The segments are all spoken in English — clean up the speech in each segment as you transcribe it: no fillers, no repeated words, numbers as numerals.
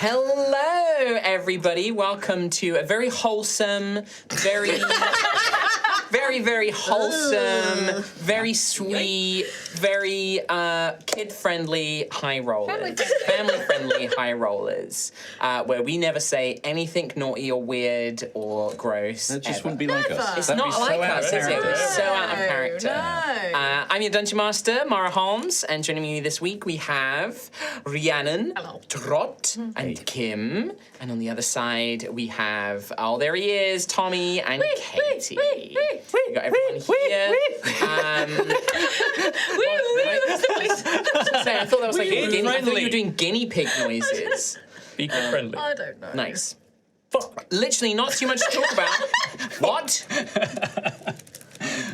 Hello, everybody. Welcome to a very wholesome, very wholesome, very sweet, very kid-friendly high rollers. Family-friendly high rollers, where we never say anything naughty or weird or gross. That just wouldn't be like us. It's not like us, is it? We're so out of character. No. I'm your Dungeon Master, Mara Holmes, and joining me this week we have Rhiannon, Trot, and Kim. And on the other side we have, oh, there he is, Tommy and Katie. We got everyone here. I thought that was like I thought you were doing guinea pig noises. Be friendly. I don't know. Nice. Literally not too much to talk about. What?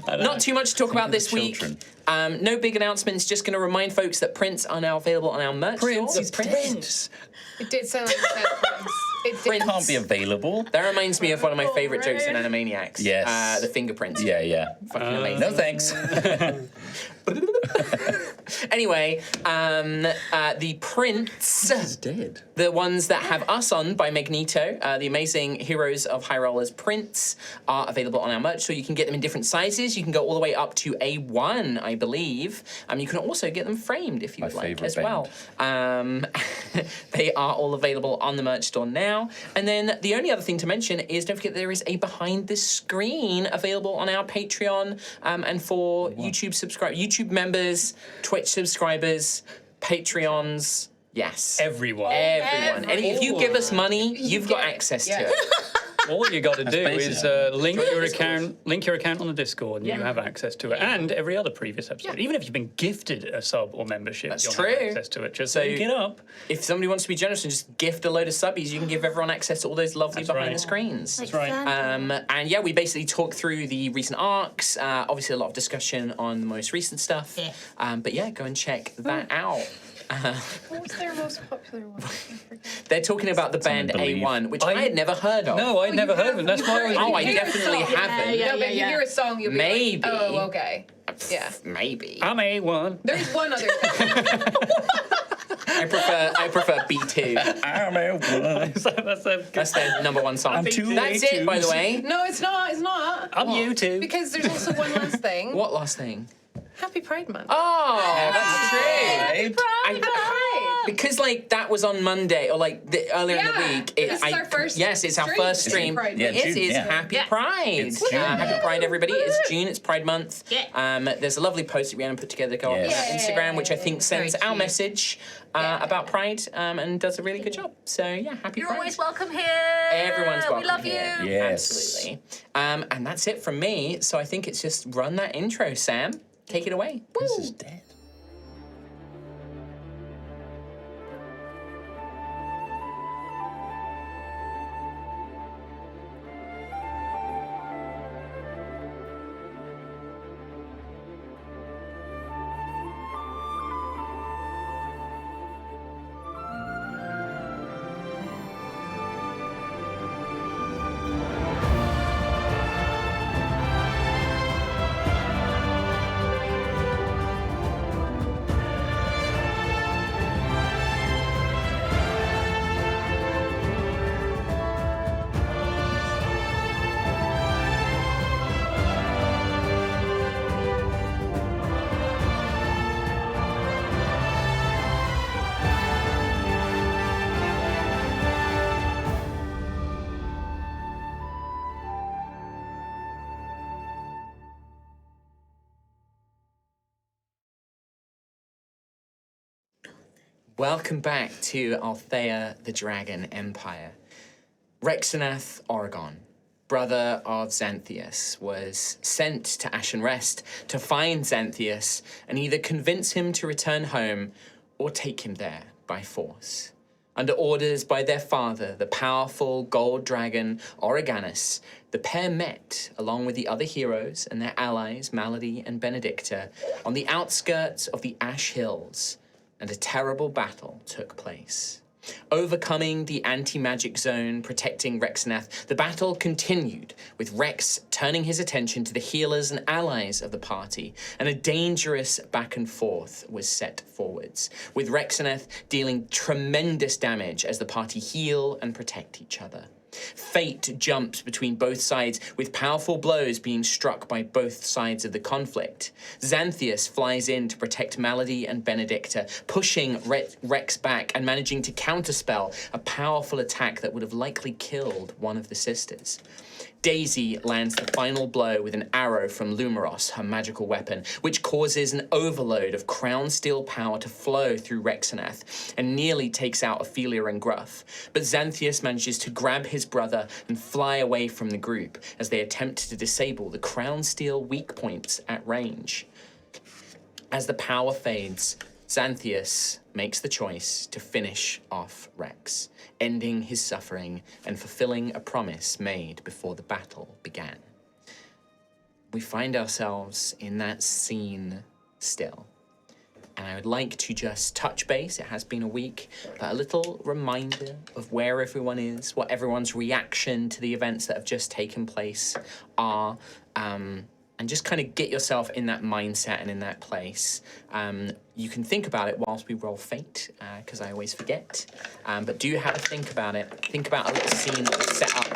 Not too much to talk about this week. No big announcements. Just going to remind folks that prints are now available on our merch store. Prince. It did sound like you said Prince. It did. Can't be available. That reminds me of one of my favourite jokes in Animaniacs. Yes. The fingerprints. Yeah. Fucking amazing. No thanks. Anyway, the prints, He's dead. the ones that have us on by Magneto, the amazing Heroes of High Rollers prints are available on our merch, so you can get them in different sizes. You can go all the way up to A1, I believe. You can also get them framed if you would like as well. They are all available on the merch store now. And then the only other thing to mention is don't forget there is a behind the screen available on our Patreon and for YouTube members, Twitch subscribers, Patreons. Yes. Everyone. And if you give us money, you've got access to it. All you got to do is link your Discord. account on the Discord, and you have access to it, and every other previous episode. Even if you've been gifted a sub or membership, That's you'll true. have access to it. Just link it up. If somebody wants to be generous and just gift a load of subbies, you can give everyone access to all those lovely behind the screens. That's right. And yeah, we basically talk through the recent arcs. Obviously, a lot of discussion on the most recent stuff. But yeah, go and check that out. What was their most popular one? I forget. They're talking about the band Believe. A1, which I had never heard of. No, I'd never heard of it. That's why I was. Oh, I definitely haven't. No, but you hear a song, you'll be Maybe. like, oh, okay. Yeah. Maybe. I'm A1. There's one other thing. I prefer B2. I'm A1. That's their number one song. I'm too That's late it, to- by the way. No, it's not. It's not. I'm you too. Because there's also one last thing. What last thing? Happy Pride Month. Oh, that's true. Happy Pride. Because like that was on Monday or like earlier in the Yeah. week. This is our first Yes, it's our stream. first stream. Pride Yeah, Month. It June, is yeah. Happy Pride. It's June. Happy Pride, everybody. It's June. It's Pride Month. Yeah. There's a lovely post that Rhiannon put together go up on Yes. Instagram, which I think sends Very our cute. message about Pride and does a really good job. So yeah, happy You're Pride. always welcome here. Everyone's welcome. We love you. here. Yes. Absolutely. And that's it from me. So I think it's just run that intro, Sam. Take it away. This is dead. Welcome back to Altheya, the Dragon Empire. Rexanath, Oregon, brother of Xanthias, was sent to Ashen Rest to find Xanthias and either convince him to return home or take him there by force. Under orders by their father, the powerful gold dragon Oreganus, the pair met, along with the other heroes and their allies, Malady and Benedicta, on the outskirts of the Ash Hills, and a terrible battle took place. Overcoming the anti-magic zone protecting Rexanath, the battle continued, with Rex turning his attention to the healers and allies of the party, and a dangerous back and forth was set forwards, with Rexanath dealing tremendous damage as the party heal and protect each other. Fate jumps between both sides, with powerful blows being struck by both sides of the conflict. Xanthias flies in to protect Malady and Benedicta, pushing Rex back and managing to counterspell a powerful attack that would have likely killed one of the sisters. Daisy lands the final blow with an arrow from Lumeros, her magical weapon, which causes an overload of crown steel power to flow through Rexanath and nearly takes out Ophelia and Gruff. But Xanthias manages to grab his brother and fly away from the group as they attempt to disable the crown steel weak points at range. As the power fades, Xanthias makes the choice to finish off Rex, ending his suffering and fulfilling a promise made before the battle began. We find ourselves in that scene still. And I would like to just touch base, it has been a week, but a little reminder of where everyone is, what everyone's reaction to the events that have just taken place are, and just kind of get yourself in that mindset and in that place. You can think about it whilst we roll fate, because I always forget. But do have a think about it. Think about a little scene that was set up.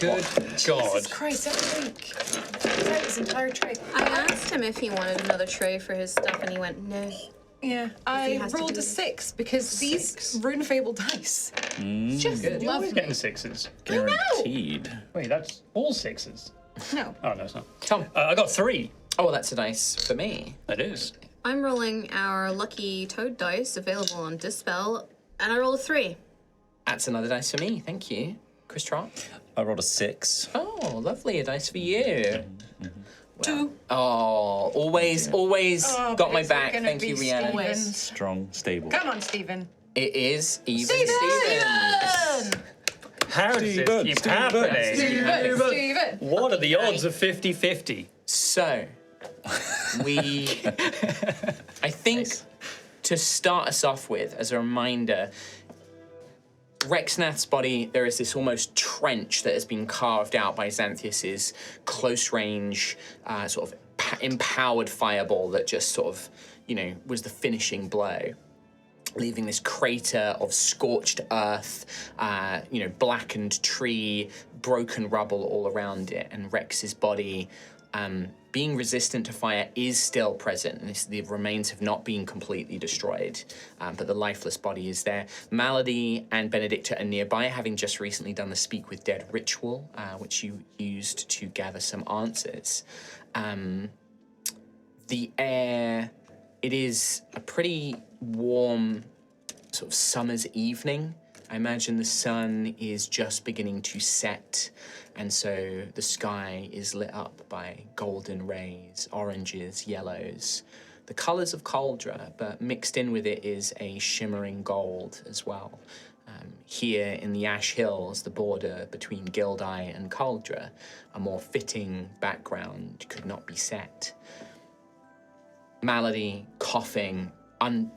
Good God. Jesus Christ, every week. He's out his entire tray. I asked him if he wanted another tray for his stuff, and he went, no. Yeah, I has to rolled do- a 6 because these Rune Fable dice. Just You're always love getting me. sixes. Guaranteed. Wait, that's all sixes. No. Oh, no, it's not. Tom. I got 3. Oh, well, that's a dice for me. That is. I'm rolling our lucky toad dice available on Dispel, and I rolled a 3. That's another dice for me. Thank you. Chris Trott. I rolled a 6. Oh, lovely. A dice for you. 2. Oh, always Oh, got but my it's back. gonna Thank be you, Rhiannon. Steven. Strong, stable. Come on, Stephen. It is even Steven! How does this Steven, keep Steven. happening? Steven. What are the odds of 50-50? So, I think to start us off with, as a reminder, Rexanath's body, there is this almost trench that has been carved out by Xanthias's close-range, sort of empowered fireball that just sort of, was the finishing blow, leaving this crater of scorched earth, blackened tree, broken rubble all around it, and Rex's body, being resistant to fire, is still present, and the remains have not been completely destroyed, but the lifeless body is there. Malady and Benedicta are nearby, having just recently done the Speak with Dead ritual, which you used to gather some answers. The air, it is a pretty warm sort of summer's evening. I imagine the sun is just beginning to set, and so the sky is lit up by golden rays, oranges, yellows, the colours of Cauldra, but mixed in with it is a shimmering gold as well. Here in the Ash Hills, the border between Gildeye and Cauldra, a more fitting background could not be set. Malady, coughing,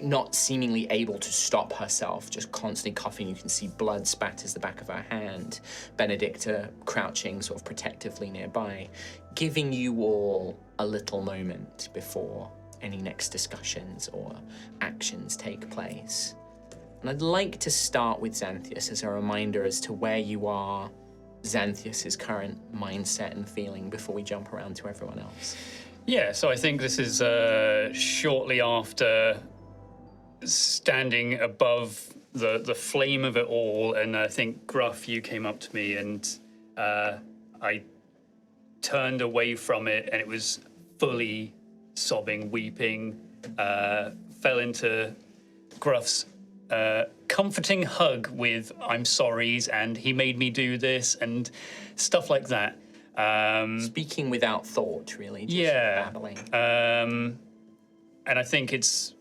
not seemingly able to stop herself, just constantly coughing. You can see blood spatters the back of her hand. Benedicta crouching sort of protectively nearby, giving you all a little moment before any next discussions or actions take place. And I'd like to start with Xanthias as a reminder as to where you are, Xanthias's current mindset and feeling before we jump around to everyone else. Yeah, so I think this is shortly after standing above the flame of it all, and I think, Gruff, you came up to me, and I turned away from it, and it was fully sobbing, weeping, fell into Gruff's comforting hug with "I'm sorry's" and "he made me do this" and stuff like that. Speaking without thought, really. Just babbling. And I think it's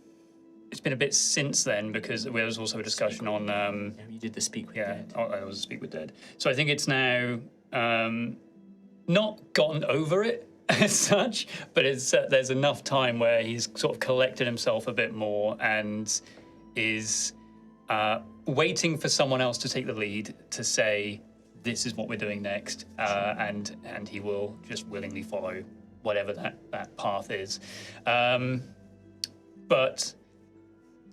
been a bit since then, because there was also a discussion on. You did the Speak with Dead. I was Speak with Dead. So I think it's now not gotten over it as such, but it's there's enough time where he's sort of collected himself a bit more and is waiting for someone else to take the lead to say, this is what we're doing next, and he will just willingly follow whatever that path is. But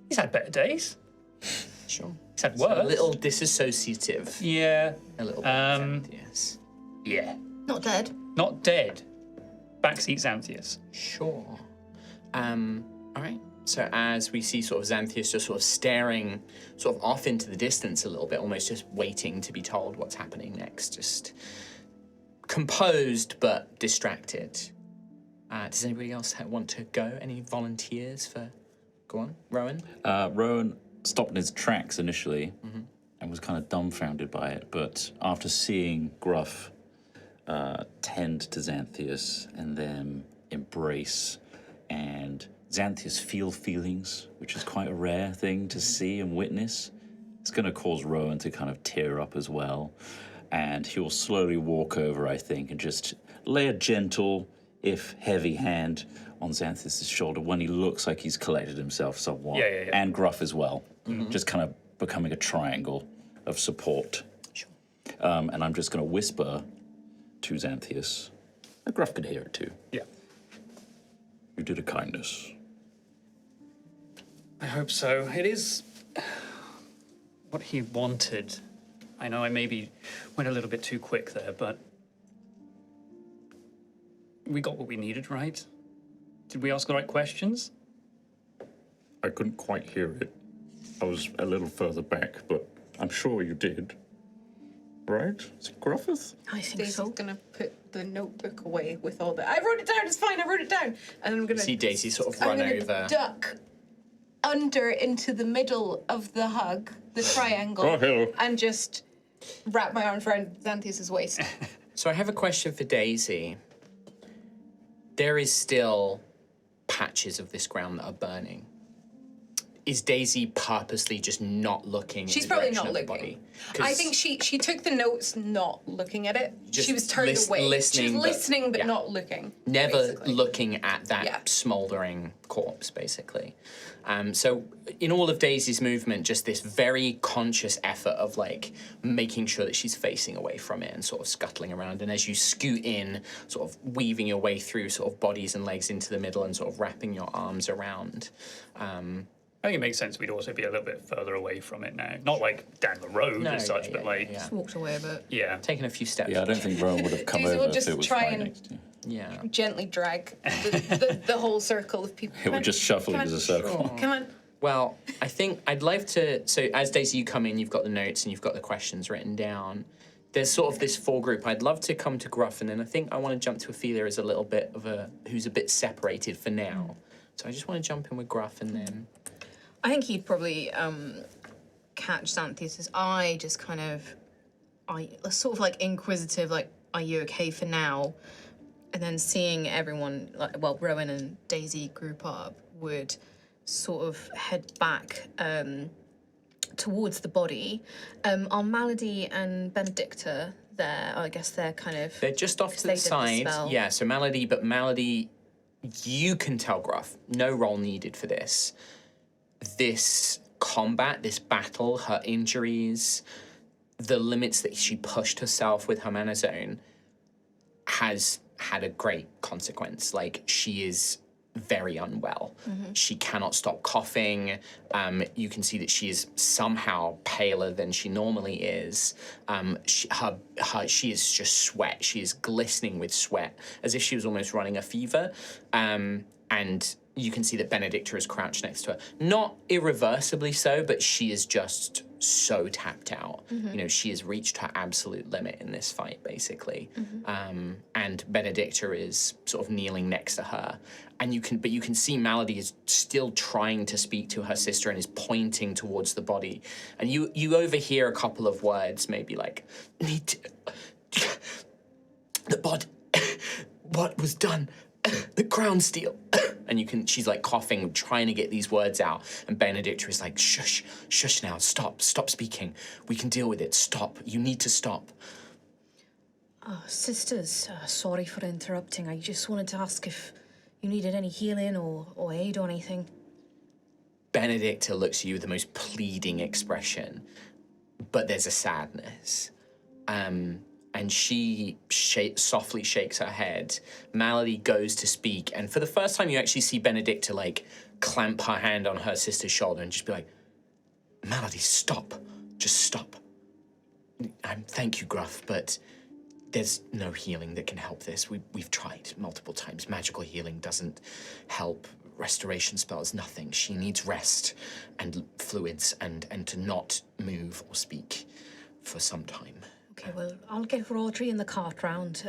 he's had better days. Sure. He's had So worse. a little disassociative. Yeah. A little bit. Xanthias. Yeah. Not dead. Not dead. Backseat Xanthias. Sure. All right. So as we see sort of Xanthias just sort of staring sort of off into the distance a little bit, almost just waiting to be told what's happening next, just composed but distracted. Does anybody else want to go? Any volunteers for... Go on, Rowan? Rowan stopped in his tracks initially and was kind of dumbfounded by it, but after seeing Gruff tend to Xanthias and then embrace and Xanthias feel feelings, which is quite a rare thing to see and witness, it's going to cause Rowan to kind of tear up as well. And he'll slowly walk over, I think, and just lay a gentle, if heavy hand on Xanthias' shoulder when he looks like he's collected himself somewhat. Yeah. And Gruff as well. Just kind of becoming a triangle of support. Sure. And I'm just going to whisper to Xanthias. Gruff could hear it too. Yeah. You did a kindness. I hope so. It is what he wanted. I know I maybe went a little bit too quick there, but we got what we needed, right? Did we ask the right questions? I couldn't quite hear it. I was a little further back, but I'm sure you did. Right? Is it Gruffith? I think Daisy's so. gonna put the notebook away with all the. I wrote it down. It's fine. I wrote it down. And I'm gonna See Daisy sort of I'm run gonna over. duck under into the middle of the hug, the triangle, Oh, hello. and just wrap my arms around Xanthias' waist. So I have a question for Daisy. There is still patches of this ground that are burning. Is Daisy purposely just not looking? She's in the probably direction not of the looking. body? 'Cause I think she took the notes not looking at it. Just She was turned away. listening, She was but- listening but yeah. not looking. never basically. looking at that Yeah. smouldering corpse, basically. So in all of Daisy's movement, just this very conscious effort of like making sure that she's facing away from it and sort of scuttling around. And as you scoot in, sort of weaving your way through sort of bodies and legs into the middle and sort of wrapping your arms around. I think it makes sense we'd also be a little bit further away from it now. Not like down the road No, as such, yeah, but yeah, like, yeah. Walked away a bit. yeah. Taking a few steps. Yeah, I don't think Rowan would have come Daisy over will if just it was try right and- next to you. Yeah. Gently drag the whole circle of people. It Come would on, just shuffle come as on, a circle. Come on. Well, I think I'd like to. So, as Daisy, you come in, you've got the notes and you've got the questions written down. There's sort of this foregroup. I'd love to come to Gruff, and then I think I want to jump to Ophelia as a little bit of who's a bit separated for now. So, I just want to jump in with Gruff, and then I think he'd probably catch Xanthias' eye, just kind of, sort of like inquisitive, like, are you okay for now? And then seeing everyone, like, well, Rowan and Daisy group up, would sort of head back towards the body. Are Malady and Benedicta there? I guess they're kind of... they're just off to they the did the side. spell. Yeah. So Malady, you can tell Gruff. No roll needed for this. This combat, this battle, her injuries, the limits that she pushed herself with her mana zone has had a great consequence. Like, she is very unwell. She cannot stop coughing. You can see that she is somehow paler than she normally is. She is just sweat. She is glistening with sweat, as if she was almost running a fever. And you can see that Benedicta is crouched next to her. Not irreversibly so, but she is just so tapped out. You know, she has reached her absolute limit in this fight, basically. And Benedicta is sort of kneeling next to her. And you can see Malady is still trying to speak to her sister and is pointing towards the body. And you overhear a couple of words, maybe like, the body, what was done? The crown steel. And she's like coughing, trying to get these words out. And Benedicta is like, shush now, stop speaking. We can deal with it, stop, you need to stop. Sisters, sorry for interrupting. I just wanted to ask if you needed any healing or aid or anything. Benedicta looks at you with the most pleading expression, but there's a sadness. And she softly shakes her head. Malady goes to speak, and for the first time you actually see Benedicta, like, clamp her hand on her sister's shoulder and just be like, Malady, stop. Just stop. Thank you, Gruff, but there's no healing that can help this. We've tried multiple times. Magical healing doesn't help. Restoration spells, nothing. She needs rest and fluids and to not move or speak for some time. Okay, well, I'll get Rodri in the cart round.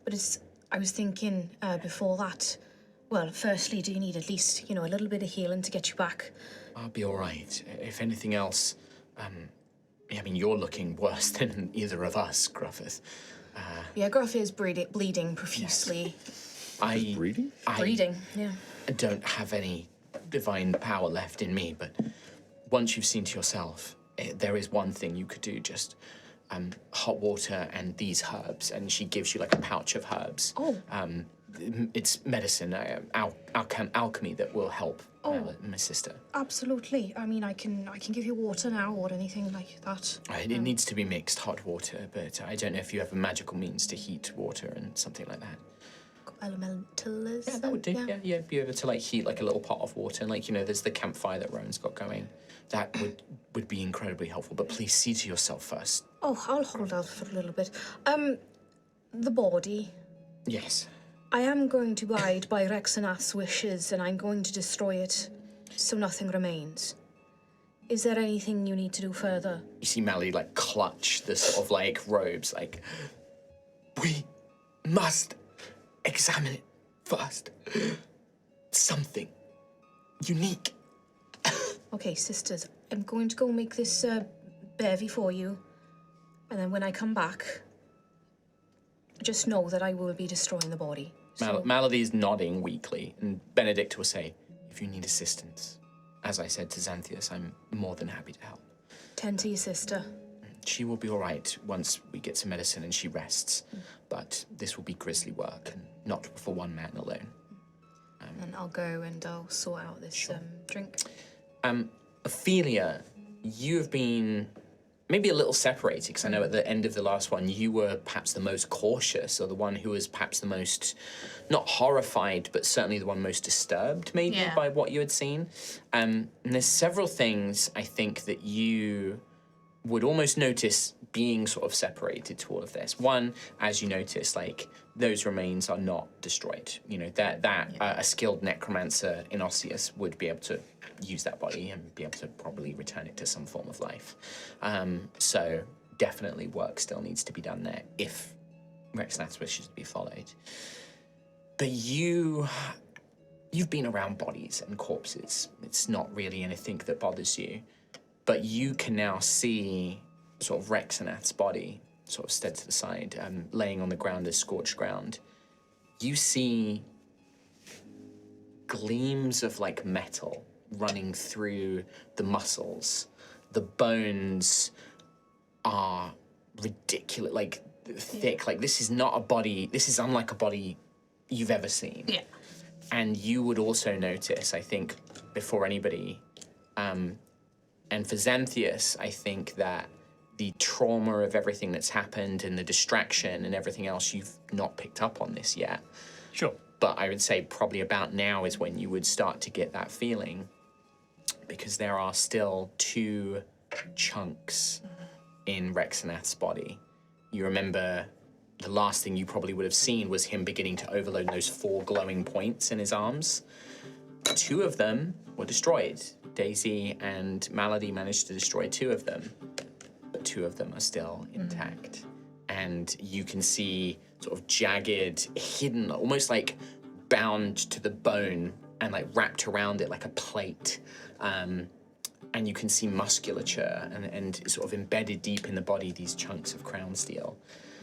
But I was thinking before that, well, firstly, do you need at least, a little bit of healing to get you back? I'll be all right. If anything else, you're looking worse than either of us, Gruffith. Yeah, Gruff is bleeding profusely. Breeding? Bleeding, yeah. I don't have any divine power left in me, but once you've seen to yourself, there is one thing you could do, just hot water and these herbs, and she gives you like a pouch of herbs. Oh. It's medicine, alchemy that will help my sister. Absolutely. I mean, I can give you water now or anything like that. It needs to be mixed hot water, but I don't know if you have a magical means to heat water and something like that. Elementals? Yeah, that would do. Yeah, be able to like heat like a little pot of water, and there's the campfire that Rowan's got going. That would be incredibly helpful. But please see to yourself first. Oh, I'll hold out for a little bit. The body. Yes. I am going to abide by Rexanath's wishes, and I'm going to destroy it, so nothing remains. Is there anything you need to do further? You see Malady like clutch the sort of like robes, like, we must examine it first. Something unique. Okay, sisters, I'm going to go make this bevy for you, and then when I come back, just know that I will be destroying the body. So... Malady's nodding weakly, and Benedict will say, if you need assistance, as I said to Xanthias, I'm more than happy to help. Tend to your sister. She will be all right once we get some medicine and she rests, but this will be grisly work, and not for one man alone. And I'll go and I'll sort out this drink. Ophelia, you have been maybe a little separated, because I know at the end of the last one, you were perhaps the most cautious, or the one who was perhaps the most, not horrified, but certainly the one most disturbed, maybe, by what you had seen. And there's several things, I think, that you would almost notice being sort of separated to all of this. One, as you notice, like, those remains are not destroyed. A skilled necromancer in Osseous would be able to use that body and be able to probably return it to some form of life. So definitely work still needs to be done there if Rexanath's wishes to be followed. But you've been around bodies and corpses. It's not really anything that bothers you. But you can now see sort of Rexanath's body sort of stead to the side, laying on the ground as scorched ground. You see gleams of like metal running through the muscles. The bones are ridiculous, like thick. Like, this is not a body, this is unlike a body you've ever seen. Yeah. And you would also notice, I think, before anybody, and for Xanthias, I think that the trauma of everything that's happened and the distraction and everything else, you've not picked up on this yet. Sure. But I would say probably about now is when you would start to get that feeling, because there are still 2 chunks in Rexanath's body. You remember the last thing you probably would have seen was him beginning to overload those 4 glowing points in his arms. 2 of them were destroyed. Daisy and Malady managed to destroy 2 of them, but 2 of them are still intact. And you can see sort of jagged, hidden, almost like bound to the bone and like wrapped around it like a plate. And you can see musculature and sort of embedded deep in the body, these chunks of crown steel.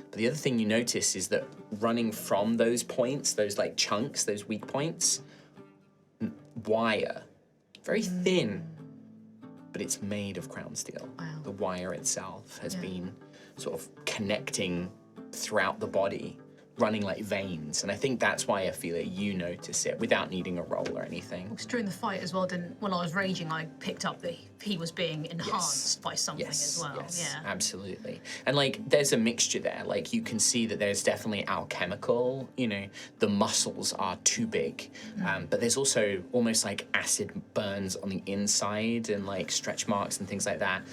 But the other thing you notice is that running from those points, those like chunks, those weak points, wire, very thin, but it's made of crown steel. Wow. The wire itself has been sort of connecting throughout the body running like veins. And I think that's why Ophelia, you notice it without needing a roll or anything. Because during the fight as well, when I was raging, I picked up that he was being enhanced by something as well. Yes, Yeah. absolutely. And like, there's a mixture there. Like, you can see that there's definitely alchemical. You know, the muscles are too big, but there's also almost like acid burns on the inside and like stretch marks and things like that.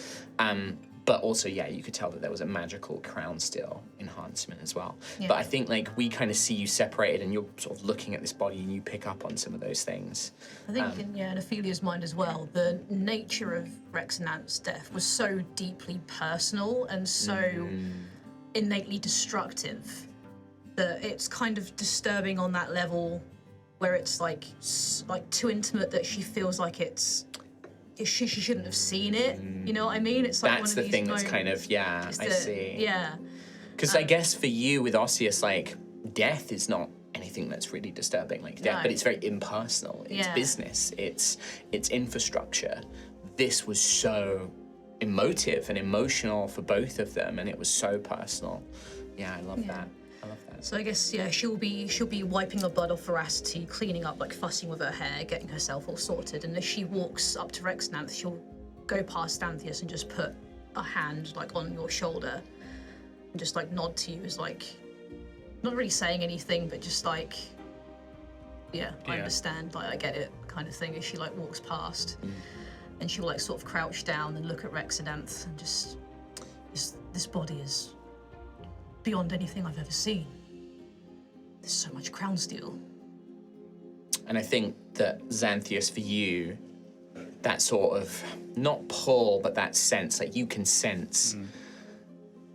But also, yeah, you could tell that there was a magical crown steel enhancement as well. Yeah. But I think like we kind of see you separated, and you're sort of looking at this body, and you pick up on some of those things. I think in Ophelia's mind as well, the nature of Rexanant's death was so deeply personal and so innately destructive that it's kind of disturbing on that level where it's like too intimate that she feels like she shouldn't have seen it. You know what I mean? It's like That's one of the these thing that's moments kind of, yeah, I see. Yeah. Because I guess for you with Osseous, like, death is not anything that's really disturbing like death, No. but it's very impersonal. It's Yeah. business. It's infrastructure. This was so emotive and emotional for both of them, and it was so personal. Yeah, I love that. I love that. So I guess she'll be wiping her blood off Veracity, cleaning up, like fussing with her hair, getting herself all sorted. And as she walks up to Rexananth, she'll go past Xanthias and just put a hand like on your shoulder and just like nod to you as like not really saying anything, but just like I understand, like I get it kind of thing as she like walks past. And she'll like sort of crouch down and look at Rexananth and just this body is beyond anything I've ever seen. There's so much crown steel. And I think that Xanthias, for you, that sort of, not pull, but that sense, like you can sense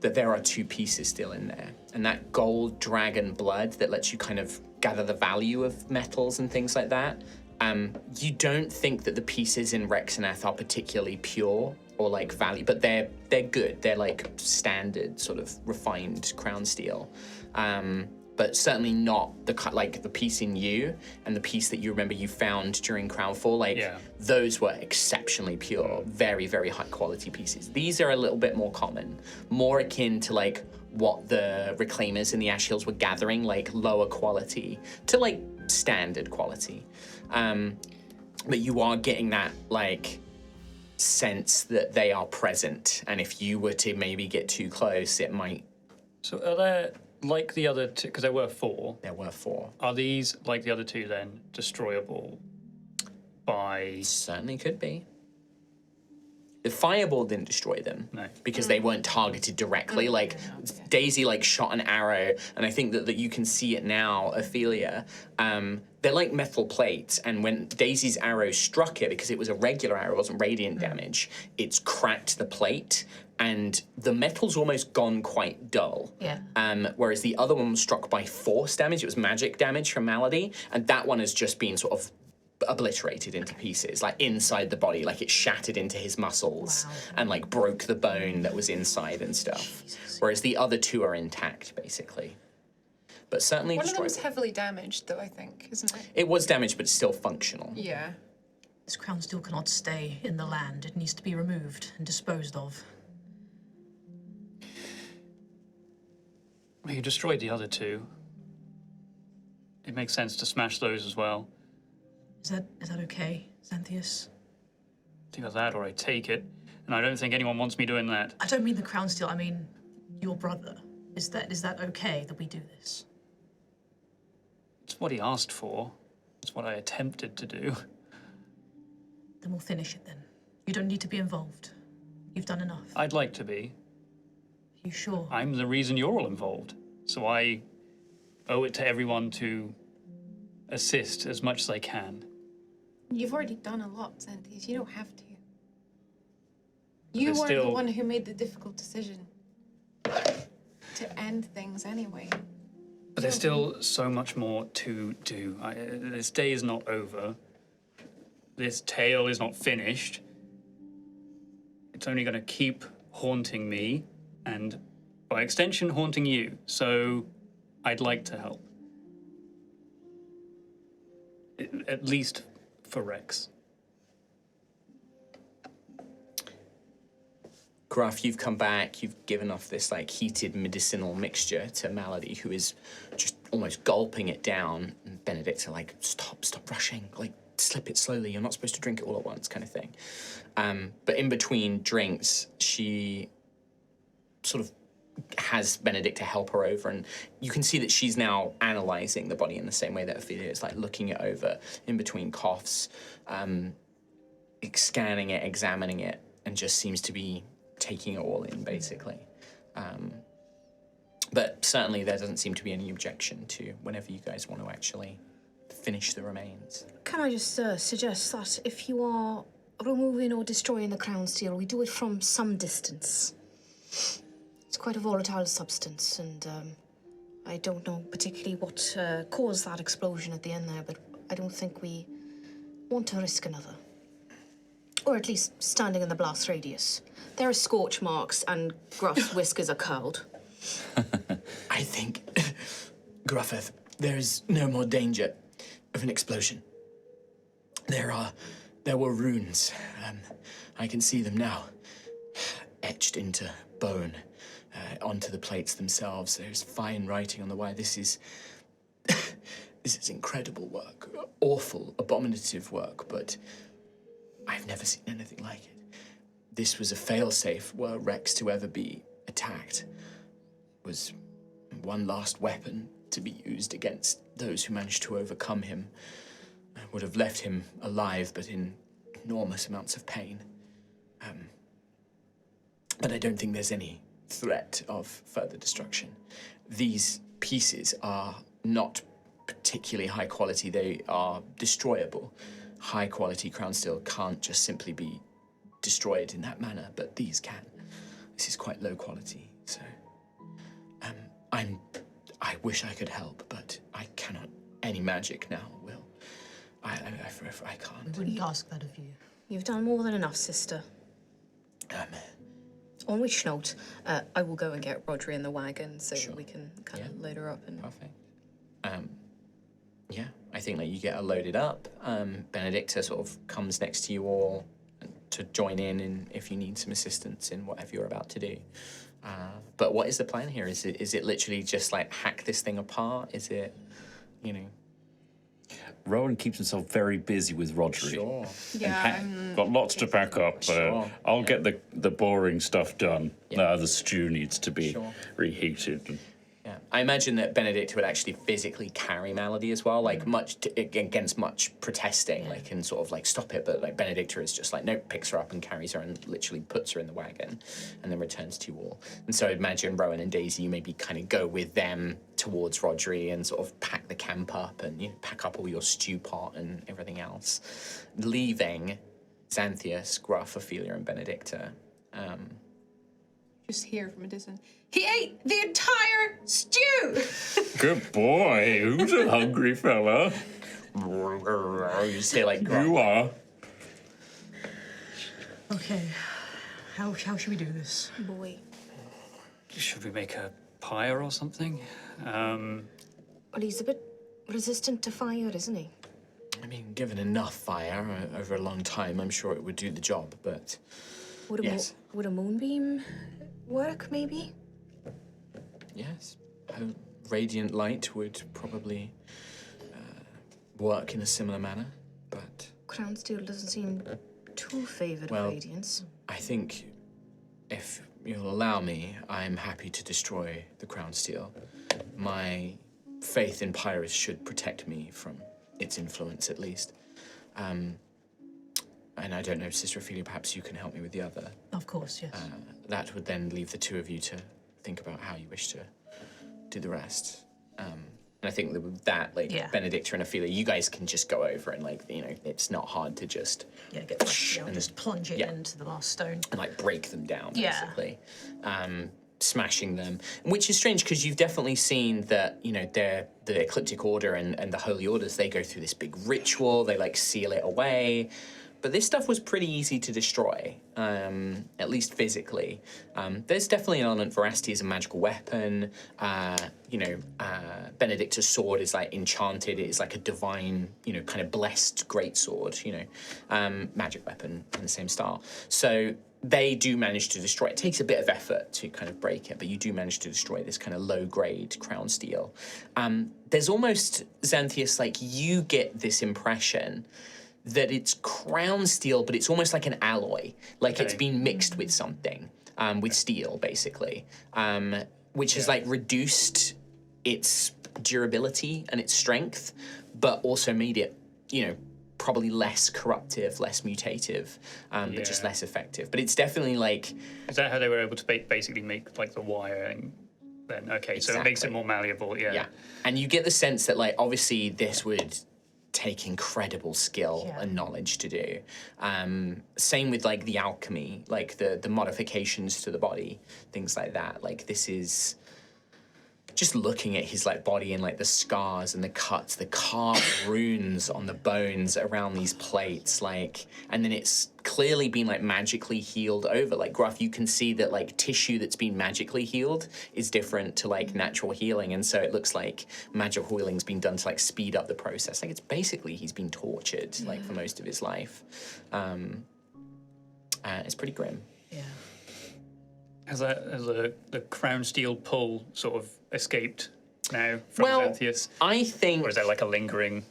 that there are two pieces still in there. And that gold dragon blood that lets you kind of gather the value of metals and things like that. You don't think that the pieces in Rexananth are particularly pure or like value, but they're good. They're like standard sort of refined crown steel. But certainly not the piece in you and the piece that you remember you found during Crownfall. Those were exceptionally pure, very, very high quality pieces. These are a little bit more common, more akin to like what the Reclaimers in the Ash Hills were gathering, like lower quality to like standard quality. But you are getting that like sense that they are present, and if you were to maybe get too close, it might. So are there, like the other two, because there were four, are these, like the other two then, destroyable by... Certainly could be. The fireball didn't destroy them. No. Because they weren't targeted directly. Daisy shot an arrow, and I think that you can see it now, Ophelia. They're like metal plates, and when Daisy's arrow struck it, because it was a regular arrow, it wasn't radiant damage, it's cracked the plate, and the metal's almost gone quite dull. Yeah. Whereas the other one was struck by force damage, it was magic damage from Malady, and that one has just been sort of obliterated into pieces, like inside the body, like it shattered into his muscles and like broke the bone that was inside and stuff. Whereas the other two are intact, basically. But certainly One of destroyed. them's heavily damaged, though, I think, isn't it? It was damaged, but it's still functional. Yeah. This crown steel cannot stay in the land. It needs to be removed and disposed of. Well, you destroyed the other two. It makes sense to smash those as well. Is that okay, Xanthias? Either that or I take it, and I don't think anyone wants me doing that. I don't mean the crown steel, I mean your brother. Is that okay that we do this? It's what he asked for. It's what I attempted to do. Then we'll finish it then. You don't need to be involved. You've done enough. I'd like to be. Are you sure? I'm the reason you're all involved. So I owe it to everyone to assist as much as I can. You've already done a lot, Xanthias. You don't have to. You There's were the still- one who made the difficult decision to end things anyway. But there's still so much more to do. This day is not over. This tale is not finished. It's only going to keep haunting me, and by extension, haunting you. So I'd like to help. At least for Rex. Gruff, you've come back. You've given off this like heated medicinal mixture to Malady, who is just almost gulping it down. And Benedict's like, stop rushing. Like, slip it slowly. You're not supposed to drink it all at once, kind of thing. But in between drinks, she sort of has Benedicta help her over, and you can see that she's now analysing the body in the same way that Ophelia is, like looking it over in between coughs, scanning it, examining it, and just seems to be taking it all in, basically. But certainly there doesn't seem to be any objection to whenever you guys want to actually finish the remains. Can I just suggest that if you are removing or destroying the crown steel, we do it from some distance. It's quite a volatile substance, and I don't know particularly what caused that explosion at the end there, but I don't think we want to risk another. Or at least standing in the blast radius. There are scorch marks, and Gruff's whiskers are curled. I think, Gruffith, there is no more danger of an explosion. There were runes. I can see them now, etched into bone, onto the plates themselves. There's fine writing on the wire. This is incredible work, awful, abominative work, but I've never seen anything like it. This was a failsafe were Rex to ever be attacked. It was one last weapon to be used against those who managed to overcome him. Would have left him alive, but in enormous amounts of pain. But I don't think there's any threat of further destruction. These pieces are not particularly high quality. They are destroyable. High quality crown steel can't just simply be destroyed in that manner, but these can. This is quite low quality, so I wish I could help, but I cannot. Any magic now will. I can't. Wouldn't ask that of you. You've done more than enough, sister. On which note, I will go and get Rodri in the wagon so that we can kind of load her up. And Perfect. Yeah, I think that you get her loaded up. Benedicta sort of comes next to you all to join in if you need some assistance in whatever you're about to do. But what is the plan here? Is it literally just like hack this thing apart? Is it, you know? Rowan keeps himself very busy with Rodri. Sure. yeah, Got lots to pack up. Sure. I'll get the boring stuff done. Yeah. The stew needs to be Sure. reheated. Yeah, I imagine that Benedicta would actually physically carry Malady as well, like against much protesting, like and sort of like stop it. But like Benedicta is just like nope, picks her up and carries her and literally puts her in the wagon, and then returns to you all. And so I imagine Rowan and Daisy, you maybe kind of go with them towards Rodri and sort of pack the camp up and pack up all your stew pot and everything else, leaving Xanthias, Gruff, Ophelia, and Benedicta. Just hear from a distance. He ate the entire stew! Good boy. Who's a hungry fella? You just hear like Gruff. You are. Okay, how shall we do this? boy. Should we make a pyre or something? Well, he's a bit resistant to fire, isn't he? I mean, given enough fire over a long time, I'm sure it would do the job, but Would a, Yes. would a moonbeam work, maybe? yes, radiant light would probably work in a similar manner, but Crown steel doesn't seem too favoured Well- of radiance. I think if you'll allow me, I'm happy to destroy the crown steel. My faith in Pyrrhus should protect me from its influence, at least. And I don't know, Sister Ophelia, perhaps you can help me with the other. Of course, yes. That would then leave the two of you to think about how you wish to do the rest. And I think that with that, like, Yeah. Benedicta and Ophelia, you guys can just go over and, like, it's not hard to just Yeah, get the and just plunge it yeah. into the last stone. and like break them down, Yeah. basically, smashing them. Which is strange because you've definitely seen that the Ecliptic Order and the Holy Orders, they go through this big ritual, they like seal it away. But this stuff was pretty easy to destroy, at least physically. There's definitely an element. Veracity is a magical weapon. Benedicta's sword is like enchanted. It is like a divine, kind of blessed greatsword. Magic weapon in the same style. So they do manage to destroy it. It takes a bit of effort to kind of break it, but you do manage to destroy this kind of low-grade crown steel. There's almost, Xanthias, like you get this impression that it's crown steel, but it's almost like an alloy, like it's been mixed with something, with steel, basically, which has like reduced its durability and its strength, but also made it, you know, probably less corruptive, less mutative, but just less effective. But it's definitely like... Is that how they were able to basically make like the wiring then? Okay, so it makes it more malleable, Yeah, and you get the sense that like obviously this would take incredible skill and knowledge to do. Same with like the alchemy, like the modifications to the body, things like that. Like this is... Just looking at his like body and like the scars and the cuts, the carved runes on the bones around these plates, like, and then it's clearly been like magically healed over. Like Gruff, you can see that like tissue that's been magically healed is different to like natural healing, and so it looks like magical healing's been done to like speed up the process. Like it's basically he's been tortured like for most of his life. It's pretty grim. Yeah. Has the crown steel pull sort of escaped now from Well, Xanthias? I think... Or is there like a lingering...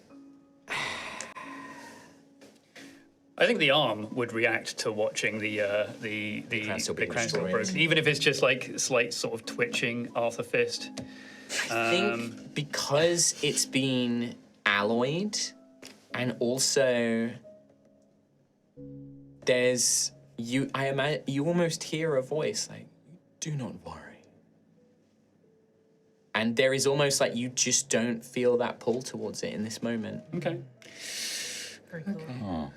I think the arm would react to watching the crown steel being crown steel destroyed. broken, even if it's just like slight sort of twitching Arthur fist. I think because it's been alloyed, and also there's you almost hear a voice like, "Do not worry," and there is almost like you just don't feel that pull towards it in this moment. Okay. Very cool. Oh.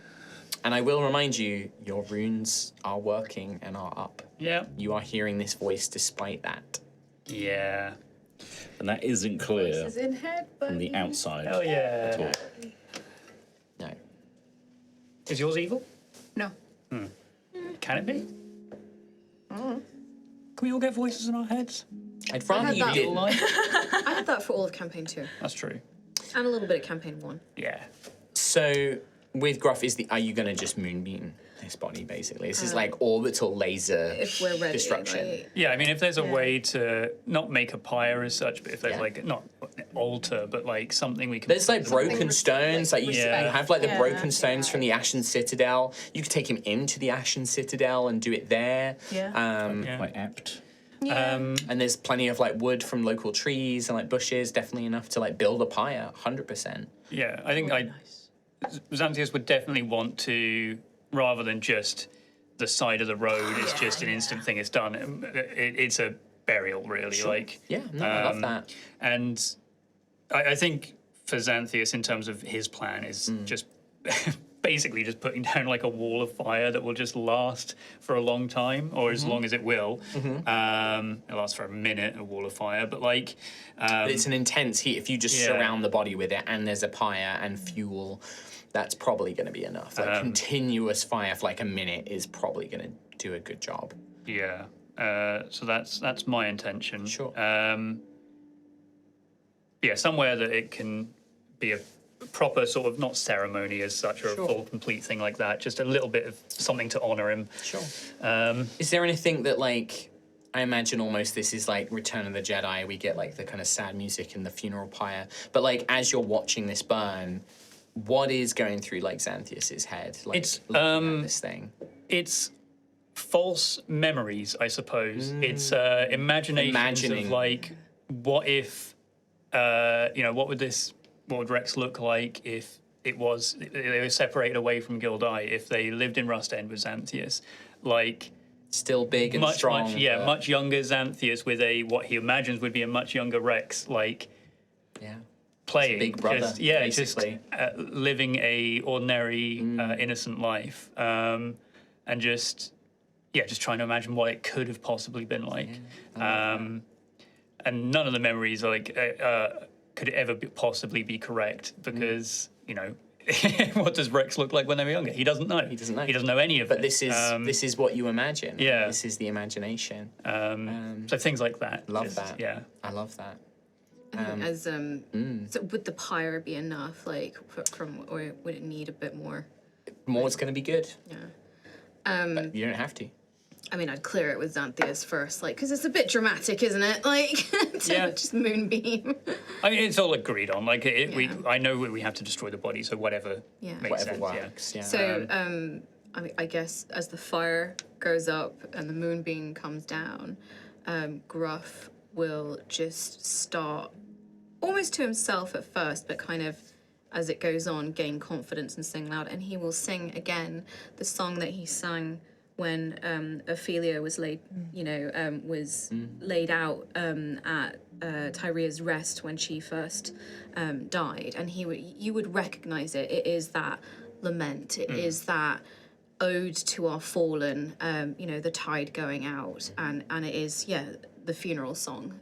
And I will remind you, your runes are working and are up. Yeah. You are hearing this voice despite that. Yeah. And that isn't clear Voices in head, but from the outside Hell at yeah. all. No. Is yours evil? no. Can it be? Can we all get voices in our heads? I'd rather had you that. didn't. I had that for all of campaign 2 That's true. and a little bit of campaign 1. Yeah. So with Gruff, are you gonna just moonbeam this body basically? This is like orbital laser If we're ready, destruction. like, Yeah, I mean, if there's a way to not make a pyre as such, but if there's Yeah. like, not altar, but like something we can... There's like broken res- stones, like you Yeah. have like the Yeah. broken stones from the Ashen Citadel. You could take him into the Ashen Citadel and do it there. Yeah. Yeah. Quite apt. And there's plenty of like wood from local trees and like bushes, definitely enough to like build a pyre, 100%. Yeah, I think Xanthias would definitely want to, rather than just the side of the road, it's just an instant thing, it's done. It's a burial, really. Like, Yeah, no, I love that. and I think for Xanthias, in terms of his plan, is just basically just putting down like a wall of fire that will just last for a long time, or as long as it will. It lasts for a minute, a wall of fire, but like... But it's an intense heat. If you just surround the body with it and there's a pyre and fuel, that's probably going to be enough. Like continuous fire for like a minute is probably going to do a good job. Yeah. So that's my intention. Sure. Yeah, somewhere that it can be a proper sort of, not ceremony as such, or a full complete thing like that, just a little bit of something to honour him. Sure. Is there anything that like, I imagine almost this is like Return of the Jedi, we get like the kind of sad music and the funeral pyre, but like as you're watching this burn, what is going through like Xanthias's head? Like It's, looking at this thing. It's false memories, I suppose. It's imaginations Imagining. of like, what if, what would Rex look like if they were separated away from Gildai, if they lived in Rust End with Xanthias, like Still big and strong. but- much younger Xanthias with what he imagines would be a much younger Rex, like Yeah. playing, Big brother, basically. living a ordinary, innocent life, and just trying to imagine what it could have possibly been like. And none of the memories could ever possibly be correct, because what does Rex look like when they were younger? He doesn't know. He doesn't know. He doesn't know any of But it. this is what you imagine. Yeah. This is the imagination. So things like that. Love that. Yeah. I love that. So would the pyre be enough, like, from, or would it need a bit more? More's going to be good. Yeah. But you don't have to. I mean, I'd clear it with Xanthias first, like, because it's a bit dramatic, isn't it? Like, to Yeah. just moonbeam. I mean, it's all agreed on. Like, I know we have to destroy the body, so whatever Yeah. makes Whatever sense. works. Yeah. So, I guess as the fire goes up and the moonbeam comes down, Gruff will just start almost to himself at first, but kind of as it goes on, gain confidence and sing loud. And he will sing again the song that he sang when Ophelia was laid, laid out at Tyria's rest when she first died. And you would recognize it. It is that lament. It is that ode to our fallen, the tide going out, and it is the funeral song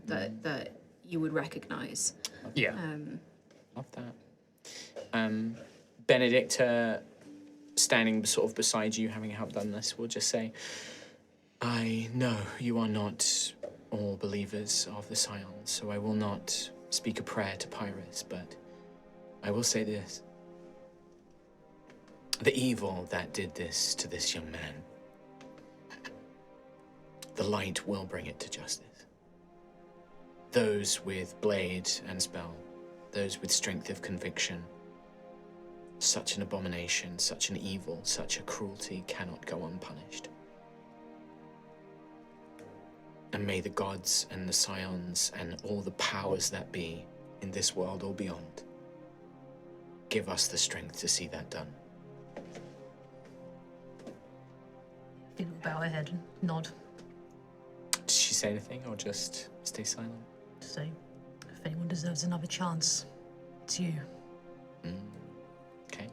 that you would recognize. Yeah. Love that. Benedicta, standing sort of beside you, having helped done this, will just say, I know you are not all believers of the Scions, so I will not speak a prayer to Pyrrhus, but I will say this. The evil that did this to this young man, the light will bring it to justice. Those with blade and spell, those with strength of conviction, such an abomination, such an evil, such a cruelty cannot go unpunished. And may the gods and the Scions and all the powers that be in this world or beyond give us the strength to see that done. She will bow her head and nod. Did she say anything or just stay silent? So, if anyone deserves another chance, it's you. Okay.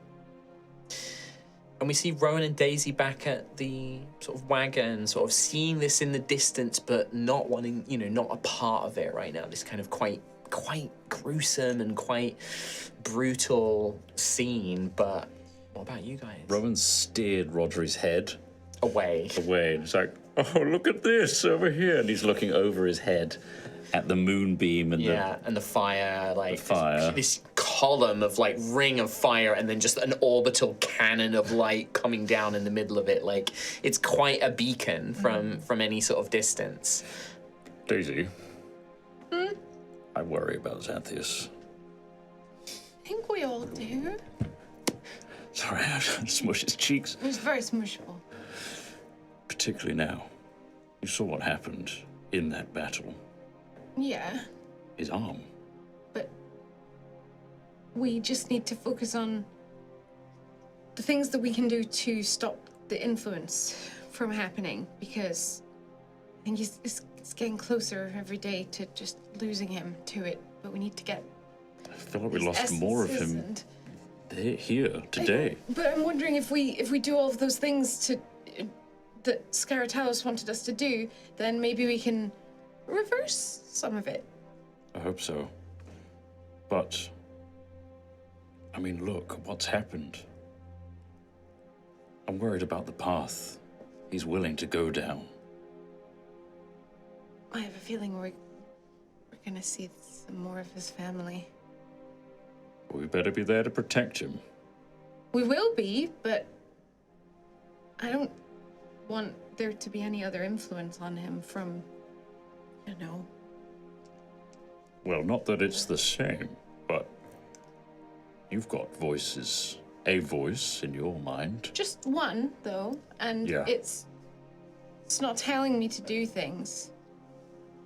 And we see Rowan and Daisy back at the sort of wagon, sort of seeing this in the distance, but not wanting, not a part of it right now. This kind of quite gruesome and quite brutal scene. But what about you guys? Rowan steered Rodri's head Away. and it's like, oh, look at this over here. And he's looking over his head at the moonbeam and And the fire, like fire. This column of like ring of fire, and then just an orbital cannon of light coming down in the middle of it. Like it's quite a beacon from any sort of distance. Daisy. I worry about Xanthias. I think we all do. Sorry, I smush his cheeks. It was very smushable. Particularly now. You saw what happened in that battle. Yeah, His arm. but we just need to focus on the things that we can do to stop the influence from happening, because I think it's getting closer every day to just losing him to it, but we need to get I feel like we his lost more of essences him and- here today. But I'm wondering if we do all of those things that Scaratalos wanted us to do, then maybe we can reverse some of it. I hope so. But, I mean, look, what's happened. I'm worried about the path he's willing to go down. I have a feeling we're gonna see some more of his family. We better be there to protect him. We will be, but I don't want there to be any other influence on him from, Well, not that it's the same, but you've got a voice in your mind. just one though, and Yeah. it's not telling me to do things.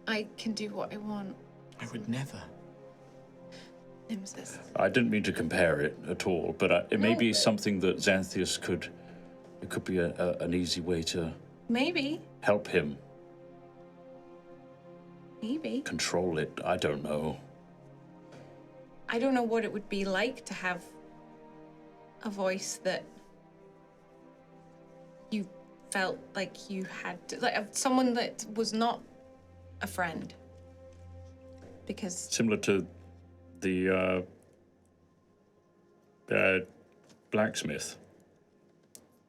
I can do what I want. I would never. Nemesis. I didn't mean to compare it at all, but it may No, be but- something that Xanthias could be an easy way to Maybe. help him Maybe. control it. I don't know. I don't know what it would be like to have a voice that you felt like you had to, like someone that was not a friend. Because Similar to the blacksmith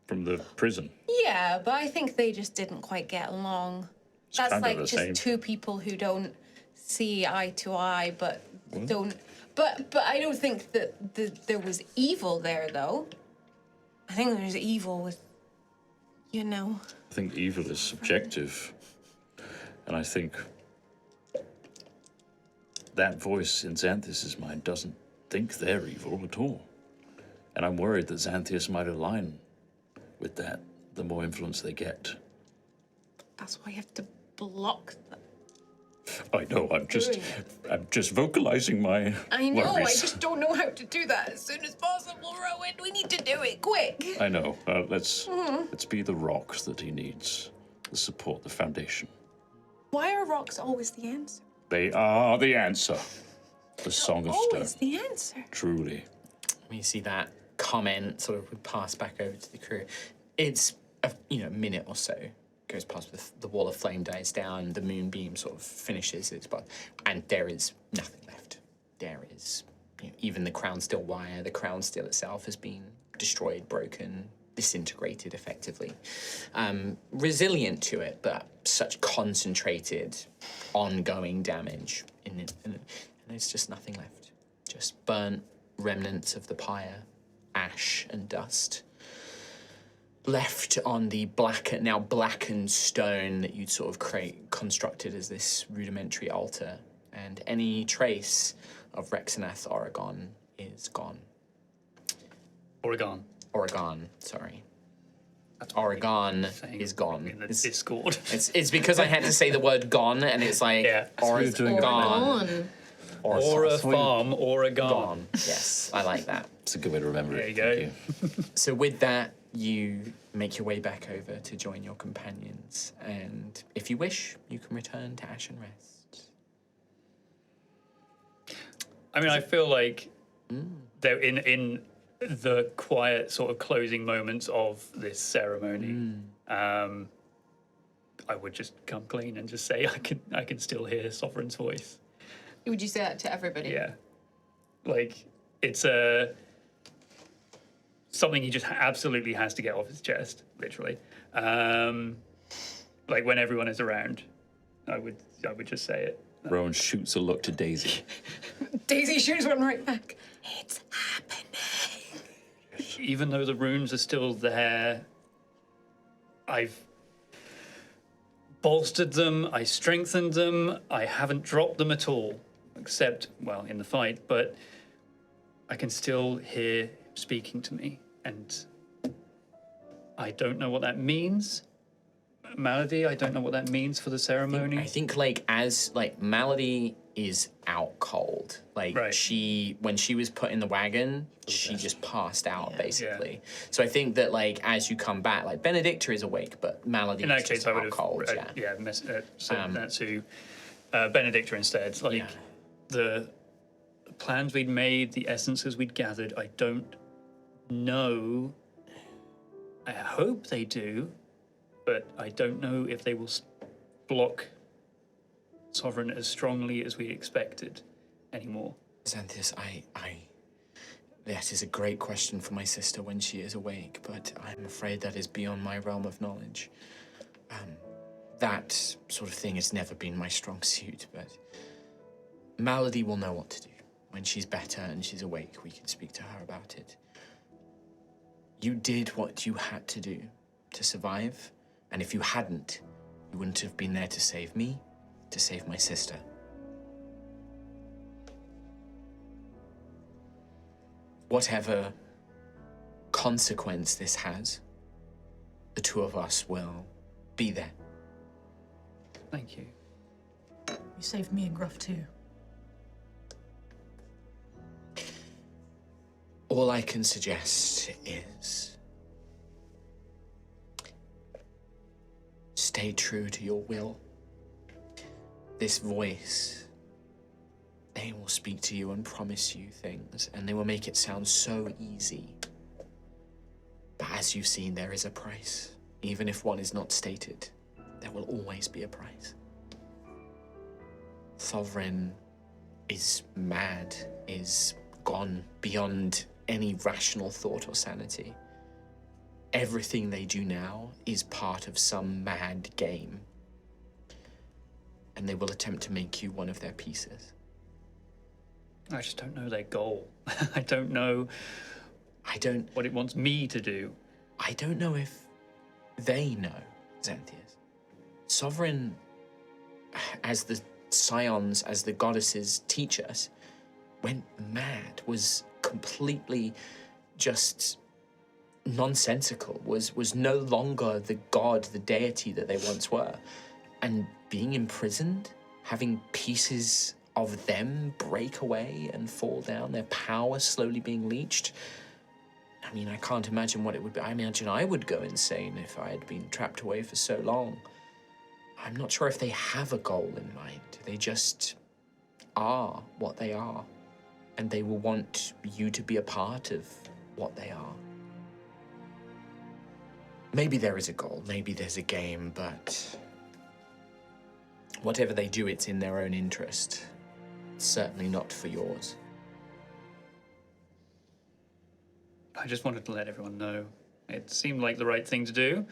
from the prison. yeah, but I think they just didn't quite get along. That's kind of like the just same. two people who don't see eye to eye, but don't. But I don't think that there was evil there, though. I think there's evil with You know. I think evil is subjective. And I think that voice in Xanthus' mind doesn't think they're evil at all. And I'm worried that Xanthius might align with that the more influence they get. That's why you have to block them. I know, I'm just vocalizing my I know, worries. I just don't know how to do that as soon as possible, Rowan. We need to do it quick. I know. Let's be the rocks that he needs, the support, the foundation. Why are rocks always the answer? They are the answer. The Song of Always Stone. the answer. Truly. When you see that comment sort of pass back over to the crew, it's a minute or so goes past, the wall of flame dies down, the moonbeam sort of finishes its path, and there is nothing left. There is even the crown steel wire, the crown steel itself has been destroyed, broken, disintegrated effectively. Resilient to it, but such concentrated, ongoing damage in it, and there's just nothing left. Just burnt remnants of the pyre, ash and dust, left on the now blackened stone that you'd sort of constructed as this rudimentary altar, and any trace of Rexanath Oregon is gone. Oregon, sorry. Oregon is gone. In the Discord. It's because I had to say the word gone, and it's like Yeah. Oregon. Or a farm, or a garden. Gone. Yes, I like that. It's a good way to remember There it. you Thank go. So with that, you make your way back over to join your companions, and if you wish, you can return to Ashen Rest. I mean, I feel like they're in the quiet sort of closing moments of this ceremony. I would just come clean and just say I can still hear Sovereign's voice. Would you say that to everybody? Yeah, like it's something he just absolutely has to get off his chest, literally. Like when everyone is around, I would just say it. Rowan shoots a look to Daisy. Daisy shoots one right back. It's happening. Even though the runes are still there, I've bolstered them, I strengthened them, I haven't dropped them at all, except, well, in the fight, but I can still hear him speaking to me, and I don't know what that means. Malady, I don't know what that means for the ceremony. I think as Malady is out cold. Like Right. when she was put in the wagon, she just passed out basically. So I think that as you come back, Benedicta is awake, but Malady In is that case, just I would out have cold. said that to Benedicta instead. The plans we'd made, the essences we'd gathered, I don't know. I hope they do, but I don't know if they will block Sovereign as strongly as we expected anymore. Xanthius, that is a great question for my sister when she is awake, but I'm afraid that is beyond my realm of knowledge. That sort of thing has never been my strong suit, but Malady will know what to do. When she's better and she's awake, we can speak to her about it. You did what you had to do to survive, and if you hadn't, you wouldn't have been there to save me, to save my sister. Whatever consequence this has, the two of us will be there. Thank you. You saved me and Gruff too. All I can suggest is stay true to your will. This voice, they will speak to you and promise you things, and they will make it sound so easy. But as you've seen, there is a price. Even if one is not stated, there will always be a price. Sovereign is mad, is gone beyond any rational thought or sanity. Everything they do now is part of some mad game. And they will attempt to make you one of their pieces. I just don't know their goal. I don't know what it wants me to do. I don't know if They know, Xanthias. Sovereign, as the scions, as the goddesses teach us, went mad, was completely just nonsensical, was no longer the god, the deity that they once were. And being imprisoned, having pieces of them break away and fall down, their power slowly being leached. I mean, I can't imagine what it would be. I imagine I would go insane if I had been trapped away for so long. I'm not sure if they have a goal in mind. They just are what they are. And they will want you to be a part of what they are. Maybe there is a goal, maybe there's a game, but whatever they do, it's in their own interest. Certainly not for yours. I just wanted to let everyone know. It seemed like the right thing to do.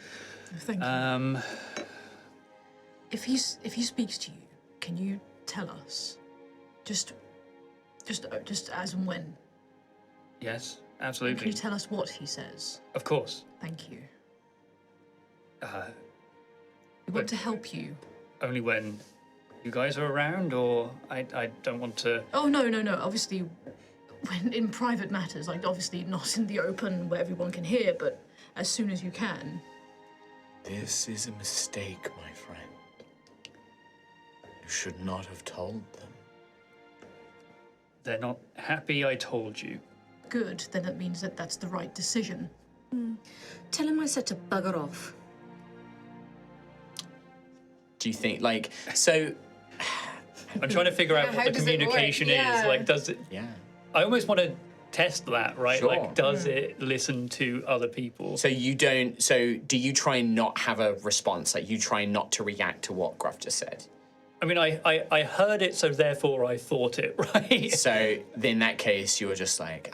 Thank you. If he speaks to you, can you tell us? Just as and when. Yes, Can absolutely. you tell us what he says? Of course. Thank you. We but- want to help you. Only when you guys are around, or I don't want to. Oh no. Obviously, when in private matters, like obviously not in the open where everyone can hear, but as soon as you can. This is a mistake, my friend. You should not have told them. They're not happy I told you. Good. Then that means that that's the right decision. Tell him I said to bugger off. Do you think, like, so, I'm trying to figure out Yeah, what how the does it work? communication is. Yeah. Like, does it? yeah. I almost want to test that, right? Sure. Like, does it listen to other people? So you don't, so do you try and not have a response? Like, you try not to react to what Gruff just said? I mean, I heard it, so therefore I thought it, right? So in that case, you were just like,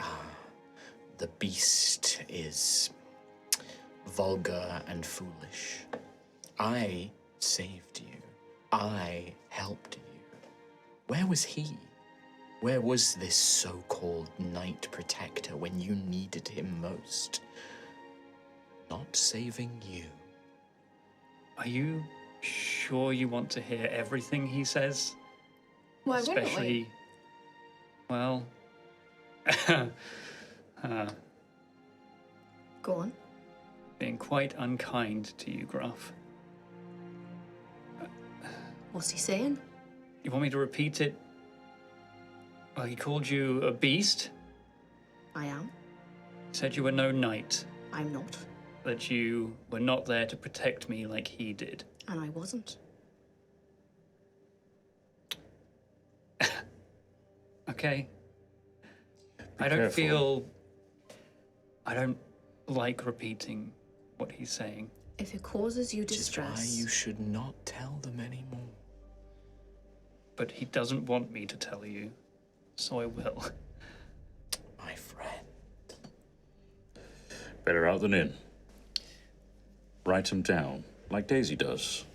the beast is vulgar and foolish. I saved you. I helped you. Where was he? Where was this so-called Knight Protector when you needed him most? Not saving you. Are you sure you want to hear everything he says? Why wouldn't we? Especially, well, Go on. being quite unkind to you, Gruff. What's he saying? You want me to repeat it? Well, he called you a beast, I am. said you were no knight, I'm not. that you were not there to protect me like he did. And I wasn't. Okay. Be I don't careful. I don't like repeating what he's saying. If it causes you Which is why distress, you should not tell them anymore. But he doesn't want me to tell you, so I will. My friend. Better out than in. Write them down, like Daisy does.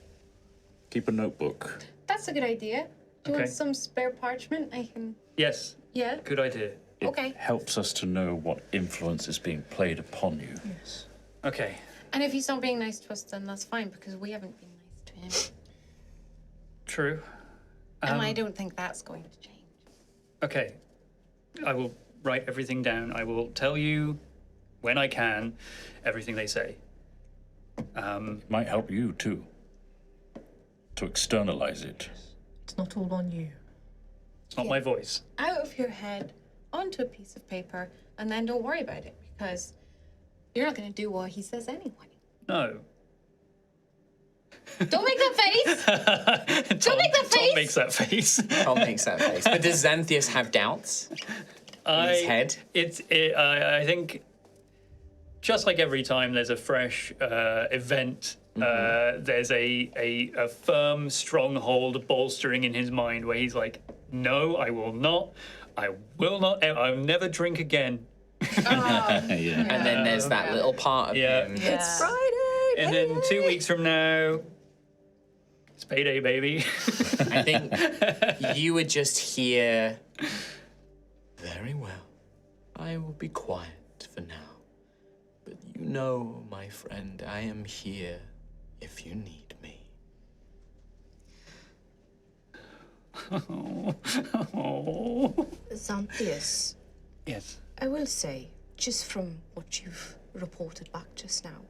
Keep a notebook. That's a good idea. Do you Okay. want some spare parchment? I can. Yes, Yeah. good idea. It Okay. helps us to know what influence is being played upon you. Yes. Okay. And if he's not being nice to us, then that's fine because we haven't been nice to him. True. And I don't think that's going to change. Okay. I will write everything down. I will tell you when I can everything they say. Might help you too. To externalize it. It's not all on you. It's not my voice. Out of your head, onto a piece of paper, and then don't worry about it because you're not going to do what he says anyway. No. Don't make that face! Tom, make that Tom face! makes that face. Tom makes that face. But does Xanthias have doubts in his head? I think just like every time there's a fresh event, there's a firm stronghold bolstering in his mind where he's like, no, I will not. I will not. I'll never drink again. Yeah. And then there's that little part of Yeah. him. it's Friday. And then 2 weeks from now, it's payday, baby. I think you would just hear, very well, I will be quiet for now. But you know, my friend, I am here if you need me. Xanthias, Yes. I will say, just from what you've reported back just now,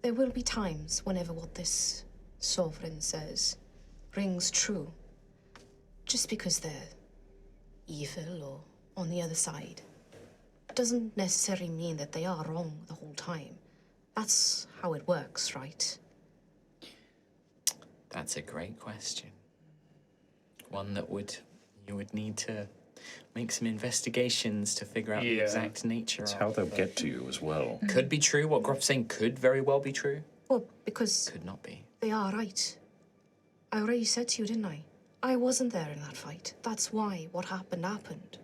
there will be times whenever what this sovereign says rings true. Just because they're evil or on the other side doesn't necessarily mean that they are wrong the whole time. That's how it works, right? That's a great question. One that you would need to make some investigations to figure out the Yeah. exact nature That's of. how they'll get to you as well. Could be true. What Gruff's saying could very well be true. Well, because Could not be. they are right. I already said to you, didn't I? I wasn't there in that fight. That's why what happened happened.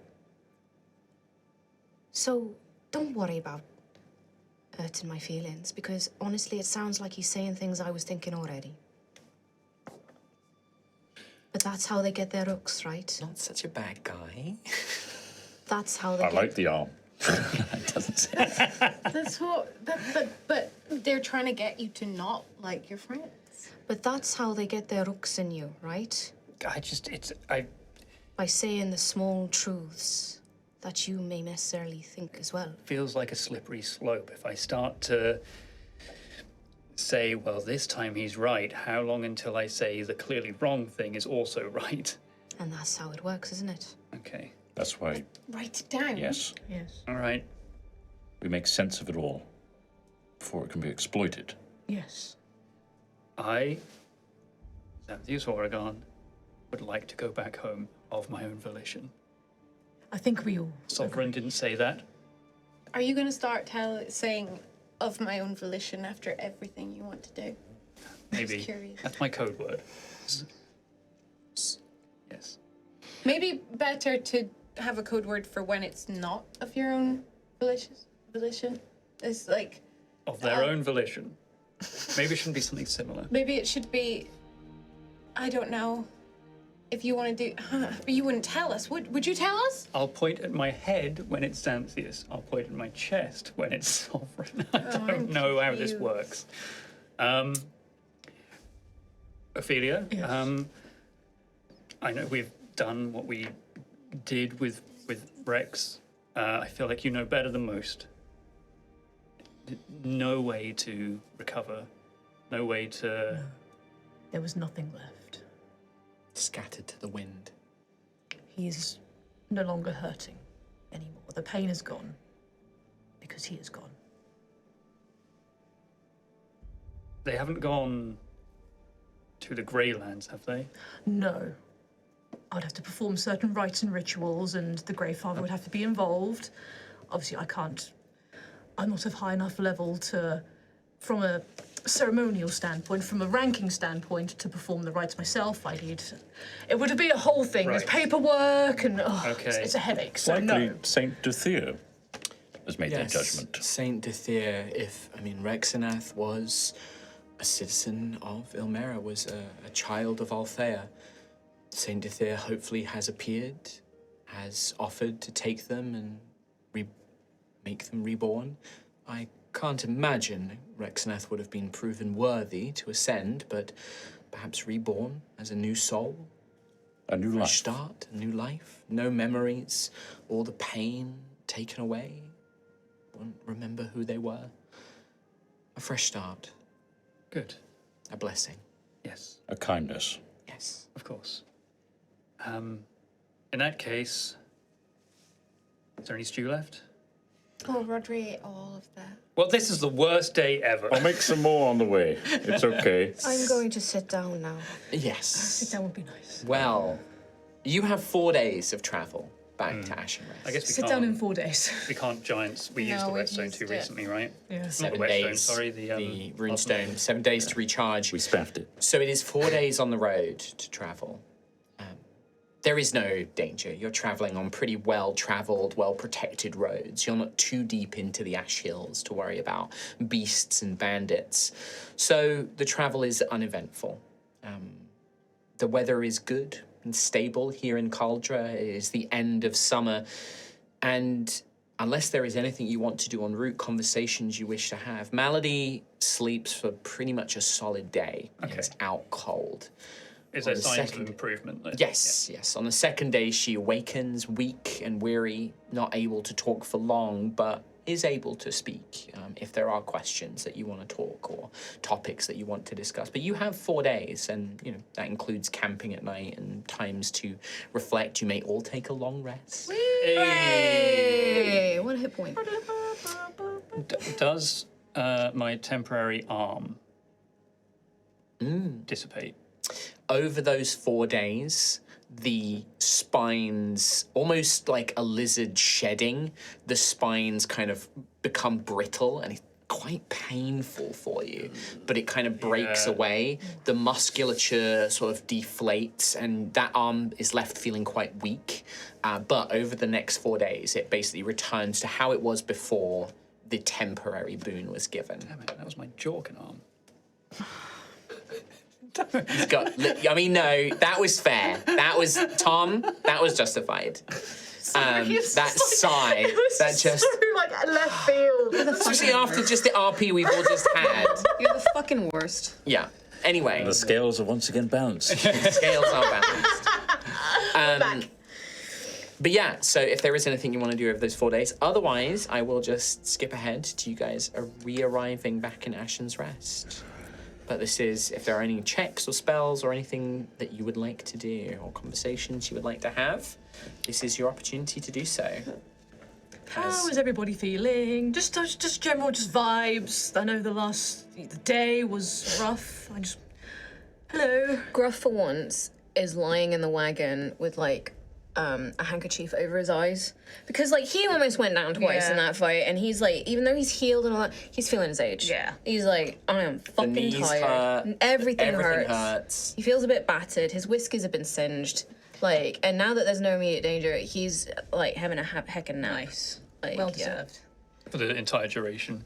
So don't worry about hurting my feelings, because honestly, it sounds like he's saying things I was thinking already. But that's how they get their hooks, right? Not such a bad guy. That's how they I get... like the arm. It doesn't say. That's what. But they're trying to get you to not like your friends. But that's how they get their hooks in you, right? By saying the small truths that you may necessarily think as well. Feels like a slippery slope. If I start to say, well, this time he's right, how long until I say the clearly wrong thing is also right? And that's how it works, isn't it? Okay. That's why, Write it down. yes, Yes. All right. we make sense of it all before it can be exploited. Yes. I, Xanthias Oregon, would like to go back home of my own volition. I think we all. Sovereign didn't say that. Are you going to start saying of my own volition after everything you want to do? Maybe. Just curious. That's my code word. Yes. Maybe better to have a code word for when it's not of your own volition. It's like Of their own volition. Maybe it shouldn't be something similar. maybe it should be. I don't know. If you want to do, but you wouldn't tell us. Would you tell us? I'll point at my head when it's Xanthias. I'll point at my chest when it's Sovereign. I don't know how this works. Ophelia, Yes. I know we've done what we did with Rex. I feel like you know better than most. No way to recover. No way to... There was nothing left. Scattered to the wind. He is no longer hurting anymore. The pain is gone because he is gone. They haven't gone to the Greylands, have they? No. I'd have to perform certain rites and rituals, and the Grey Father would have to be involved. Obviously, I can't. I'm not of high enough level to, from a ceremonial standpoint, from a ranking standpoint, to perform the rites myself. I need. It would be a whole thing. There's Right. paperwork, and Okay. it's a headache. So Likely no. Saint Duthea has made their judgment. Saint Duthea, Rexanath was a citizen of Ilmera, was a child of Altheya. Saint Duthea hopefully has appeared, has offered to take them and make them reborn. I can't imagine Rexanath would have been proven worthy to ascend, but perhaps reborn as a new soul. A new Fresh life. start, a new life, no memories, all the pain taken away. Won't remember who they were. A fresh start, Good. a blessing. Yes, A kindness. Yes. of course. In that case, is there any stew left? Oh, Rodri ate all of that. Well, this is the worst day ever. I'll make some more on the way. It's okay. I'm going to sit down now. Yes. That would be nice. Well, you have 4 days of travel back to Ashen Rest. I guess we Sit can't. down in 4 days. We can't giants. We used No, the we've whetstone used too it. recently, right? Yeah. Not the 7 whetstone, days. sorry, the runestone. 7 days to recharge. We spaffed it. So it is 4 days on the road to travel. There is no danger. You're traveling on pretty well-traveled, well-protected roads. You're not too deep into the Ash Hills to worry about beasts and bandits. So the travel is uneventful. The weather is good and stable here in Caldra. It is the end of summer. And unless there is anything you want to do en route, conversations you wish to have. Malady sleeps for pretty much a solid day. Okay. It's out cold. Is On there the signs second- of improvement? Then? Yes. On the second day, she awakens, weak and weary, not able to talk for long, but is able to speak if there are questions that you want to talk or topics that you want to discuss. But you have 4 days, and that includes camping at night and times to reflect. You may all take a long rest. Hey, 1 hit point. Does my temporary arm dissipate? Over those 4 days, the spines, almost like a lizard shedding, the spines kind of become brittle and it's quite painful for you, but it kind of breaks away. The musculature sort of deflates and that arm is left feeling quite weak. But over the next 4 days, it basically returns to how it was before the temporary boon was given. Damn it, that was my Jorkin arm. He's got, I mean, no, that was fair. That was, Tom, that was justified. That sigh, that just, like left field. especially after just the RP we've all just had. You're the fucking worst. Yeah. Anyway, The scales are once again balanced. scales are balanced. But yeah, so if there is anything you want to do over those 4 days, otherwise I will just skip ahead to you guys re-arriving back in Ashen's Rest. But this is, if there are any checks or spells or anything that you would like to do or conversations you would like to have, this is your opportunity to do so. How is everybody feeling? Just general, just vibes. I know the day was rough. Hello. Gruff for once is lying in the wagon with like a handkerchief over his eyes because like he almost went down twice in that fight, and he's like, even though he's healed and all that, he's feeling his age. Yeah. He's like, I am fucking knees tired. hurt, Everything Everything hurts. hurts. He feels a bit battered. His whiskers have been singed. Like, and now that there's no immediate danger, he's like having a heckin' nap. Nice. Like, Well yeah. deserved. For the entire duration.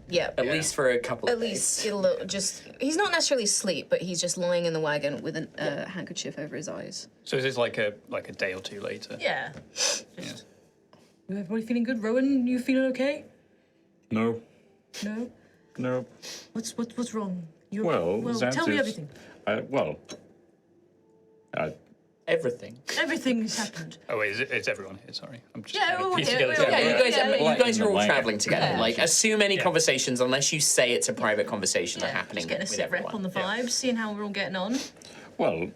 Yeah. At least for a couple of At days. least he's not necessarily asleep, but he's just lying in the wagon with a handkerchief over his eyes. So is this like a day or two later? Yeah. Everybody feeling good? Rowan, you feeling okay? No, No. no. What's wrong? You're, Well, tell me Xanthus- everything. Everything. Everything has happened. Oh wait, it's everyone here. Sorry, I'm just Yeah, trying to everyone piece here, together. everyone Yeah, here. you guys, Yeah, you guys are all Like- traveling together. Yeah. Like, assume any Yeah. conversations, unless you say it's a private conversation, are happening Just getting a with sit rep everyone. on the vibes, seeing how we're all getting on. Well,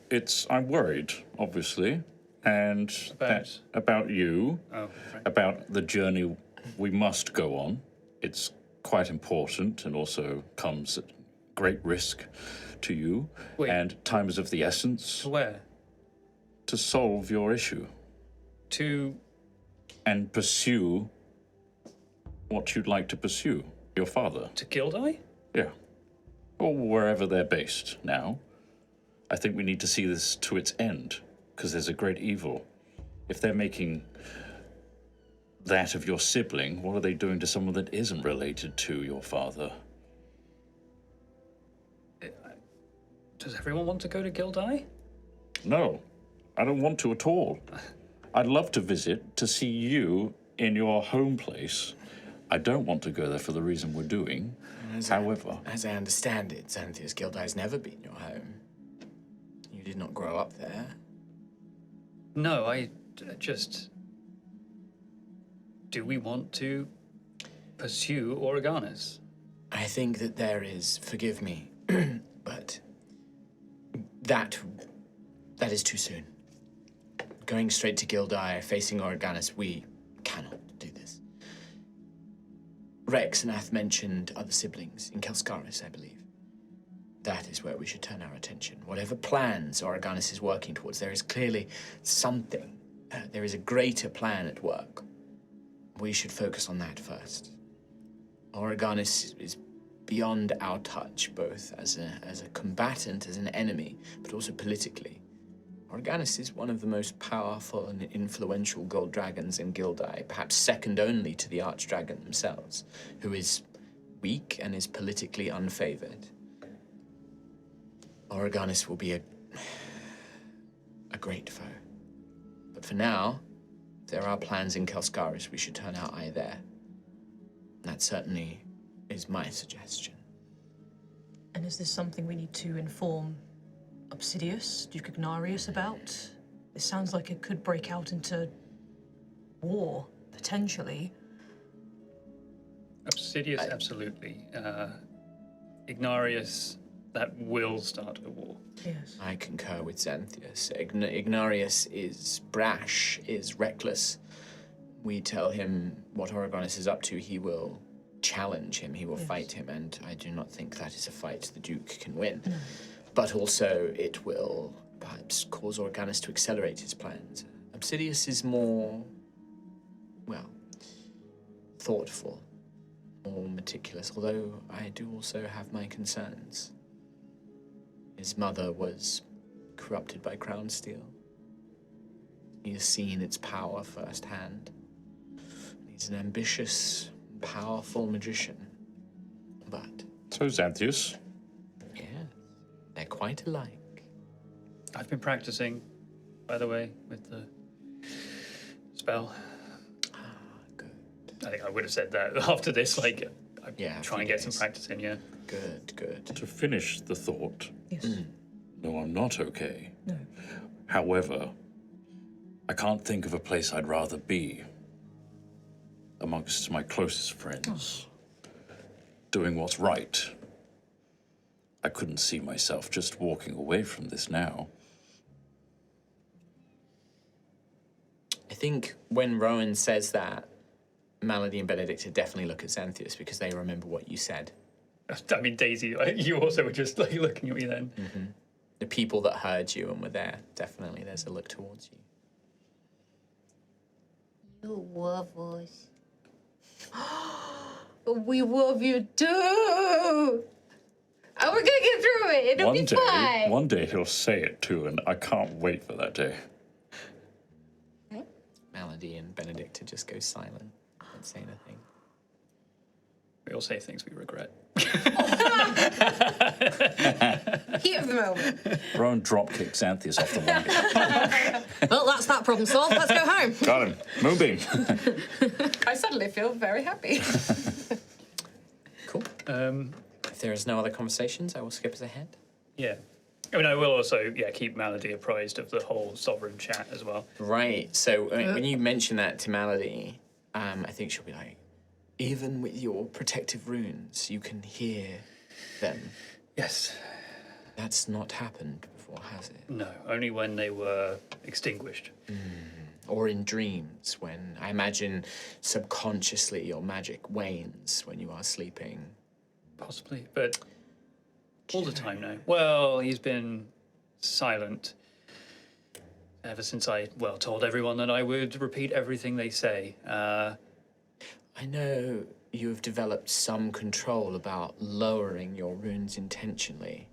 I'm worried, obviously, and about you, Oh, right. about the journey we must go on. It's quite important and also comes at great risk to you. Wait. And time is of the essence Where? to solve your issue To and pursue what you'd like to pursue, your father. Gildeye? Yeah. Or wherever they're based now. I think we need to see this to its end, because there's a great evil. If they're making that of your sibling, what are they doing to someone that isn't related to your father? Does everyone want to go to Gildeye? No, I don't want to at all. I'd love to visit to see you in your home place. I don't want to go there for the reason we're doing. However, As I understand it, Xanthia's Guild has never been your home. You did not grow up there. No, I just. Do we want to pursue Oreganis? I think that there is, forgive me, but that is too soon. Going straight to Gildeye, facing Oreganis, we cannot do this. Rex and Ath mentioned other siblings in Kelscarris, I believe. That is where we should turn our attention. Whatever plans Oreganis is working towards, there is clearly something. There is a greater plan at work. We should focus on that first. Oreganis is beyond our touch, both as a combatant, as an enemy, but also politically. Oreganis is one of the most powerful and influential gold dragons in Gildeye, perhaps second only to the archdragon themselves, who is weak and is politically unfavored. Oreganis will be a great foe. But for now, If there are plans in Kelscarris, we should turn our eye there. That certainly is my suggestion. And is this something we need to inform Obsidius, Duke Ignarius about? It sounds like it could break out into war, potentially. Obsidius, absolutely. Ignarius, that will start a war. Yes. I concur with Xanthius. Ignarius is brash, is reckless. We tell him what Oregonus is up to, he will challenge him, he will fight him, and I do not think that is a fight the Duke can win. No. But also, it will perhaps cause Oregonus to accelerate his plans. Obsidius is more, well, thoughtful, more meticulous, although I do also have my concerns. His mother was corrupted by Crown Steel. He has seen its power firsthand. He's an ambitious, powerful magician. But... So, Xanthius? Yeah, they're quite alike. I've been practicing, by the way, with the spell. Ah, good. I think I would have said that after this, like, Yeah, try and get some practice in, yeah. Good, good. To finish the thought. Yes. No, I'm not okay. No. However, I can't think of a place I'd rather be amongst my closest friends, doing what's right. I couldn't see myself just walking away from this now. I think when Rowan says that, Malady and Benedicta definitely look at Xanthius because they remember what you said. I mean, Daisy, you also were just like looking at me then. Mm-hmm. The people that heard you and were there, definitely there's a look towards you. You love us. We love you too. And we're gonna get through it. It'll be fine. One day he'll say it too, and I can't wait for that day. Malady and Benedicta just go silent. Don't say anything. We all say things we regret. Heat of the moment. Rowan drop-kicked Xanthius off the wagon. Well, that's that problem solved. Let's go home. Got him. Moonbeam. I suddenly feel very happy. Cool. If there is no other conversations, I will skip us ahead. Yeah. I mean, I will also, keep Malady apprised of the whole Sovereign chat as well. Right. So when you mention that to Malady, I think she'll be like, even with your protective runes, you can hear them. Yes. That's not happened before, has it? No, only when they were extinguished. Or in dreams, when I imagine subconsciously your magic wanes when you are sleeping. Possibly, but all the time now. Well, he's been silent ever since I, told everyone that I would repeat everything they say. I know you have developed some control about lowering your runes intentionally.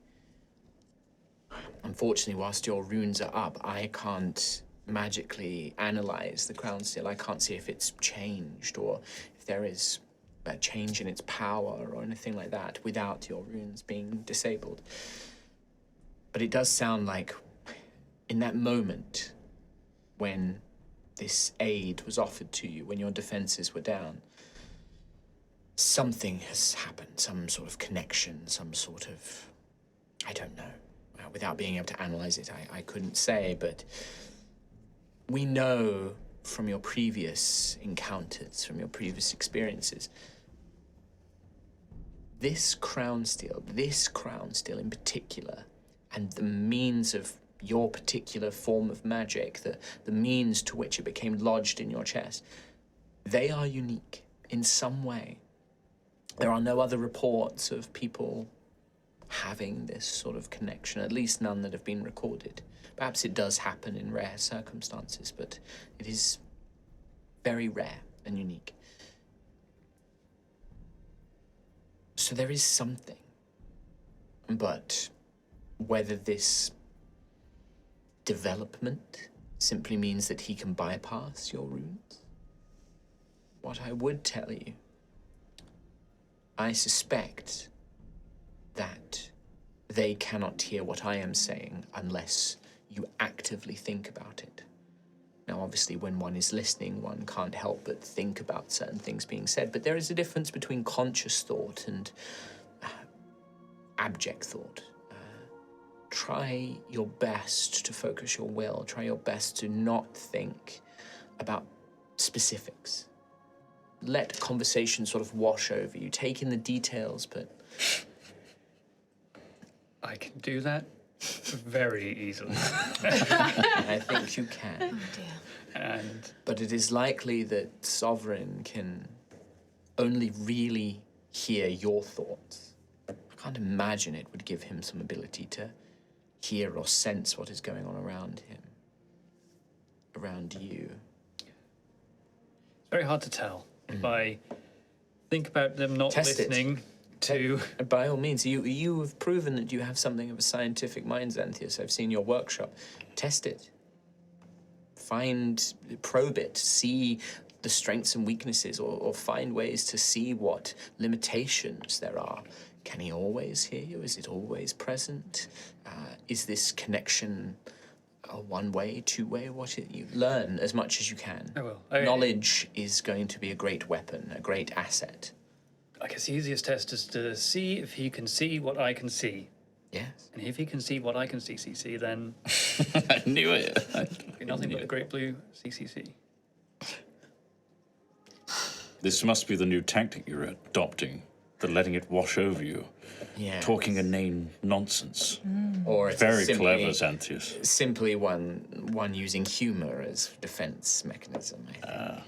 Unfortunately, whilst your runes are up, I can't magically analyze the crown steel. I can't see if it's changed or if there is a change in its power or anything like that without your runes being disabled. But it does sound like in that moment when this aid was offered to you, when your defenses were down, something has happened, some sort of connection, some sort of, I don't know. Without being able to analyze it, I couldn't say, but we know from your previous encounters, from your previous experiences, this crown steel in particular, and the means of your particular form of magic, the means to which it became lodged in your chest, they are unique in some way. There are no other reports of people having this sort of connection, at least none that have been recorded. Perhaps it does happen in rare circumstances, but it is very rare and unique. So there is something, but whether this development simply means that he can bypass your runes, what I would tell you, I suspect that they cannot hear what I am saying unless you actively think about it. Now, obviously, when one is listening, one can't help but think about certain things being said, but there is a difference between conscious thought and abject thought. Try your best to focus your will. Try your best to not think about specifics. Let conversation sort of wash over you. Take in the details, but... I can do that very easily. I think you can. Oh dear. And But it is likely that Sovereign can only really hear your thoughts. I can't imagine it would give him some ability to hear or sense what is going on around him, around you. it's very hard to tell. If I think about them not Test it. listening to... By all means, you have proven that you have something of a scientific mind, Xanthius. I've seen your workshop. Test it. Probe it, see the strengths and weaknesses, or find ways to see what limitations there are. Can he always hear you? Is it always present? Is this connection a one-way, two-way? You learn as much as you can. I will. Knowledge is going to be a great weapon, a great asset. I guess the easiest test is to see if he can see what I can see. Yes. And if he can see what I can see, CC, then I knew it. it'll be nothing but the great blue CCC. This must be the new tactic you're adopting, the letting it wash over you, Yeah. talking inane nonsense. Or it's Very simply, clever, Xanthius. Simply one using humor as defense mechanism. I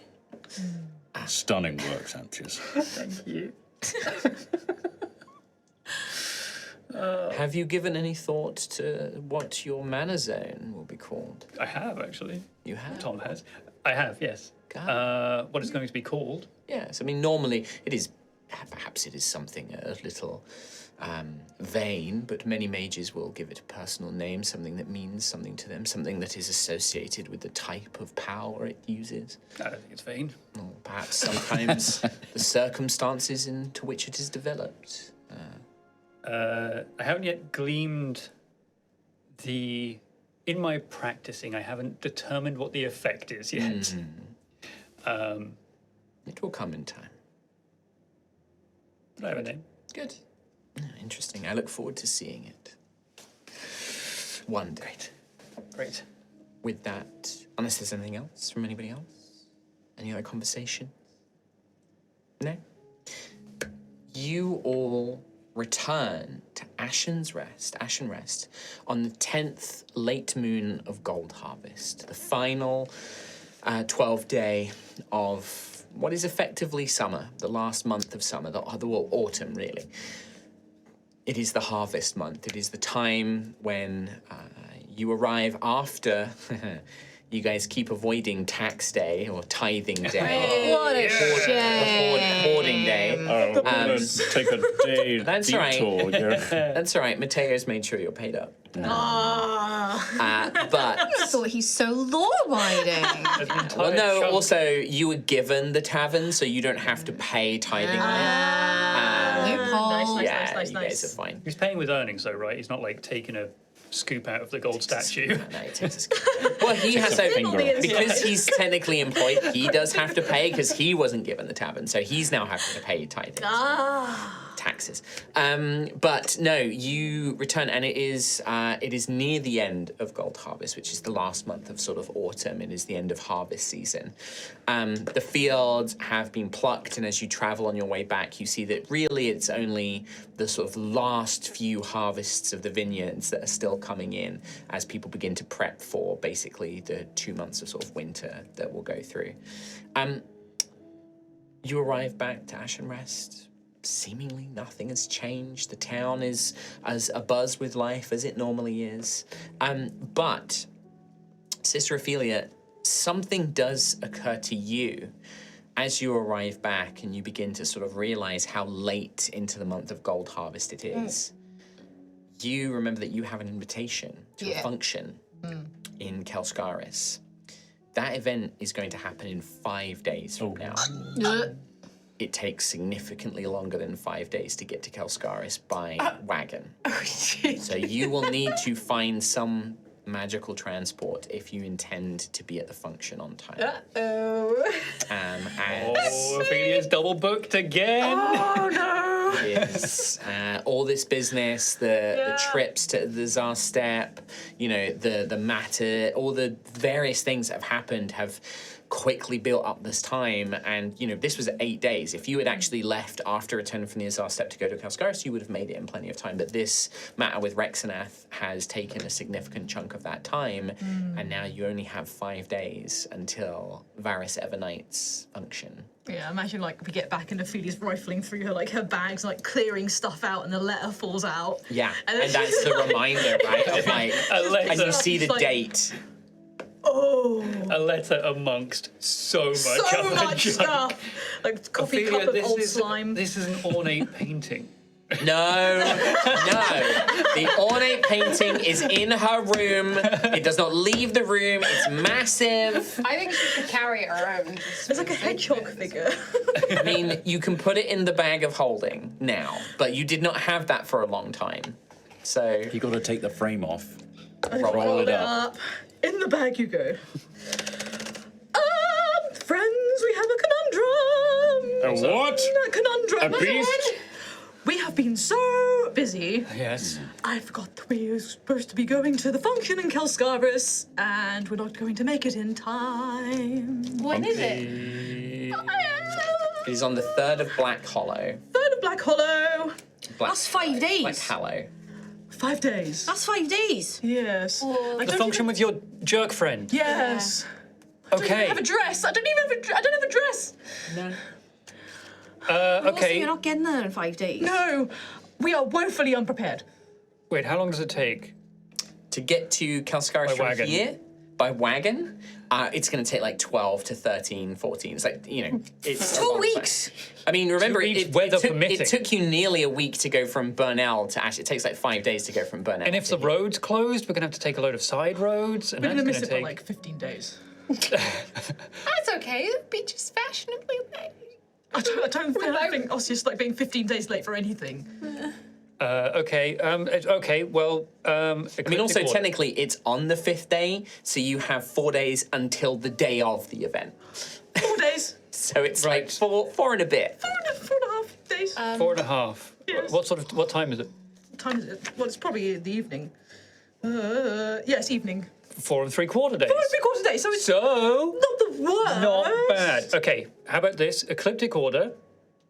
think. Stunning work, Xanthius. Thank you. Have you given any thought to what your mana zone will be called? I have, actually. You have? Tom has. I have, yes. God. What it's going to be called? Yes. I mean, normally perhaps it is something a little vain, but many mages will give it a personal name, something that means something to them, something that is associated with the type of power it uses. I don't think it's vain. Or perhaps sometimes the circumstances into which it is developed. I haven't yet gleamed in my practicing, I haven't determined what the effect is yet. It will come in time. But I have a name. Good. Interesting. I look forward to seeing it. One day. Great. With that, unless there's anything else from anybody else? Any other conversation? No? You all return to Ashen Rest, on the 10th late moon of Gold Harvest, the final 12th day of what is effectively summer, the last month of summer, the autumn, really. It is the harvest month. It is the time when you arrive after you guys keep avoiding tax day or tithing day. What a shame. Hoarding day. Oh, let's take a day That's all right. detour. That's all right. Mateo's made sure you're paid up. But I thought he's so law-abiding. well, no. Also, you were given the tavern, so you don't have to pay tithing on it. Loophole. Yeah, you guys are fine. He's paying with earnings, though, right? He's not like taking a scoop out of the gold statue. No, he takes a scoop. Well, he has to, because he's technically employed, he does have to pay because he wasn't given the tavern, so he's now having to pay tithing. Taxes. But no, you return, and it is near the end of Gold Harvest, which is the last month of sort of autumn. It is the end of harvest season. The fields have been plucked, and as you travel on your way back, you see that really it's only the sort of last few harvests of the vineyards that are still coming in as people begin to prep for basically the 2 months of sort of winter that we'll go through. You arrive back to Ashen Rest. Seemingly nothing has changed. The town is as abuzz with life as it normally is. But, Sister Ophelia, something does occur to you as you arrive back and you begin to sort of realize how late into the month of Gold Harvest it is. You remember that you have an invitation to a function in Kelscarris. That event is going to happen in 5 days from now. It takes significantly longer than 5 days to get to Kelscarris by wagon. So you will need to find some magical transport if you intend to be at the function on time. Oh. And Ophelia's double booked again. Oh no. is all this business, the trips to the Tsar Steppe, the matter, all the various things that have happened have quickly built up this time. And, this was 8 days. If you had actually left after returning from the Tsar Steppe to go to Kelscarris, you would have made it in plenty of time. But this matter with Rexanath has taken a significant chunk of that time, and now you only have 5 days until Varys Everknight's function. Yeah, imagine we get back and Ophelia's rifling through her bags, clearing stuff out, and the letter falls out. Yeah, and that's the reminder, right? Of A letter. and you see the date. Oh, A letter amongst so much so other much junk. stuff. Coffee Ophelia, cup of old slime. This is an ornate painting. No. The ornate painting is in her room. It does not leave the room. It's massive. I think she should carry it around. It's like a hedgehog figure. I mean, you can put it in the bag of holding now, but you did not have that for a long time. So You got to take the frame off. roll it up. In the bag you go. Friends, we have a conundrum. A what? A conundrum. A beast? We have been so busy. Yes. I forgot that we were supposed to be going to the function in Kelscarris, and we're not going to make it in time. When is it? it is on the 3rd of Black Hollow. 3rd of Black Hollow. That's 5 days. Black Hallow. 5 days. That's 5 days. Yes. The function with your jerk friend. Yes. I don't Okay. even have a dress. I don't have a dress. No. Also, Okay. you're not getting there in 5 days. No. We are woefully unprepared. Wait, how long does it take? To get to Kelscarris By from wagon. here, by wagon, it's going to take 12 to 13, 14. It's it's 2 weeks. I mean, remember, 2 weeks, weather permitting. it took you nearly a week to go from Burnell to Ash. It takes 5 days to go from Burnell. And if to the road's closed, we're going to have to take a load of side roads. And We're that's going to miss gonna it take... by 15 days. That's okay. The beach is fashionably late. I don't think us just being 15 days late for anything. Okay, okay, well... I mean, also, technically, it's on the 5th day, so you have 4 days until the day of the event. 4 days. So it's Right. four and a bit. 4.5 days. 4.5. Yes. What time is it? What time is it? Well, it's probably the evening. Yes, evening. 4 3/4 days. 4.75 days, so it's So, not the worst. not bad. Okay, how about this? Ecliptic Order,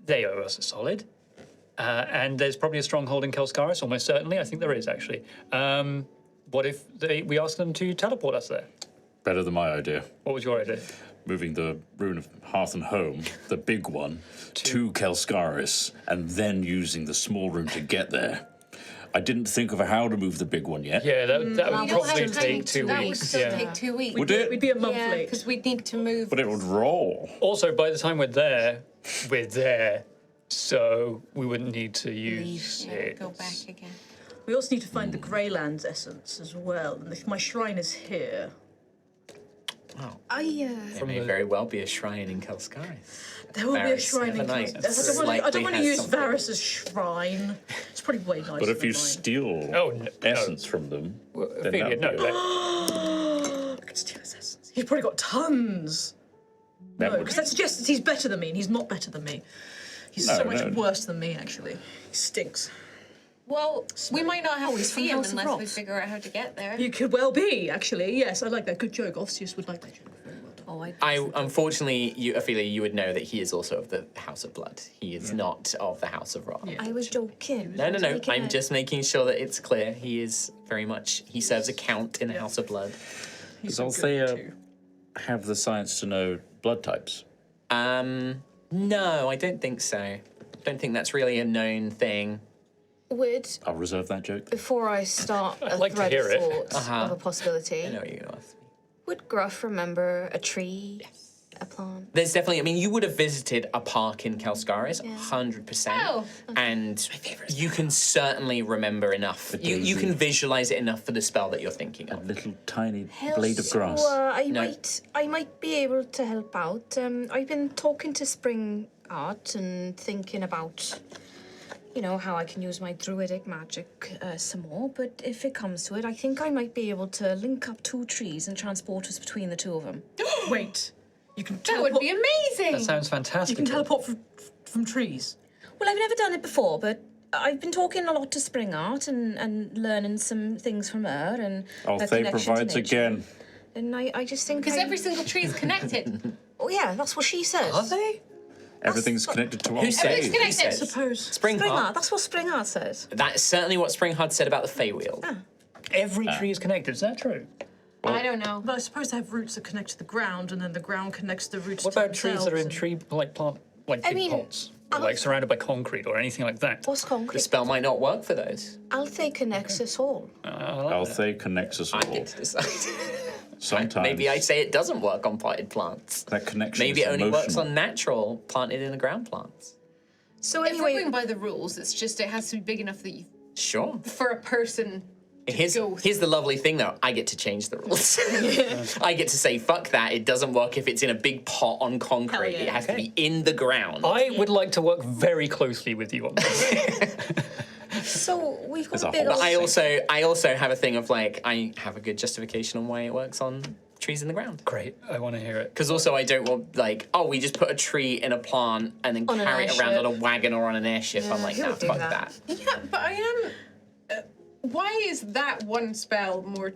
they owe us a solid. And there's probably a stronghold in Kelscarris, almost certainly. I think there is, actually. What if we ask them to teleport us there? Better than my idea. What was your idea? Moving the Rune of Hearth and Home, the big one, to Kelscarris, and then using the small room to get there. I didn't think of how to move the big one yet. Yeah, that would We don't probably have time take 2 That would weeks. still Yeah. take 2 weeks. Would it? We'd be a month Yeah, late. because we'd need to move. But it would roll. Also, by the time we're there, so we wouldn't need to use Yeah, it. go back again. We also need to find the Greylands essence as well. And my shrine is here. There may very well be a shrine in Kelscarris. There will be a Varys shrine in Everknight Kelscarris. I don't likely want to has use something. Varys's shrine. It's probably way nicer But if than you mine. steal Oh, no. essence from them, then Ophelia, that no. I could steal his essence. He's probably got tons. that No, would because that suggests that he's better than me, and he's not better than me. He's No, so much no. worse than me, actually. He stinks. Well, we might not have to he's from see him House of unless we Rocks. figure out how to get there. You could well be, actually. Yes, I like that. Good joke. Ofsius would like that joke. Very well done. Oh, I unfortunately, Ophelia, you would know that he is also of the House of Blood. He is not of the House of Rock. I was joking. No. Taking I'm it. just making sure that it's clear. He is very much. He serves a count in the House of Blood. He's Does so good Altheya too. have the science to know blood types? No, I don't think so. Don't think that's really a known thing. Would, I'll reserve that joke. before I start a like to thread hear of it. thought of a possibility, I know what you're gonna ask me. would Gruff remember a tree, a plant? There's definitely. I mean, you would have visited a park in Kelscarris, 100%, Oh, and you can certainly remember enough. You daisy. can visualize it enough for the spell that you're thinking A of. little tiny blade of grass. So, No. I might be able to help out. I've been talking to Spring Art and thinking about you know, how I can use my druidic magic some more, but if it comes to it, I think I might be able to link up 2 trees and transport us between the 2 of them. Wait, you can That teleport. would be amazing. That sounds You fantastic. can teleport from trees. Well, I've never done it before, but I've been talking a lot to Springart and learning some things from her and her Altheya connection to provides nature. again. And I just think Because every single tree is connected. Oh yeah, that's what she says. Are they? Everything's connected to Who says? Altheya. Who connected. says? Suppose. Springhart. Springart, that's what Springart says. That is certainly what Springhart said about the Feywield. Every tree is connected. Is that true? I don't know. But I suppose they have roots that connect to the ground, and then the ground connects the roots What to about trees that are in themselves, tree plant like I big mean, pots, or, like surrounded by concrete or anything like that? What's The concrete? spell might not work for those. Altheya connects us all. Altheya connects us I all. get to decide. Sometimes Maybe I say it doesn't work on potted plants. that connection Maybe is it only works emotional. on natural, planted in the ground plants. So If we're anyway, going by the rules, it's just it has to be big enough that you, Sure. for a person. Here's go the lovely thing though. I get to change the rules. I get to say, fuck that. It doesn't work if it's in a big pot on concrete. Hell yeah. It has to be in the ground. I would like to work very closely with you on this. so we've got There's a a big whole old... I also have a thing of like, I have a good justification on why it works on trees in the ground. Great, I want to hear it. Because also I don't want like, oh, we just put a tree in a plant and then On an carry it around on airship. a wagon or on an airship. I'm like, who nah, would do fuck that? that. Yeah, but I am. Why is that one spell more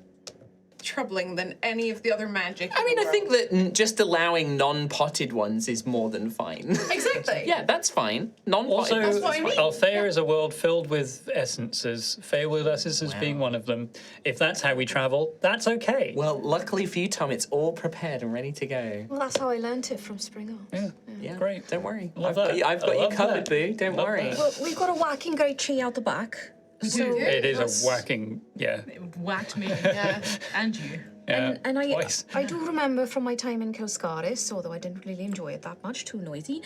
troubling than any of the other magic? I mean, I think that just allowing non-potted ones is more than fine. exactly. Yeah, that's fine. Non-potted. Also, That's what I mean. Altheya is a world filled with essences, Feywild essences being one of them. If that's how we travel, that's okay. Well, luckily for you, Tom, it's all prepared and ready to go. Well, that's how I learned it from Springart. Yeah, Great. Don't worry. Love I've that. got I you love covered, that. boo. Don't Love worry. that. Well, we've got a whacking great tree out the back. So It is that's- a whacking, yeah. It whacked me Yeah. and you. Yeah, And twice. I do remember from my time in Kelscarris, although I didn't really enjoy it that much, too noisy.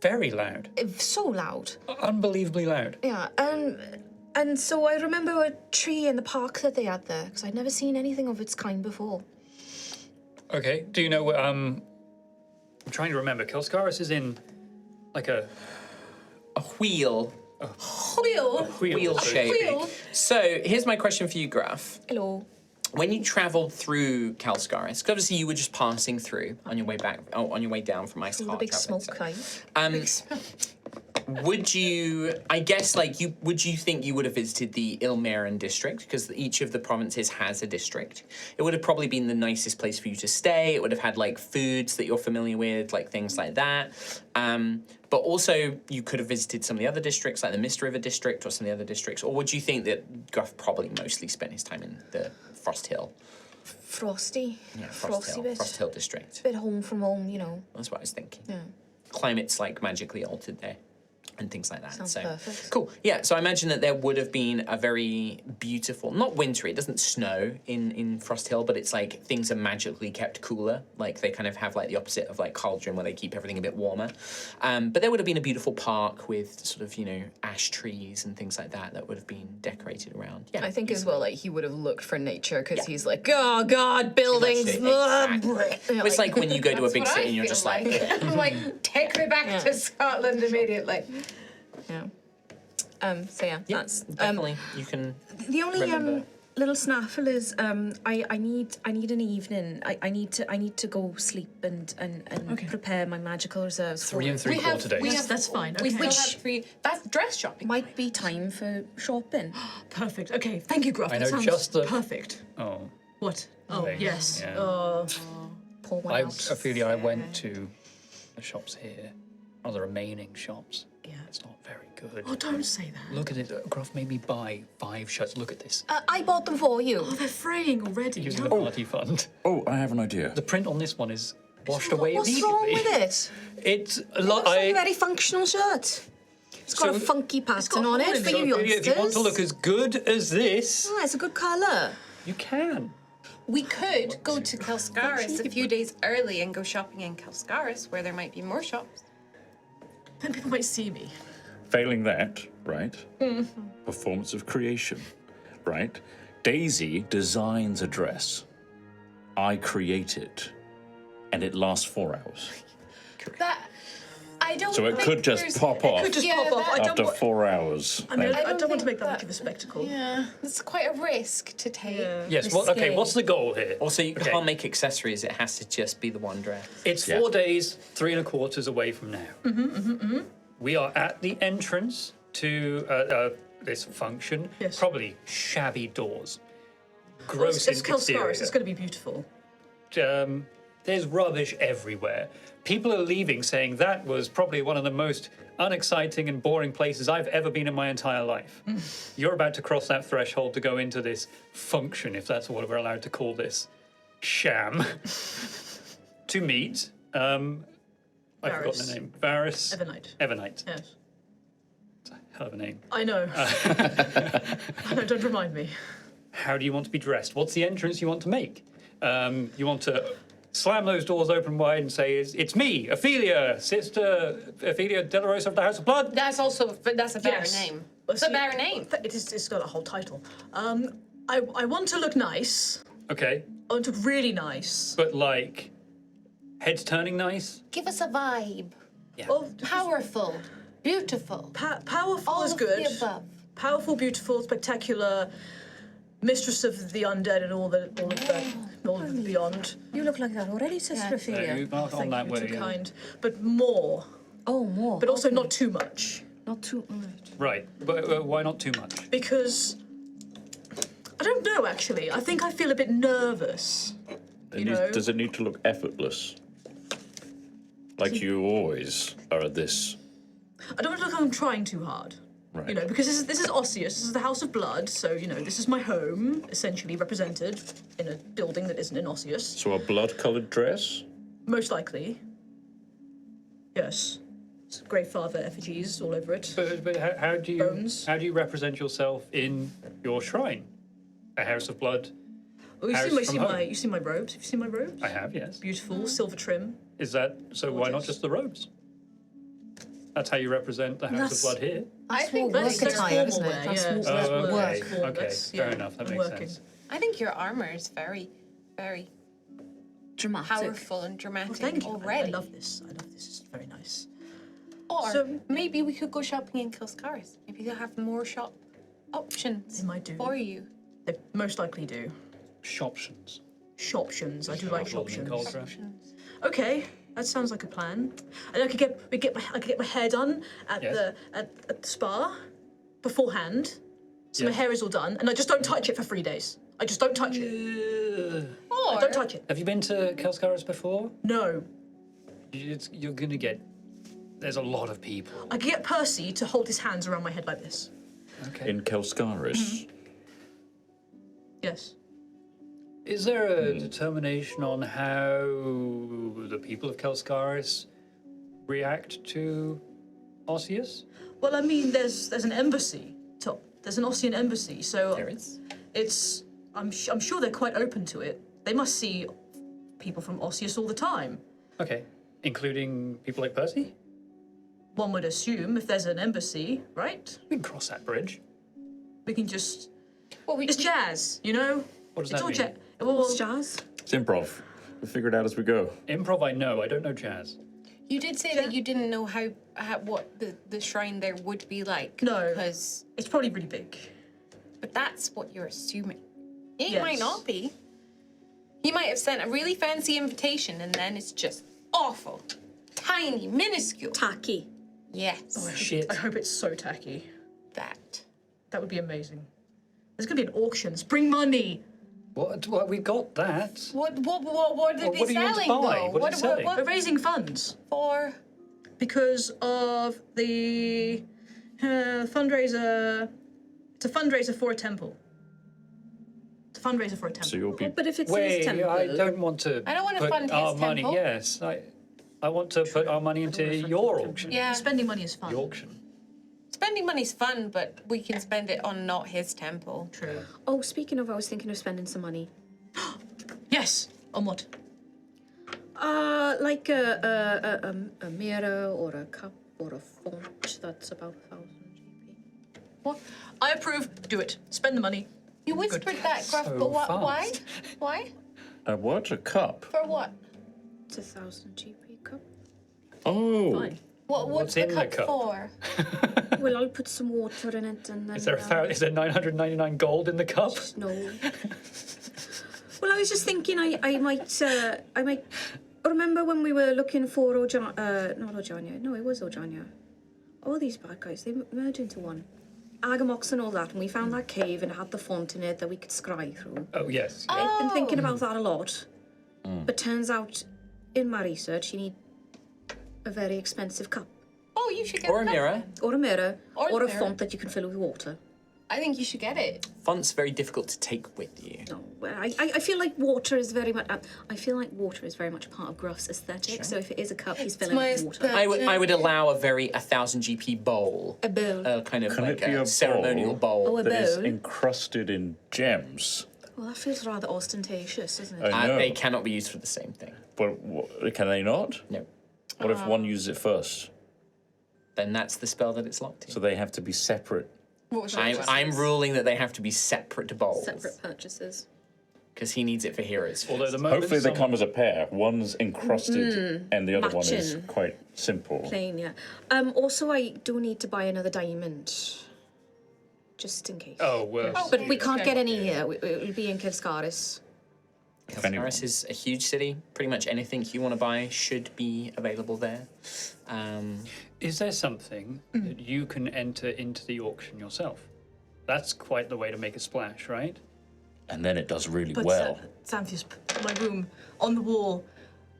Very loud. So loud. Unbelievably loud. Yeah, and so I remember a tree in the park that they had there, because I'd never seen anything of its kind before. Okay, do you know, I'm trying to remember, Kelscarris is in like a A wheel Wheel. shape. Wheel. So here's my question for you, Graf. Hello. When you travelled through Kelscarris, because obviously you were just passing through on your way back, on your way down from Ice The Heart. big travelling, smoke so- kind. Would you? I guess like you. Would you think you would have visited the Ilmeran district because each of the provinces has a district? It would have probably been the nicest place for you to stay. It would have had like foods that you're familiar with, like things like that. But also you could have visited some of the other districts, like the Mist River district or some of the other districts. Or would you think that Gruff probably mostly spent his time in the Frost Hill? Frosty. Yeah, Frosty bit. Frost Hill district. Bit home from home, you know. That's what I was thinking. Yeah. Climate's like magically altered there and things like that. Sounds so perfect. cool. Yeah, so I imagine that there would have been a very beautiful, not wintry, it doesn't snow in Frost Hill, but it's like things are magically kept cooler. Like they kind of have like the opposite of like Cauldron where they keep everything a bit warmer. But there would have been a beautiful park with sort of, you know, ash trees and things like that that would have been decorated around. Yeah. I think as well, like he would have looked for nature because Yeah. he's like, oh God, buildings. Exactly. blah." It's like when you go to a That's big what city I and you're feel just like, I'm like, take me back to Scotland immediately. Yeah. So yeah, yeah, that's definitely you can. The only Remember. little snaffle is I need an evening. I need to go sleep and prepare my magical reserves. for 3 it. and 3/4 days. That's fine. We Okay. still have 3. That's dress shopping. Might be time for shopping. Perfect. Okay, thank you, Gruff. I That know sounds just the- perfect. Oh, What? Oh, Thanks. yes. Yeah. Pour one I out. Ophelia, I went to the shops here, or the remaining shops. Yeah. It's not very good. Oh, don't say that. Look at it. Gruff made me buy 5 shirts. Look at this. I bought them for you. Oh, they're fraying already. Using the party fund. Oh, I have an idea. The print on this one is washed away What's immediately. wrong with it? It's a It's lot. a very functional shirt. It's got a So- funky pattern got on hole it in for it. you Ophelia, youngsters. if you want to look as good as this, Oh, it's a good colour. you can. We could go to Kelscarris a few days early and go shopping in Kelscarris where there might be more shops. Then people might see me. Failing that, right? Performance of creation, right? Daisy designs a dress. I create it, and it lasts 4 hours. That I don't. So it think could just there's- pop off Could just Yeah, pop off. I don't after want. 4 hours. I mean, I don't don't want to think make that much that- of a spectacle. Yeah, it's quite a risk to take. Yeah. Yes. The Okay. scale. What's the goal here? Also, you Okay. can't make accessories. It has to just be the one dress. It's 4 days, 3 1/4 away from now. We are at the entrance to this function. Yes. Probably shabby doors. Well, Gross it's exterior. Kelscarris. It's going to be beautiful. There's rubbish everywhere. People are leaving saying that was probably one of the most unexciting and boring places I've ever been in my entire life. You're about to cross that threshold to go into this function, if that's what we're allowed to call this sham, to meet. I've forgotten the name. Varys. Evernight. Evernight. Yes. Hell of a name. I know. I know, don't remind me. How do you want to be dressed? What's the entrance you want to make? You want to slam those doors open wide and say, "It's me, Ophelia, Sister Ophelia De La Rosa of the House of Blood." That's a better Yes. name. Well, It's a see, better name. It's got a whole title. I want to look nice. Okay, I want to look really nice. but like, heads turning nice. Give us a vibe. Well, Powerful, beautiful. powerful All is of good. the above. Powerful, beautiful, spectacular, mistress of the undead and all of the beyond. You look like that already, Sister Ophelia. Move on Thank that you, way. too yeah. kind. But more. Oh, more. But also okay. not too much. Not too much. Right, but why not too much? Because I don't know actually. I think I feel a bit nervous. Does it need to look effortless? Like you always are at this. I don't look like I'm trying too hard. Right. You know, because this is Osseous, this is the House of Blood, so this is my home, essentially represented in a building that isn't in Osseous. So a blood-coloured dress? Most likely. Yes. It's Greyfather effigies all over it. But how do you Bones. how do you represent yourself in your shrine? A House of Blood. Oh, House from home. you see my robes? Have you seen my robes? I have, yes. Beautiful, silver trim. Is that so? Why not Gorgeous. just the robes? That's how you represent the House That's- of Blood here. I think That's work attire, isn't formal it? wear, That's yeah. more- So that's Oh, work. okay. formal. Okay, That's- fair yeah, enough. That I'm makes working. sense. I think your armor is very, very Dramatic. powerful and dramatic Well, thank you. already. I love this. I love this. It's very nice. Or So- maybe we could go shopping in Kelscarris. Maybe they'll have more shop options They might do. for you. They most likely do. Shoptions. Shoptions. I do like shoptions. Cauldron. Okay, that sounds like a plan. And I could get my hair done at Yes. the spa beforehand, so my Yes. hair is all done, and I just don't touch it for 3 days. I just don't touch it. Or I don't touch it. Have you been to Kelscarris before? No. You're gonna get. There's a lot of people. I could get Percy to hold his hands around my head like this. Okay. In Kelscarris? Yes. Is there a determination on how the people of Kelscarris react to Osseous? Well, I mean, there's an embassy. There's an Ossian embassy, so There is. it's. I'm sure they're quite open to it. They must see people from Osseous all the time. Okay, including people like Percy? One would assume if there's an embassy, right? We can cross that bridge. We can just. well, It's jazz, you know. What does It's that all mean? jazz. Well, Jazz? It's improv. We'll figure it out as we go. Improv, I know. I don't know jazz. you did say that you didn't know how what the shrine there would be like. No. Because, it's probably really big. but that's what you're assuming. It Yes. might not be. He might have sent a really fancy invitation and then it's just awful, tiny, minuscule. Tacky. Yes, Shit. I hope it's so tacky. that. That would be amazing. There's gonna be an auction. Spring money. What? We got that. What are they What do you want to selling buy? though? What are they selling? We're raising funds for? because of the fundraiser. It's a fundraiser for a temple. It's a fundraiser for a temple. So you'll be... But if it's his Wait, temple... I don't want to. I don't want to put fund our his money. temple. Yes, I want to put our money into your auction. Yeah, Spending money is fun. The auction. spending money's fun, but we can spend it on not his temple. True. Oh, speaking of, I was thinking of spending some money. Yes. On what? Like a mirror or a cup or a font that's about 1,000 GP. What? I approve. Do it. Spend the money. You whispered that, Gruff, So but what? Why? fast. Why? A what? A cup? For what? It's 1,000 GP cup. Oh! Fine. What's in the the cup cup? for? Well, I'll put some water in it and then. Is there 999 gold in the cup? No. Well, I was just thinking I might remember when we were looking for not Ojanya. No, it was Ojanya. All these bad guys, they merged into one. Agamox and all that, and we found that cave and it had the font in it that we could scry through. Oh, yes. I've been thinking about that a lot. But turns out, in my research, you need a very expensive cup. Oh, you should get Or a that mirror. then. Or a mirror. Or Or a a mirror. font that you can fill with water. I think you should get it. Font's very difficult to take with you. No, well, I feel like water is very much. I feel like water is very much part of Gruff's aesthetic. So if it is a cup, he's filling my it with water. I would allow a very 1,000 GP bowl. A bowl. Kind of Can like it be a a ceremonial bowl? bowl. Oh, a That is bowl. encrusted in gems. Well, that feels rather ostentatious, doesn't it? I know. They cannot be used for the same thing. But can they not? No. What if one uses it first? Then that's the spell that it's locked in. So they have to be separate. What was your I'm ruling that they have to be separate bowls. Separate purchases. Because he needs it for heroes. Although the moment Hopefully they come as a pair. One's encrusted and the other one is Matching. quite simple. Plain, yeah. Also, I do need to buy another diamond. Just in case. Oh, well. But we can't get any here. It'll be in Kelscarris. anyone. Kelscarris is a huge city. Pretty much anything you want to buy should be available there. Is there something that you can enter into the auction yourself? That's quite the way to make a splash, right? And then it does really But well. Xanthia's put in my room, on the wall,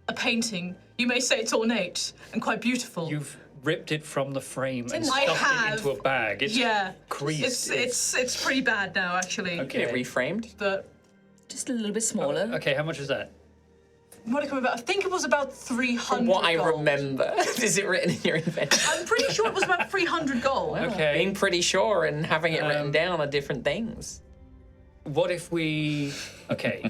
a painting. You may say it's ornate and quite beautiful. You've ripped it from the frame and I stuffed have. it into a bag. It's creased. It's pretty bad now, actually. Okay. Get it reframed. But just a little bit smaller. Okay, how much is that? What it come about? I think it was about 300. From what I gold. remember, is it written in your inventory? I'm pretty sure it was about 300 gold. Okay. Being pretty sure and having it written down are different things. What if we... Okay,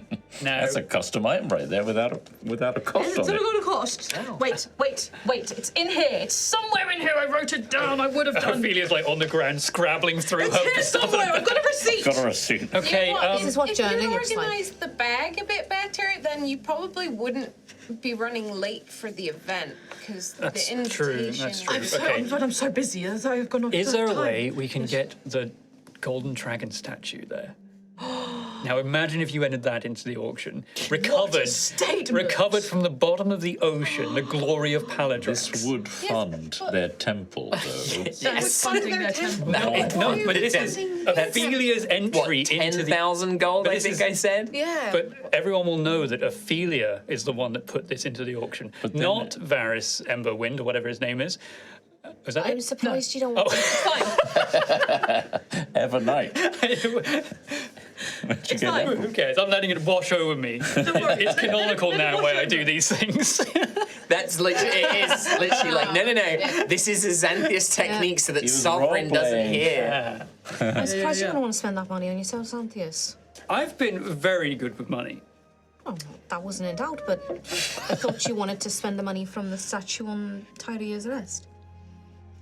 now... That's a custom item right there without a cost It's on not it. going to cost. Oh. Wait. It's in here. It's somewhere in here. I wrote it down. I would have done. Ophelia's like on the ground scrabbling through It's her here stuff. somewhere. I've got a receipt. Got a receipt. Okay, This is what If you journaling looks like. organised the bag a bit better, then you probably wouldn't be running late for the event because the That's true, invitation. that's true. I'm so, Okay. I'm so busy. I've got no Is there a time. way we can get the golden dragon statue there? Now imagine if you entered that into the auction. Recovered from the bottom of the ocean, the glory of Paladrex. This would fund their temple, though. Yes. Funding their temple. No, but it says Ophelia's entry What, into the... 10,000 gold, But I this think is- I said? Yeah. But everyone will know that Ophelia is the one that put this into the auction, But then not Varys Emberwind or whatever his name is. Is that I'm it? surprised you don't want to. Evernight. It's fine. Who cares? I'm letting it wash over me. It's canonical now where I do these things. That's literally, it is literally like, no. This is a Xanthias technique so that was Sovereign doesn't role-playing. hear. I'm surprised you don't want to spend that money on yourself, Xanthias. I've been very good with money. Oh, that wasn't in doubt, but I thought you wanted to spend the money from the statue on Tyria's Rest.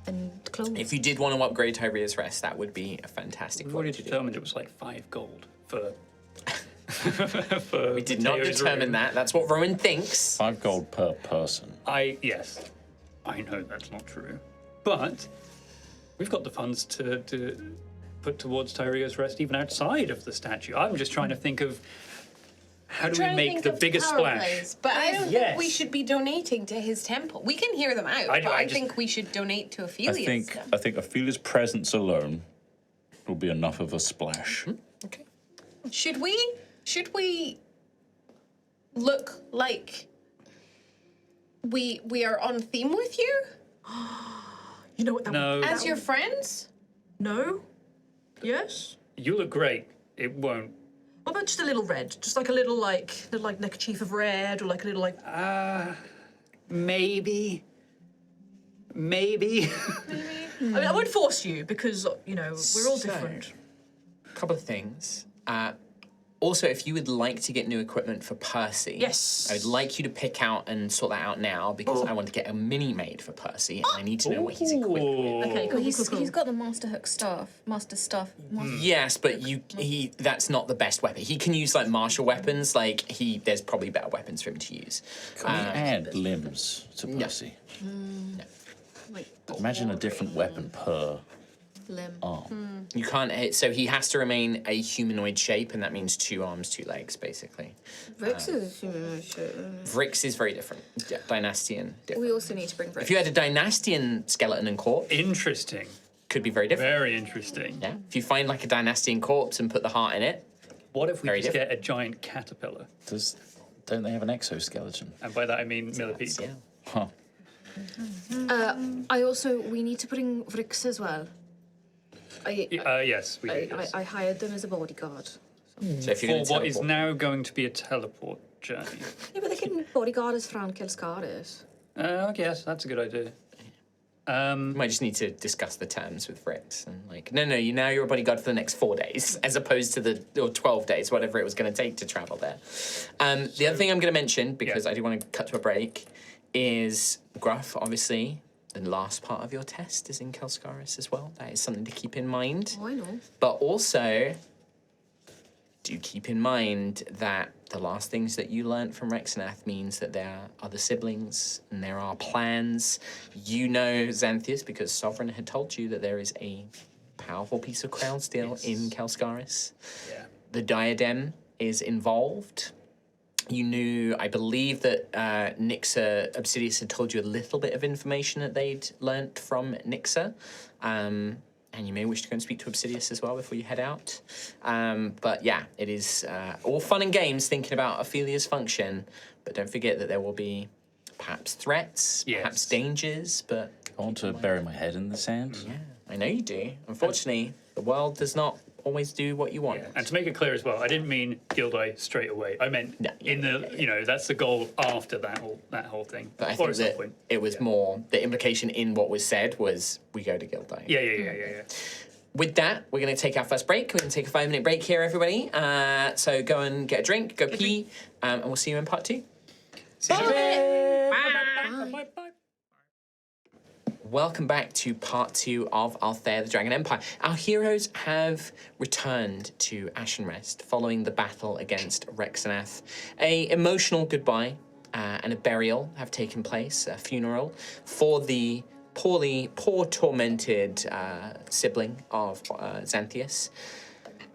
And clothes. If you did want to upgrade Tyria's Rest, that would be a fantastic We've way already to do. determined it was like 5 gold for... for We did not Mateo's determine room. that. That's what Rowan thinks. 5 gold per person. Yes, I know that's not true. But we've got the funds to put towards Tyria's Rest even outside of the statue. I'm just trying to think of how do we Trying to make think the of biggest power splash? plays, but I don't Yes. think we should be donating to his temple. We can hear them out, I but I just- think we should donate to I Ophelia's. think Ophelia's presence alone will be enough of a splash. Okay. Should we look like we are on theme with you You know what? No, as your friends? No. Yes. you look great. It won't. What about just a little red? Just like a little neckerchief of red, or like a little like. Maybe. I mean, I won't force you because we're all So- different. Couple of things. Also, if you would like to get new equipment for Percy, Yes. I would like you to pick out and sort that out now because I want to get a mini made for Percy and I need to know what he's equipped with. Okay, cool. He's got the Master Hook staff. Master stuff. Yes, but that's not the best weapon. He can use like martial weapons. There's probably better weapons for him to use. Can we add limbs to Percy? like Imagine a different weapon per limb. arm. You can't hit, so he has to remain a humanoid shape, and that means 2 arms, 2 legs, basically. Vrix is human shit. Vrix is very different. Dynastian. Different. We also need to bring Vrix. If you had a Dynastian skeleton and corpse, Interesting. could be very different. Very interesting. Yeah. If you find like a Dynastian corpse and put the heart in it, What if we Very just different. get a giant caterpillar? Don't they have an exoskeleton? And by that I mean millipede. yeah. Huh. We need to bring Vrix as well. Yes, we do. Yes. I hired them as a bodyguard. So if you're For going to what is now going to be a teleport journey. Yeah, but they can bodyguard us from Kelscarris. Yes, that's a good idea. you might just need to discuss the terms with Vrix and like, no, you're a bodyguard for the next 4 days, as opposed to or 12 days, whatever it was going to take to travel there. The other thing I'm going to mention, because I do want to cut to a break, is Gruff, obviously. The last part of your test is in Kelscarris as well. That is something to keep in mind. Oh, I know. But also, do keep in mind that the last things that you learnt from Rexanath means that there are other siblings and there are plans. You know Xanthias because Sovereign had told you that there is a powerful piece of crown steel in Kelscarris. Yeah. The diadem is involved. You knew, I believe, that Nixa Obsidius had told you a little bit of information that they'd learnt from Nixa. And you may wish to go and speak to Obsidius as well before you head out. But yeah, it is all fun and games thinking about Ophelia's function. But don't forget that there will be perhaps threats, perhaps dangers, but... I want to bury my head in the sand. Yeah, I know you do. Unfortunately, the world does not always do what you want. Yeah. And to make it clear as well, I didn't mean Gildai straight away. I meant that's the goal after that whole thing. But I Or think at some that point. it was more, the implication in what was said was, we go to Gildai. Yeah. With that, we're going to take our first break. We're going to take a 5-minute break here, everybody. So go and get a drink, go pee, and we'll see you in part 2. Bye. Welcome back to part 2 of Altheya, the Dragon Empire. Our heroes have returned to Ashenrest following the battle against Rexanath. A emotional goodbye and a burial have taken place, a funeral, for the poor tormented sibling of Xanthias.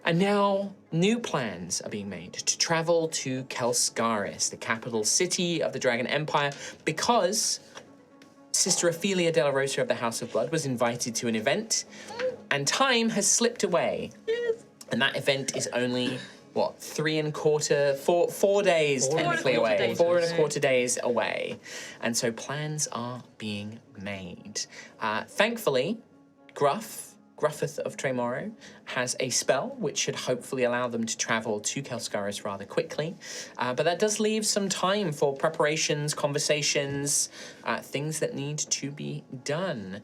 And now new plans are being made to travel to Kelscarris, the capital city of the Dragon Empire, because Sister Ophelia Della Rosa of the House of Blood was invited to an event, and time has slipped away. And that event is only, 4 days technically away. 4.25 days away. And so plans are being made. Thankfully, Gruffith of Tremoro has a spell which should hopefully allow them to travel to Kelscarris rather quickly. But that does leave some time for preparations, conversations, things that need to be done.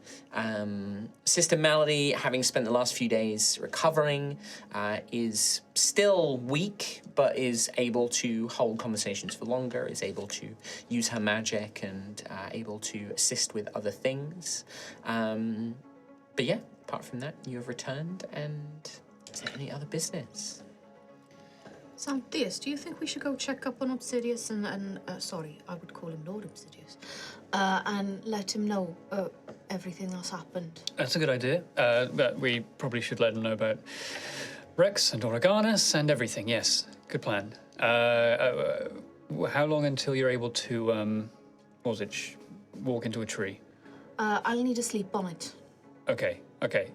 Sister Melody, having spent the last few days recovering, is still weak, but is able to hold conversations for longer, is able to use her magic and able to assist with other things. But yeah, apart from that, you have returned, and is there any other business? Xanthias, do you think we should go check up on Obsidius and sorry, I would call him Lord Obsidius, and let him know everything that's happened? That's a good idea. But we probably should let him know about Rex and Oreganus and everything. Yes, good plan. How long until you're able to, walk into a tree? I'll need a sleep bonnet. Okay.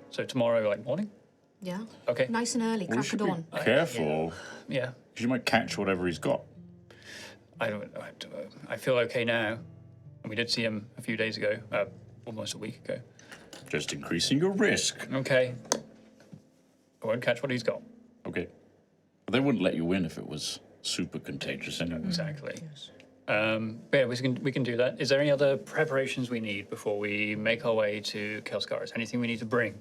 So tomorrow, like morning? Yeah. Okay. Nice and early, We crack should of be dawn. careful, Yeah. because you might catch whatever he's got. I feel okay now. And we did see him a few days ago, almost a week ago. Just increasing your risk. Okay. I won't catch what he's got. Okay. But they wouldn't let you in if it was super contagious anyway. Exactly. But yeah, we can do that. Is there any other preparations we need before we make our way to Kelscarris? Anything we need to bring?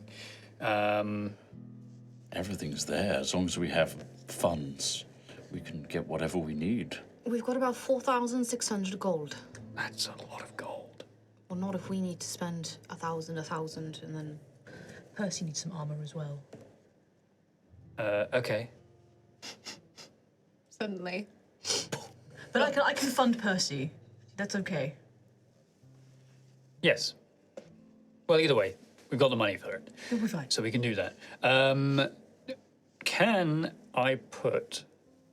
Everything's there. As long as we have funds, we can get whatever we need. We've got about 4,600 gold. That's a lot of gold. Well, not if we need to spend 1,000, and then... Percy needs some armor as well. Okay. Suddenly. But I can fund Percy. That's okay. Yes. Well, either way, we've got the money for it. We'll be fine. So we can do that. Can I put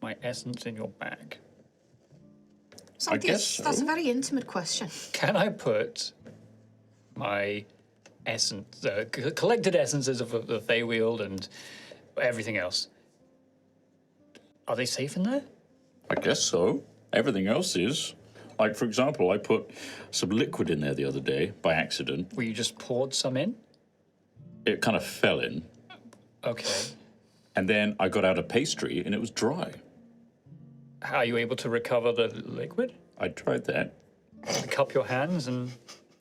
my essence in your bag? I guess so. That's a very intimate question. Can I put my essence, collected essences of the Feywield and everything else? Are they safe in there? I guess so. Everything else is. Like, for example, I put some liquid in there the other day by accident. Where you just poured some in? It kind of fell in. Okay. And then I got out a pastry and it was dry. How are you able to recover the liquid? I tried that. Cup your hands and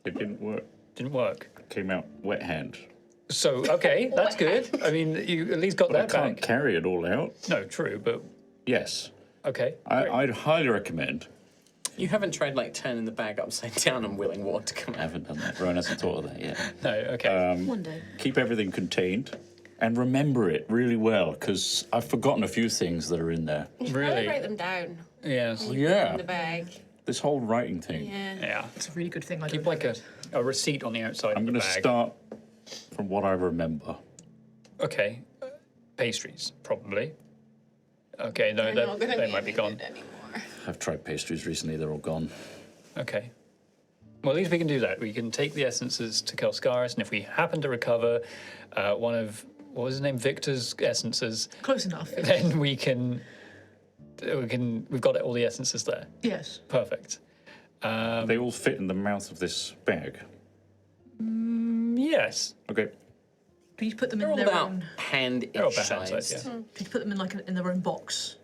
It didn't work. didn't work. Came out wet hand. So, okay, that's good. I mean, you at least got But I that can't back. carry it all out. No, true, but Yes. okay. great. I'd highly recommend. You haven't tried like turning the bag upside down and willing water to come I out. haven't done that. Rowan hasn't thought of that yet. No, okay. One day. Keep everything contained and remember it really well because I've forgotten a few things that are in there. Really? Write them down Yes. in Yeah. the bag. This whole writing thing. Yeah. Yeah. It's a really good thing I Keep don't like a receipt on the outside I'm of the going to bag. start from what I remember. Okay. Pastries, probably. Okay, no, They're not gonna they be might be any gone. good anymore. I've tried pastries recently, they're all gone. Okay. Well, at least we can do that. We can take the essences to Kelscarris, and if we happen to recover one of, what was his name, Victor's essences, Close enough. then we've got all the essences there. Yes. Perfect. They all fit in the mouth of this bag. Yes. Okay. Could you put them They're in all their about own? hand-ish They're all about hand sized. size, yeah. Could you put them in in their own box?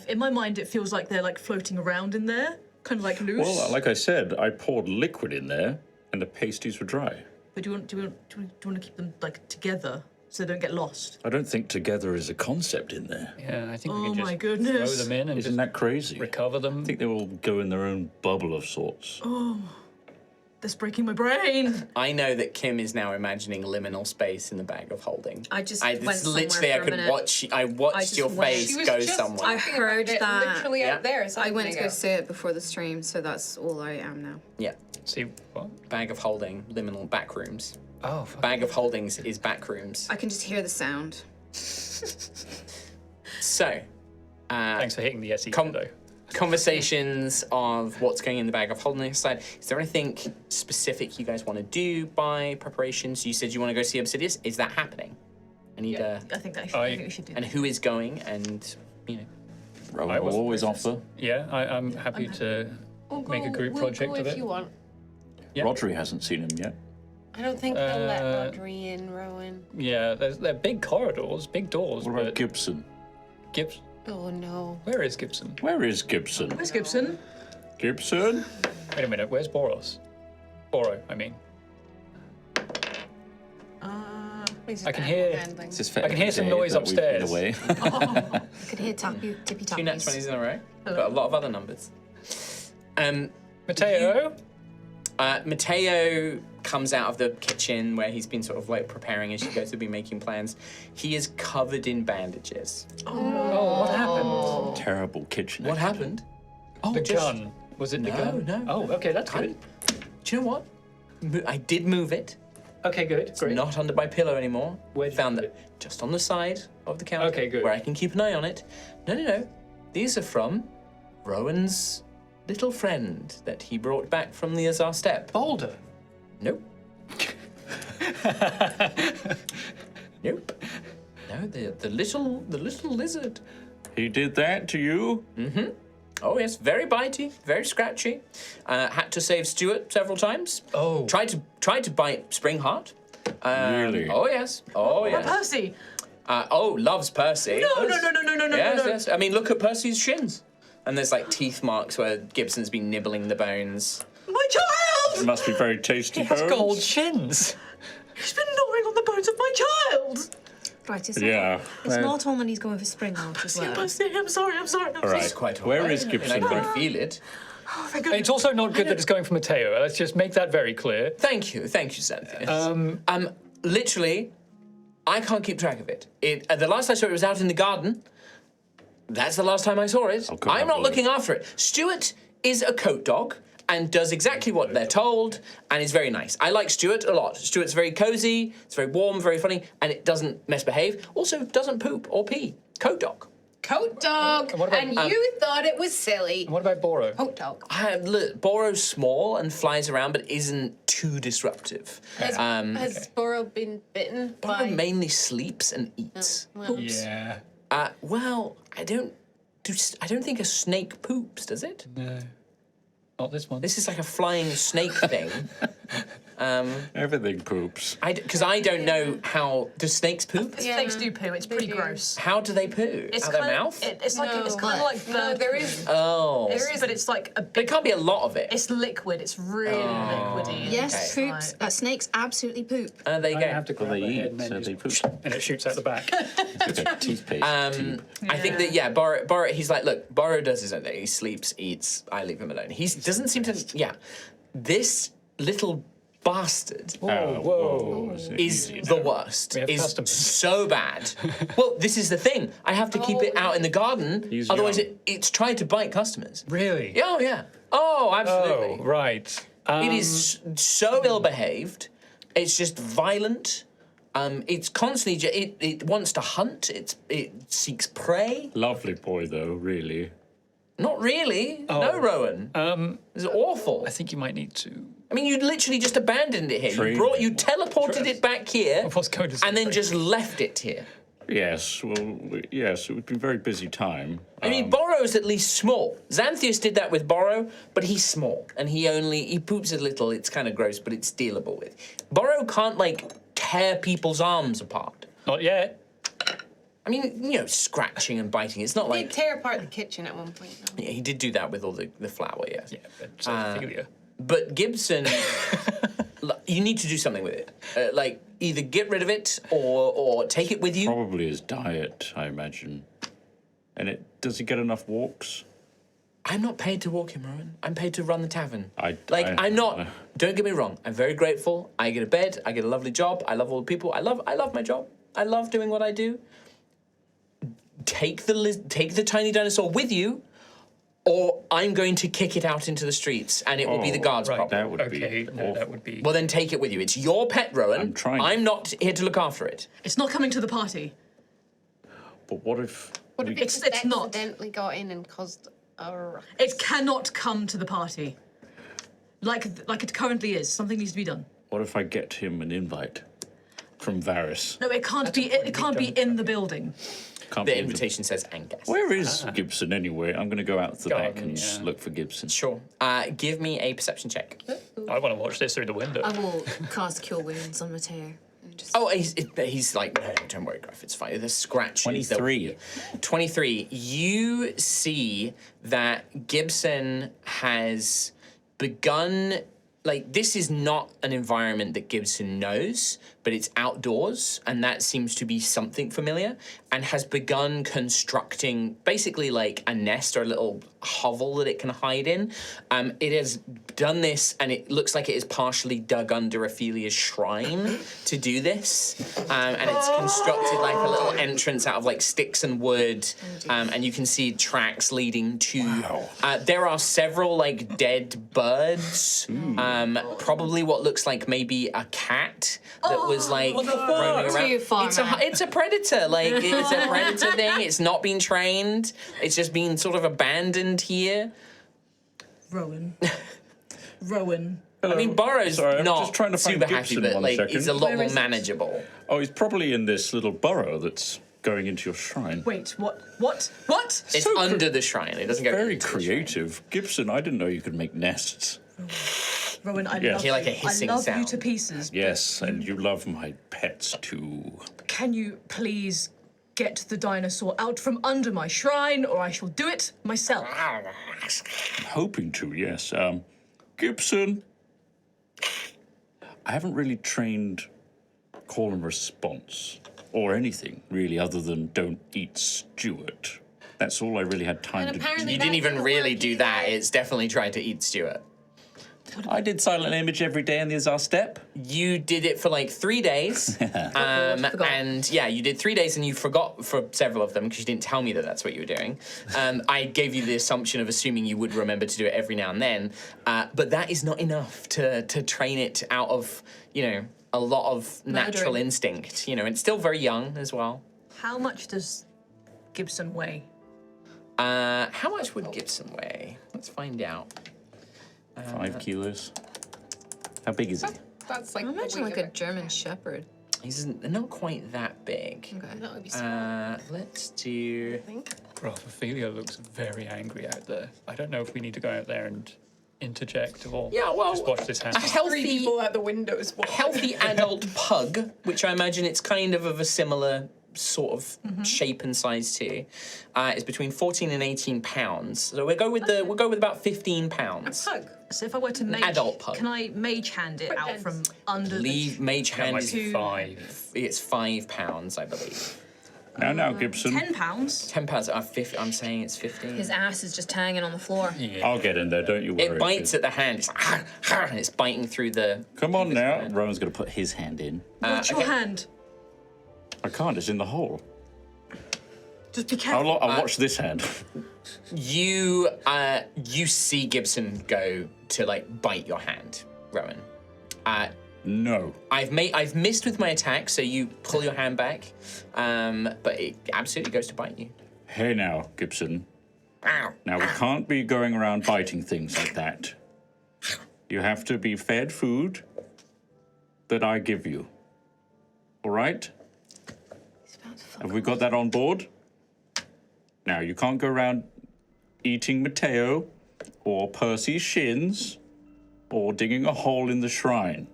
In my mind, it feels like they're like floating around in there, kind of like loose. Well, like I said, I poured liquid in there and the pasties were dry. But do you want to keep them like together so they don't get lost? I don't think together is a concept in there. Yeah, I think we Oh can just my goodness. throw them in and Isn't just that crazy? recover them. I think they all go in their own bubble of sorts. That's breaking my brain. I know that Kim is now imagining liminal space in the bag of holding. I just It's went somewhere literally, for I a could minute. watch. I watched just your went- face She was go just somewhere. I heard that. Literally Yeah. out there. I went to go see it before the stream, so that's all I am now. Yeah, See what? bag of holding, liminal back rooms. Oh, fuck. Bag of holdings is back rooms. I can just hear the sound. So, Thanks for hitting the SE Com- though. conversations of what's going in the bag of holding side. Is there anything specific you guys want to do by preparations? You said you want to go see Obsidius. Is that happening? I need I think that I think we should do and that. who is going, and you know. Rowan I will wasn't always offer. Yeah, I'm happy to make a group project go of if it. you want. Yeah. Rodri hasn't seen him yet. I don't think they'll let Uh, Rodri in, Rowan. Yeah, they're big corridors, big doors. What about but Gibson? Gibbs? Oh no. Where is Gibson? Where is Gibson? Where's Gibson? Gibson? Wait a minute, where's Boros? Boro, I mean. I can hear- It's his I can hear some day noise that we've been upstairs. away. I could hear tippy 2 nat tappies. 20s in a row, but a lot of other numbers. Mateo? Mateo comes out of the kitchen where he's been sort of like preparing as you guys have been making plans. He is covered in bandages. Oh, what happened? Terrible kitchen. What happened? Oh, The just- gun. Was it the No, gun? no. Oh, okay, that's good. Do you know what? I did move it. Okay, good. It's Great. not under my pillow anymore. Where did you Found put it just on the side of the counter. Okay, good. Where I can keep an eye on it. No. These are from Rowan's little friend that he brought back from the Azar Steppe. Boulder. Nope. Nope. No, the little lizard. He did that to you? Oh yes, very bitey, very scratchy. Had to save Stuart several times. Oh. Tried to bite Springheart. Really? Oh yes. Oh yes. Percy. Loves Percy. No. Yes, yes. I mean, look at Percy's shins. And there's like teeth marks where Gibson's been nibbling the bones. My child! It must be very tasty. He has bones. gold shins. He's been gnawing on the bones of my child. Right, it's Yeah. not on when he's going for spring out as well. Percy, I'm sorry. All right. Quite Where alright, is and Gibson? I can feel it. Oh, thank goodness. It's also not good that it's going for Mateo. Let's just make that very clear. Thank you, Xanthius. Literally, I can't keep track of it. The last I saw it was out in the garden. That's the last time I saw it. I'll come I'm have not a look. looking after it. Stuart is a coat dog, and does exactly what they're told, and is very nice. I like Stuart a lot. Stuart's very cozy, it's very warm, very funny, and it doesn't misbehave. Also, doesn't poop or pee. Code dog. Coat dog. what about- And you thought it was silly. What about Boro? Coat dog. Look, Boro's small and flies around, but isn't too disruptive. Has Boro been bitten Boro by... mainly sleeps and eats. Yeah. Well, I don't think a snake poops, does it? No. Not this one. This is like a flying snake thing. Everything poops. Because I don't know how... Do snakes poop? Snakes do poo. It's pretty do. gross. How do they poo? It's Out their kind of, mouth? it's like it's No. kind of like No, there is... Oh. There is, but it's like a There big. can't be a lot of it. It's liquid. It's really liquidy. Yes, Okay. poops. Snakes absolutely poop. There you I go. have to grab They my head eat, and then so just they poop. and it shoots out the back. It's like a toothpaste tube. I think that, yeah, Boro, he's like, look, Boro does his own thing. He sleeps, eats, I leave him alone. He doesn't seem to, yeah. This little bastard Whoa. is the worst. We have Is customers. so bad. Well, this is the thing. I have to keep it out in the garden, He's otherwise young. it's trying to bite customers. Really? Oh, yeah. Oh, absolutely. Oh, right. It is so ill-behaved. It's just violent. It's constantly, it wants to hunt. It seeks prey. Lovely boy, though, really. Not really. No, Rowan. It's awful. I think you might need to. I mean, you literally just abandoned it here. Train. You teleported it back here, I was going to say and then train. just left it here. Yes, well, yes, it would be a very busy time. I mean, Borrow's at least small. Xanthius did that with Borrow, but he's small, and he poops a little. It's kind of gross, but it's dealable with. Borrow can't, like, tear people's arms apart. Not yet. I mean, scratching and biting. It's not He did like... tear apart the kitchen at one point, though. Yeah, he did do that with all the flour, yes. Yeah, but Ophelia. But Gibson, you need to do something with it. Like, either get rid of it or take it with you. Probably his diet, I imagine. And does he get enough walks? I'm not paid to walk him, Rowan. I'm paid to run the tavern. I'm not. Don't get me wrong. I'm very grateful. I get a bed. I get a lovely job. I love all the people. I love my job. I love doing what I do. Take the tiny dinosaur with you, or I'm going to kick it out into the streets, and it will be the guards' right. problem. That would Okay, be no, awful. that would be. Well, then take it with you. It's your pet, Rowan. I'm trying. I'm not here to look after it. It's not coming to the party. But what if... What if we- it It's just not. accidentally got in and caused a ruckus? It cannot come to the party. Like it currently is. Something needs to be done. What if I get him an invite from Varys? No, it can't be. It can't be in the building. Can't The be in invitation says Angus. Where is Gibson anyway? I'm going to go out the back Garden, and yeah. look for Gibson. Sure. Give me a perception check. I want to watch this through the window. I will cast Cure Wounds on Mateo. And just... Oh, he's like, no, don't worry, Gruff, it's fine. The scratches. 23. 23. You see that Gibson has begun, like, this is not an environment that Gibson knows, but it's outdoors, and that seems to be something familiar, and has begun constructing basically like a nest or a little hovel that it can hide in. It has done this, and it looks like it is partially dug under Ophelia's shrine to do this, and it's constructed like a little entrance out of like sticks and wood, and you can see tracks leading to. There are several like dead birds, probably what looks like maybe a cat that was like roaming around. Too far, man. It's a predator, like it's a predator thing. It's not been trained. It's just been sort of abandoned here. Rowan. I mean, Borrow's Sorry, I'm not just trying to find super happy, Gibson but one like second. it's a lot Where more is it? manageable. Oh, he's probably in this little burrow that's going into your shrine. Wait, what? What? It's So under the shrine. It doesn't go Very into the shrine. creative. Gibson, I didn't know you could make nests. Rowan, I Yes. love Hear like a you. hissing I love you sound. to pieces. Yes, and you love my pets too. Can you please get the dinosaur out from under my shrine, or I shall do it myself? I'm hoping to, yes. Gibson. I haven't really trained call and response or anything really other than don't eat Stuart. That's all I really had time And to apparently You that didn't even didn't really work do either. that. It's definitely tried to eat Stuart. I did silent image every day in the Azar Step. You did it for like 3 days. And yeah, you did 3 days and you forgot for several of them because you didn't tell me that that's what you were doing. I gave you the assumption of assuming you would remember to do it every now and then. But that is not enough to train it out of, a lot of natural instinct, and it's still very young as well. How much does Gibson weigh? How much would Gibson weigh? Let's find out. 5 kilos. How big is he? That's like I imagine like a German Shepherd. He's not quite that big. Okay. That would be small. Let's do. I think. Gruff, Ophelia looks very angry out there. I don't know if we need to go out there and interject or just watch this happen. A healthy, 3 people at the windows. healthy adult pug, which I imagine it's kind of a similar sort of shape and size too, is between 14 and 18 pounds. So we'll go with about 15 pounds. Pug. So if I were to mage, adult pug. can I mage hand it out from under Leave mage hand. Like is 5. It's 5 pounds, I believe. Now, Gibson. £10? 10 pounds. I'm saying it's 15. His ass is just hanging on the floor. I'll get in there, don't you worry. It bites at the hand. It's and it's biting through the. Come on now. Rowan's going to put his hand in. Watch your hand. I can't, it's in the hole. Just be careful. I'll watch this hand. You see Gibson go to like bite your hand, Rowan. No. I've missed with my attack, so you pull your hand back, but it absolutely goes to bite you. Hey now, Gibson. Ow. Now, we can't be going around biting things like that. You have to be fed food that I give you. All right? Have we got that on board? Now, you can't go around eating Mateo or Percy's shins or digging a hole in the shrine.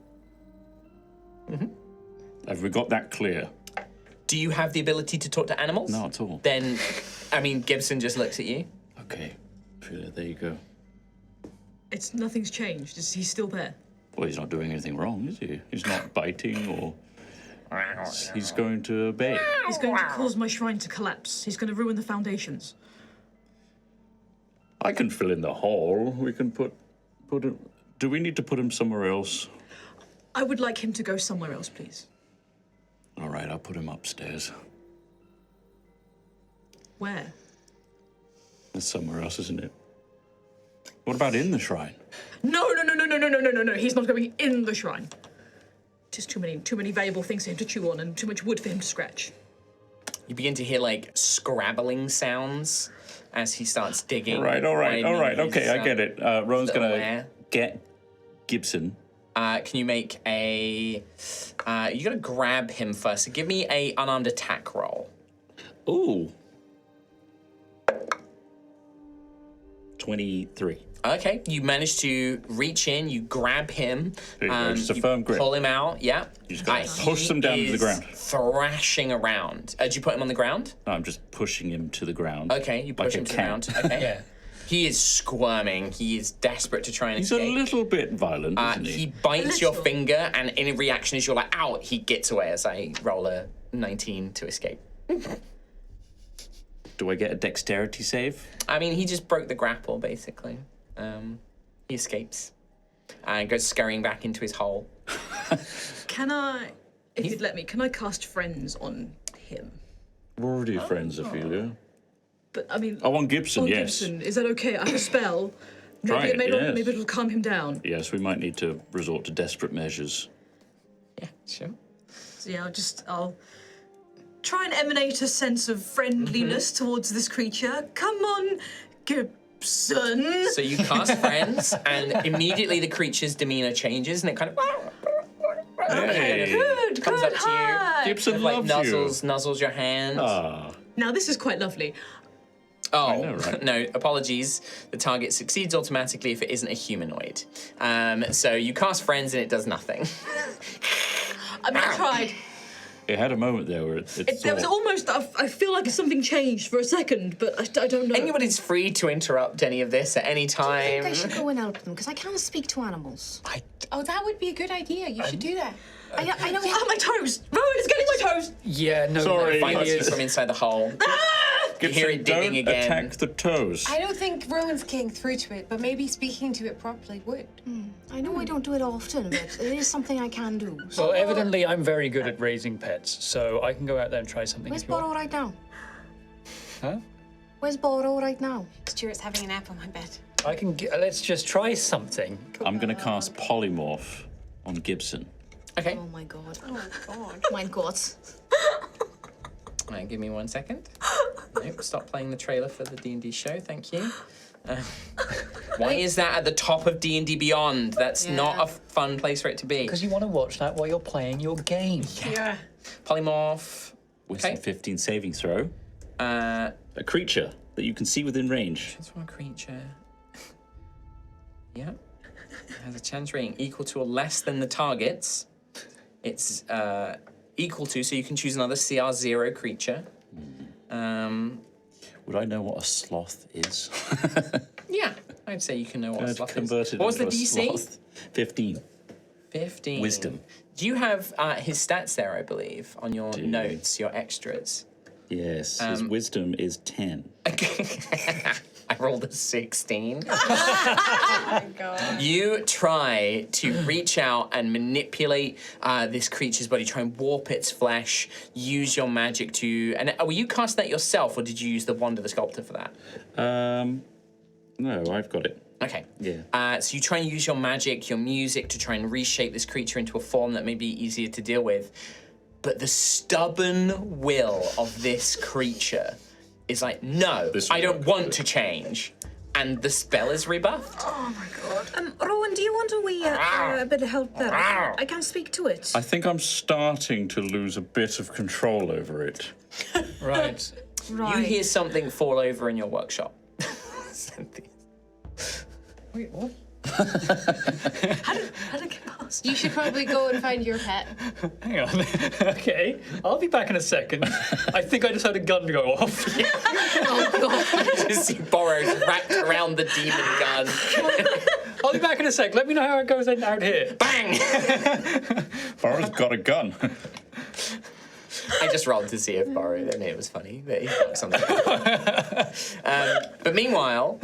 Have we got that clear? Do you have the ability to talk to animals? Not at all. Then, Gibson just looks at you. Okay, there you go. Nothing's changed. He's still there. Well, he's not doing anything wrong, is he? He's not biting or... He's going to obey. He's going to cause my shrine to collapse. He's going to ruin the foundations. I can fill in the hole. We can put him... Do we need to put him somewhere else? I would like him to go somewhere else, please. All right, I'll put him upstairs. Where? There's somewhere else, isn't it? What about in the shrine? No. He's not going in the shrine. Just too many valuable things for him to chew on and too much wood for him to scratch. You begin to hear like scrabbling sounds as he starts digging. All right. Okay, I get it. Rowan's gonna get Gibson. Can you make a... you gotta grab him first. So give me a unarmed attack roll. Ooh. 23. Okay, you manage to reach in, you grab him. There you go, just a firm grip. Pull him out, yeah. You just gotta push them down to the ground. Thrashing around. Did you put him on the ground? No, I'm just pushing him to the ground. Okay, you push like him a to the cat. ground. Okay. Yeah. He is squirming. He is desperate to try and He's escape. a little bit violent, isn't He he? bites your finger, and in reaction, as you're like, ow, he gets away as I roll a 19 to escape. Do I get a dexterity save? He just broke the grapple, basically. He escapes and goes scurrying back into his hole. Can I, if you'd let me, can I cast friends on him? We're already friends, Ophelia. But I want Gibson, yes. Gibson, is that okay? I have a spell. Try it, yes. Maybe it'll calm him down. Yes, we might need to resort to desperate measures. Yeah, sure. So yeah, I'll try and emanate a sense of friendliness towards this creature. Come on, Gibson. So you cast friends, and immediately the creature's demeanor changes, and it kind of Hey. Good, comes good up to you. heart. Gibson like loves nuzzles your hand. Now this is quite lovely. Oh, know, right? no, apologies. The target succeeds automatically if it isn't a humanoid. So you cast friends and it does nothing. I tried. It had a moment there where it There was almost, I feel like something changed for a second, but I don't know. Anybody's free to interrupt any of this at any I time. think I should go and help them because I can't speak to animals. Oh, that would be a good idea. You should do that. I know. Ah, my toes! Rowan is getting my toes! Yeah, no. Sorry. Bites you from inside the hole. hear it digging don't again. attack the toes. I don't think Rowan's getting through to it, but maybe speaking to it properly would. I know I don't do it often, but it is something I can do. So Well, evidently I'm very good at raising pets, so I can go out there and try something. where's if you want. Borrow right now? Huh? Where's Borrow right now? Stuart's having a nap on my bed. I can. Let's just try something. I'm going to cast Polymorph on Gibson. Okay. Oh my god. Oh God. My god. Right, give me 1 second. Nope, stop playing the trailer for the D&D show, thank you. Why is that at the top of D&D Beyond? That's not a fun place for it to be. Because you want to watch that while you're playing your game. Yeah. Polymorph. Wisdom 15 saving throw. Uh, A creature that you can see within range. Transform a creature. Yep. It has a chance rating equal to or less than the target's. It's equal to, so you can choose another CR0 creature. Would I know what a sloth is? Yeah, I'd say you can know what a sloth is. Converted What was the into a DC? sloth. 15. 15. Wisdom. Do you have his stats there, I believe, on your Do. notes, your extras? Yes, his wisdom is 10. I rolled a 16. Oh my God. You try to reach out and manipulate this creature's body, try and warp its flesh, use your magic to... And were you casting that yourself, or did you use the Wand of the Sculptor for that? No, I've got it. Okay. Yeah. So you try and use your magic, your music, to try and reshape this creature into a form that may be easier to deal with. But the stubborn will of this creature is like, no, I don't want to change. And the spell is rebuffed. Oh my god. Rowan, do you want a bit of help there? I can't speak to it. I think I'm starting to lose a bit of control over it. Right. Right. You hear something fall over in your workshop. Wait, what? How did it get past? You should probably go and find your pet. Hang on. Okay, I'll be back in a second. I think I just had a gun go off. Oh god. You just see Borrows wrapped around the demon gun. I'll be back in a sec. Let me know how it goes out here. Bang! Farrah's got a gun. I just rolled to see if Borrow, I mean, it was funny that he got something. But meanwhile,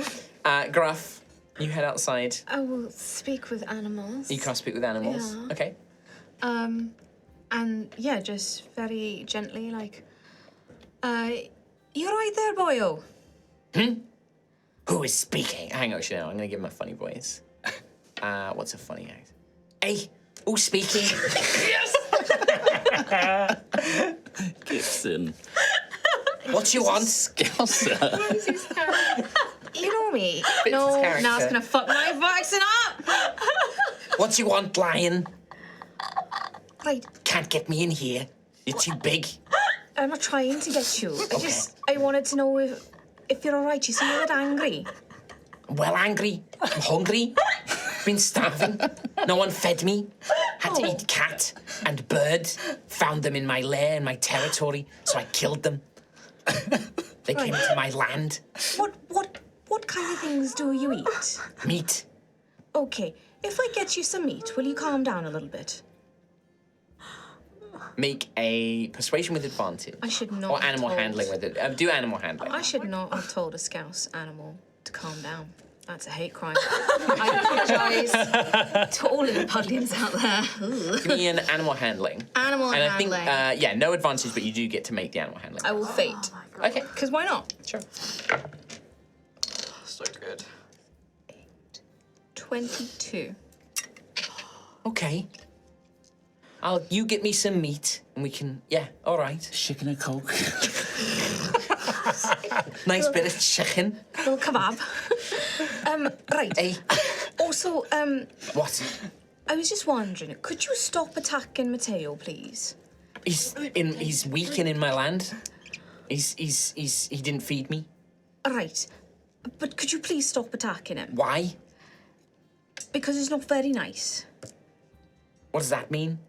Gruff, you head outside. I will speak with animals. You can't speak with animals. Yeah. Okay. And yeah, just very gently, like, you're right there, boyo. Who is speaking? Hang on, actually, no, I'm going to give him a funny voice. What's a funny act? Hey, who's speaking? Yes! Gibson. What you want? Scouser. You know me. his No, character. now it's gonna fuck my accent up. What you want, lion? Right, Can't get me in here. You're too big. I'm not trying to get you. I wanted to know if you're all right. You seem a bit angry. I'm well angry. I'm hungry. Been starving. No one fed me. Had to eat cat and bird. Found them in my lair, in my territory, so I killed them. They came to my land. What kind of things do you eat? Meat. Okay, if I get you some meat, will you calm down a little bit? Make a persuasion with advantage. I should not. Or have animal told- handling with it. Do animal handling. I should not have told a scouse animal to calm down. That's a hate crime. I apologise to all of the Pudlians out there. Give me an animal handling. Animal And handling. I think, no advantage, but you do get to make the animal handling. I will fate. Okay, Because why not? sure. So good. 22. Okay. You get me some meat, and we can, all right. Chicken and Coke. Nice bit of chicken. Little kebab. Right. Hey, Also, what? I was just wondering, could you stop attacking Mateo, please? He's weak and in my land. He didn't feed me. Right. But could you please stop attacking him? Why? Because it's not very nice. What does that mean?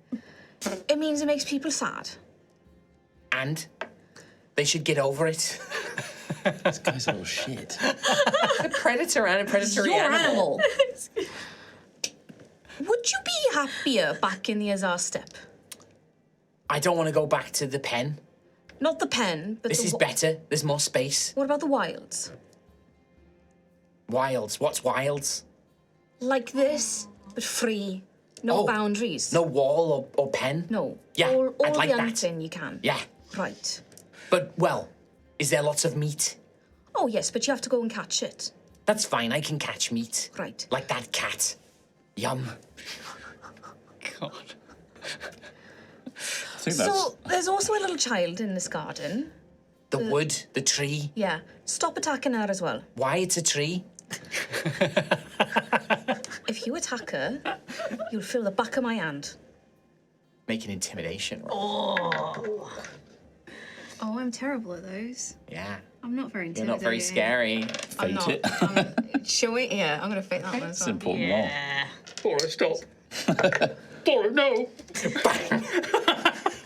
It means it makes people sad. And they should get over it. This guy's a little shit. A predator and a predatory Your animal. Would you be happier back in the Azar steppe? I don't want to go back to the pen. Not the pen, but This is better. There's more space. What about the wilds? Wilds. What's wilds? Like this, but free. No boundaries. No wall or pen? No. Yeah, All I'd like the that. hunting you can. Yeah. Right. But, well, is there lots of meat? Oh, yes, but you have to go and catch it. That's fine. I can catch meat. Right. Like that cat. Yum. God. I think that's... So, there's also a little child in this garden. The wood, the tree. Yeah. Stop attacking her as well. Why it's a tree? If you attack her, you'll feel the back of my hand. Make an intimidation roll. Oh, I'm terrible at those. Yeah. I'm not very You're intimidating. not very scary. I'm not. it. Shall we? Yeah, I'm going to fake that one as well. Simple yeah. Bora, stop. Bora, no.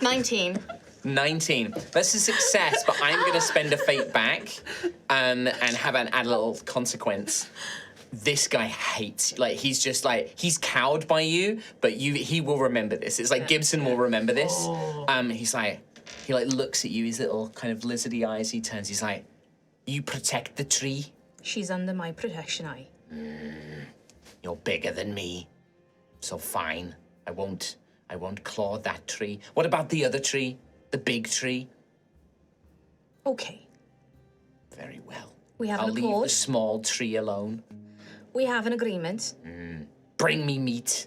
19. 19. That's a success, but I'm going to spend a fate back and have an add a little consequence. This guy hates, like, he's just like, he's cowed by you, but he will remember this. It's like Gibson will remember this. He's like, he like looks at you, his little kind of lizardy eyes, he turns, he's like, you protect the tree? She's under my protection eye. You're bigger than me, so fine. I won't claw that tree. What about the other tree? The big tree? Okay. Very well. We have I'll an leave the accord. small tree alone. We have an agreement. Bring me meat.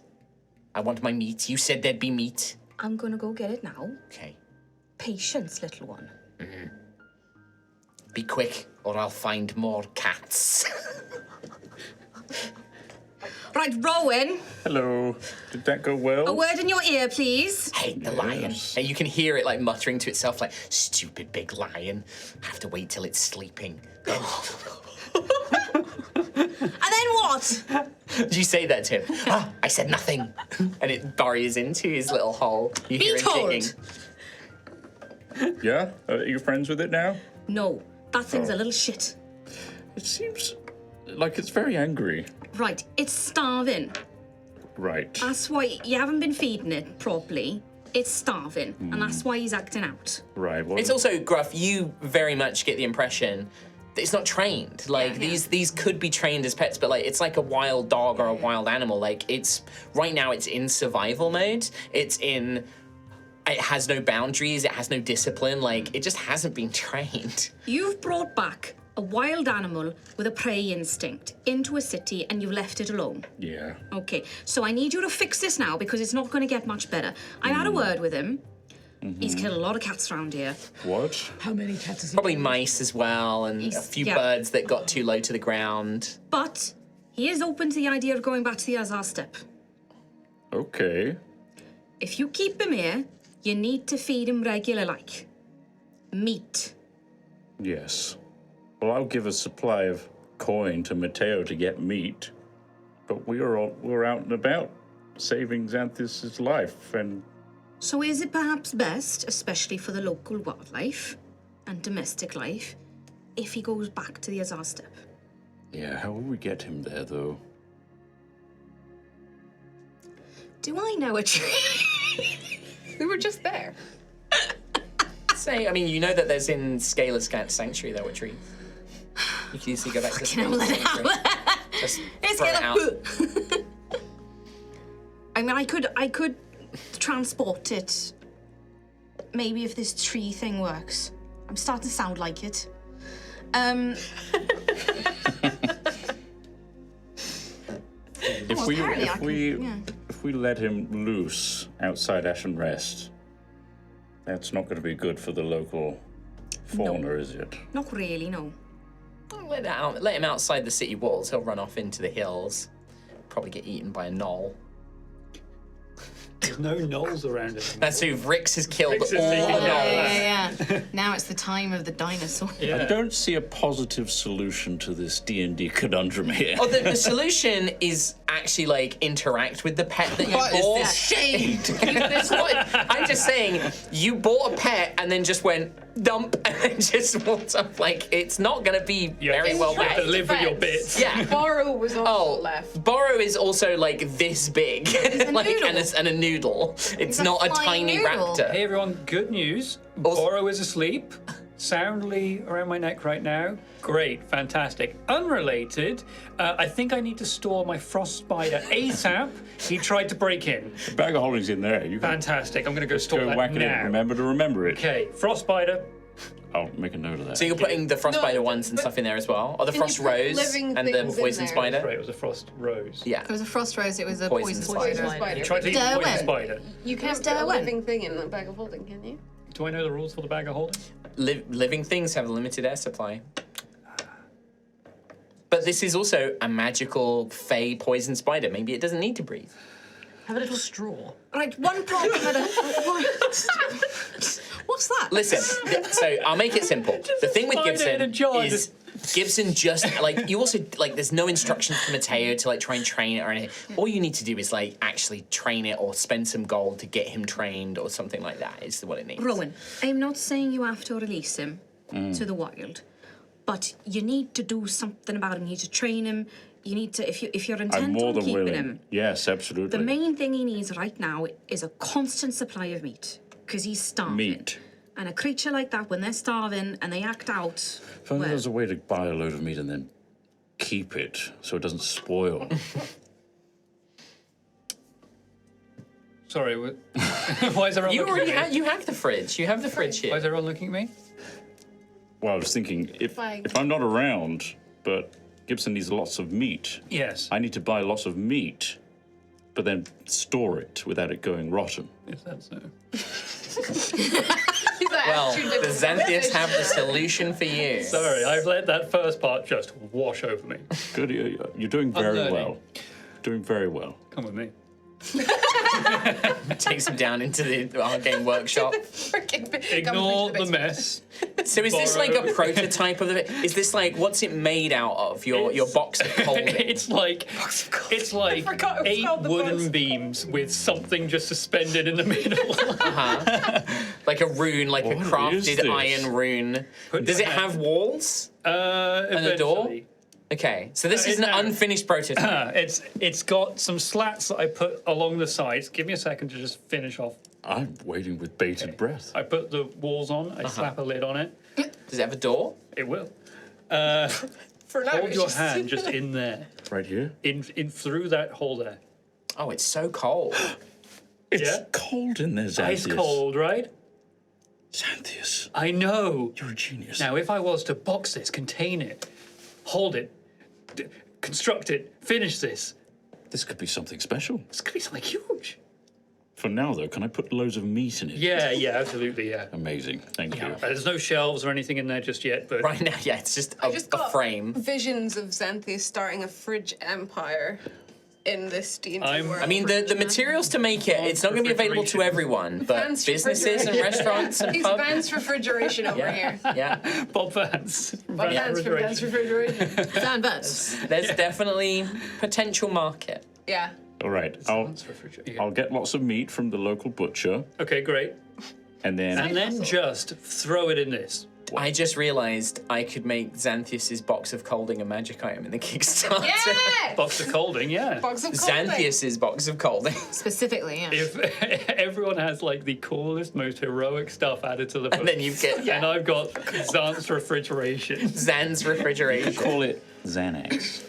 I want my meat. You said there'd be meat. I'm going to go get it now. Okay. Patience, little one. Be quick, or I'll find more cats. Right, Rowan, Hello. Did that go well? a word in your ear, please. Hate the lion. And you can hear it like muttering to itself, like, stupid big lion. Have to wait till it's sleeping. And then what? Did you say that to him? I said nothing. And it burrows into his little hole. You hear Be him told. digging. Yeah? Are you friends with it now? No, that thing's a little shit. It seems like it's very angry. Right, it's starving. Right. That's why you haven't been feeding it properly. It's starving, and that's why he's acting out. Right. Well, It's also, Gruff, you very much get the impression that it's not trained. Like, these could be trained as pets, but, like, it's like a wild dog or a wild animal. Like, it's, right now, it's in survival mode. It has no boundaries, it has no discipline, like, it just hasn't been trained. You've brought back a wild animal with a prey instinct into a city, and you've left it alone. yeah. Okay, so I need you to fix this now because it's not going to get much better. I had a word with him. He's killed a lot of cats around here. What? How many cats is he? Probably mice as well, and a few birds that got too low to the ground. But he is open to the idea of going back to the Azar Steppe. Okay. If you keep him here, you need to feed him regular like. Meat. Yes. Well, I'll give a supply of coin to Matteo to get meat, but we're out and about saving Xanthus's life, and So is it perhaps best, especially for the local wildlife and domestic life, if he goes back to the Azar Steppe? yeah, how will we get him there, though? Do I know a tree? We were just there. Say, I mean, you know that there's in Scalar's Sanctuary, though, a tree. You can easily go back to Scalar's Sanctuary. Just It's throw it out. I mean, I could transport it. Maybe if this tree thing works. I'm starting to sound like it. If we let him loose outside Ashen Rest, that's not going to be good for the local fauna, is it? Not really, no. Let him outside the city walls. He'll run off into the hills. Probably get eaten by a knoll. There's no gnolls around it. That's who Rix has killed Rix all has taken the down. gnolls. Yeah. Now it's the time of the dinosaur. I don't see a positive solution to this D&D conundrum here. Oh, the solution is actually like interact with the pet that you bought. Shame. That's what- I'm just saying, you bought a pet and then just went dump and then just walked up. Like, it's not going to be very well You have to behaved. live with your bits. Yeah. Borrow was also Oh, left. Borrow is also like this big, like noodle. and a noodle. It's a not a flying tiny noodle. raptor. Hey everyone, good news. Boro is asleep, soundly around my neck right now. Great, fantastic. Unrelated, I think I need to store my frost spider ASAP. He tried to break in. The bag of holding's in there. You can Fantastic, I'm gonna go store go that whack it now. in. Remember to remember it. Okay, frost spider. I'll make a note of that. So you're putting the frost No, spider ones and but stuff in there as well? Or the can you frost put rose living and the things in poison there? spider? Right, it was a frost rose. Yeah. It was a frost rose. It was a Poison poison, spider. spider. Spider. You tried to eat the Derwin. poison spider. You can't Who's put a Derwin? living thing in the bag of holding, can you? Do I know the rules for the bag of holding? Living things have a limited air supply. But this is also a magical fey poison spider. Maybe it doesn't need to breathe. Have a little straw. Right, one problem at a What's that? Listen, so I'll make it simple. The thing with spider in a Gibson jar, is Gibson just like you also like there's no instructions for Mateo to like try and train it or anything. All you need to do is like actually train it or spend some gold to get him trained or something like that is what it needs. Rowan, I'm not saying you have to release him to the wild, but you need to do something about him. You need to train him. You need to, if you're I'm intent more on than keeping willing. him, Yes, absolutely. the main thing he needs right now is a constant supply of meat, because he's starving. Meat. And a creature like that, when they're starving and they act out, If only well, there's a way to buy a load of meat and then keep it so it doesn't spoil. Sorry, why is everyone You looking already at me? have you have the fridge. You have the fridge Why is here. everyone looking at me? Well, I was thinking, if Fine. I'm not around, but Gibson needs lots of meat, Yes. I need to buy lots of meat, but then store it without it going rotten. Is that so? Well, the Xanthias have the solution for you. Sorry, I've let that first part just wash over me. Good, you're doing very learning. well. Doing very well. Come with me. Takes him down into the our game workshop. Ignore the mess. So is this like a prototype of it? Is this like what's it made out of? Your box of holding? It's like forgot it was 8 called the wooden box. beams with something just suspended in the middle. Like a rune, like a What is crafted this? iron rune. Does it have walls? And a door? Okay, so this is an no. unfinished prototype. It's got some slats that I put along the sides. Give me a second to just finish off. I'm waiting with bated breath. I put the walls on. I slap a lid on it. Does it have a door? It will. For now, Hold it's your just- hand just in there, Right here? in through that hole there. Oh, it's so cold. It's Yeah? cold in there, Xanthias. Ice cold, right? Xanthias, I know. you're a genius. Now, if I was to box this, contain it, hold it, construct it, finish this, This could be something special. it's gonna be something huge. For now, though, can I put loads of meat in it? Yeah, absolutely, yeah. Amazing. Thank you. There's no shelves or anything in there just yet, but Right now, yeah, it's just a, just a got frame. visions of Xanthias starting a fridge empire in this D&D world. I mean, the materials to make it, it's not going to be available to everyone, but Advanced businesses and refrigeration. restaurants and He's pubs. advanced refrigeration over here. Yeah, Bob Vance. Advanced refrigeration. Dan Butts. there's definitely potential market. Yeah. All right, I'll get lots of meat from the local butcher, Okay, great. and then And then just throw it in this. I just realised I could make Xanthias's box of colding a magic item in the Kickstarter. Yeah! Box of colding, yeah. Box of colding. Xanthias's box of colding. Specifically, yeah. If everyone has like the coolest, most heroic stuff added to the book. And then you get And I've got Xant's refrigeration. Zan's refrigeration. call it Xanax.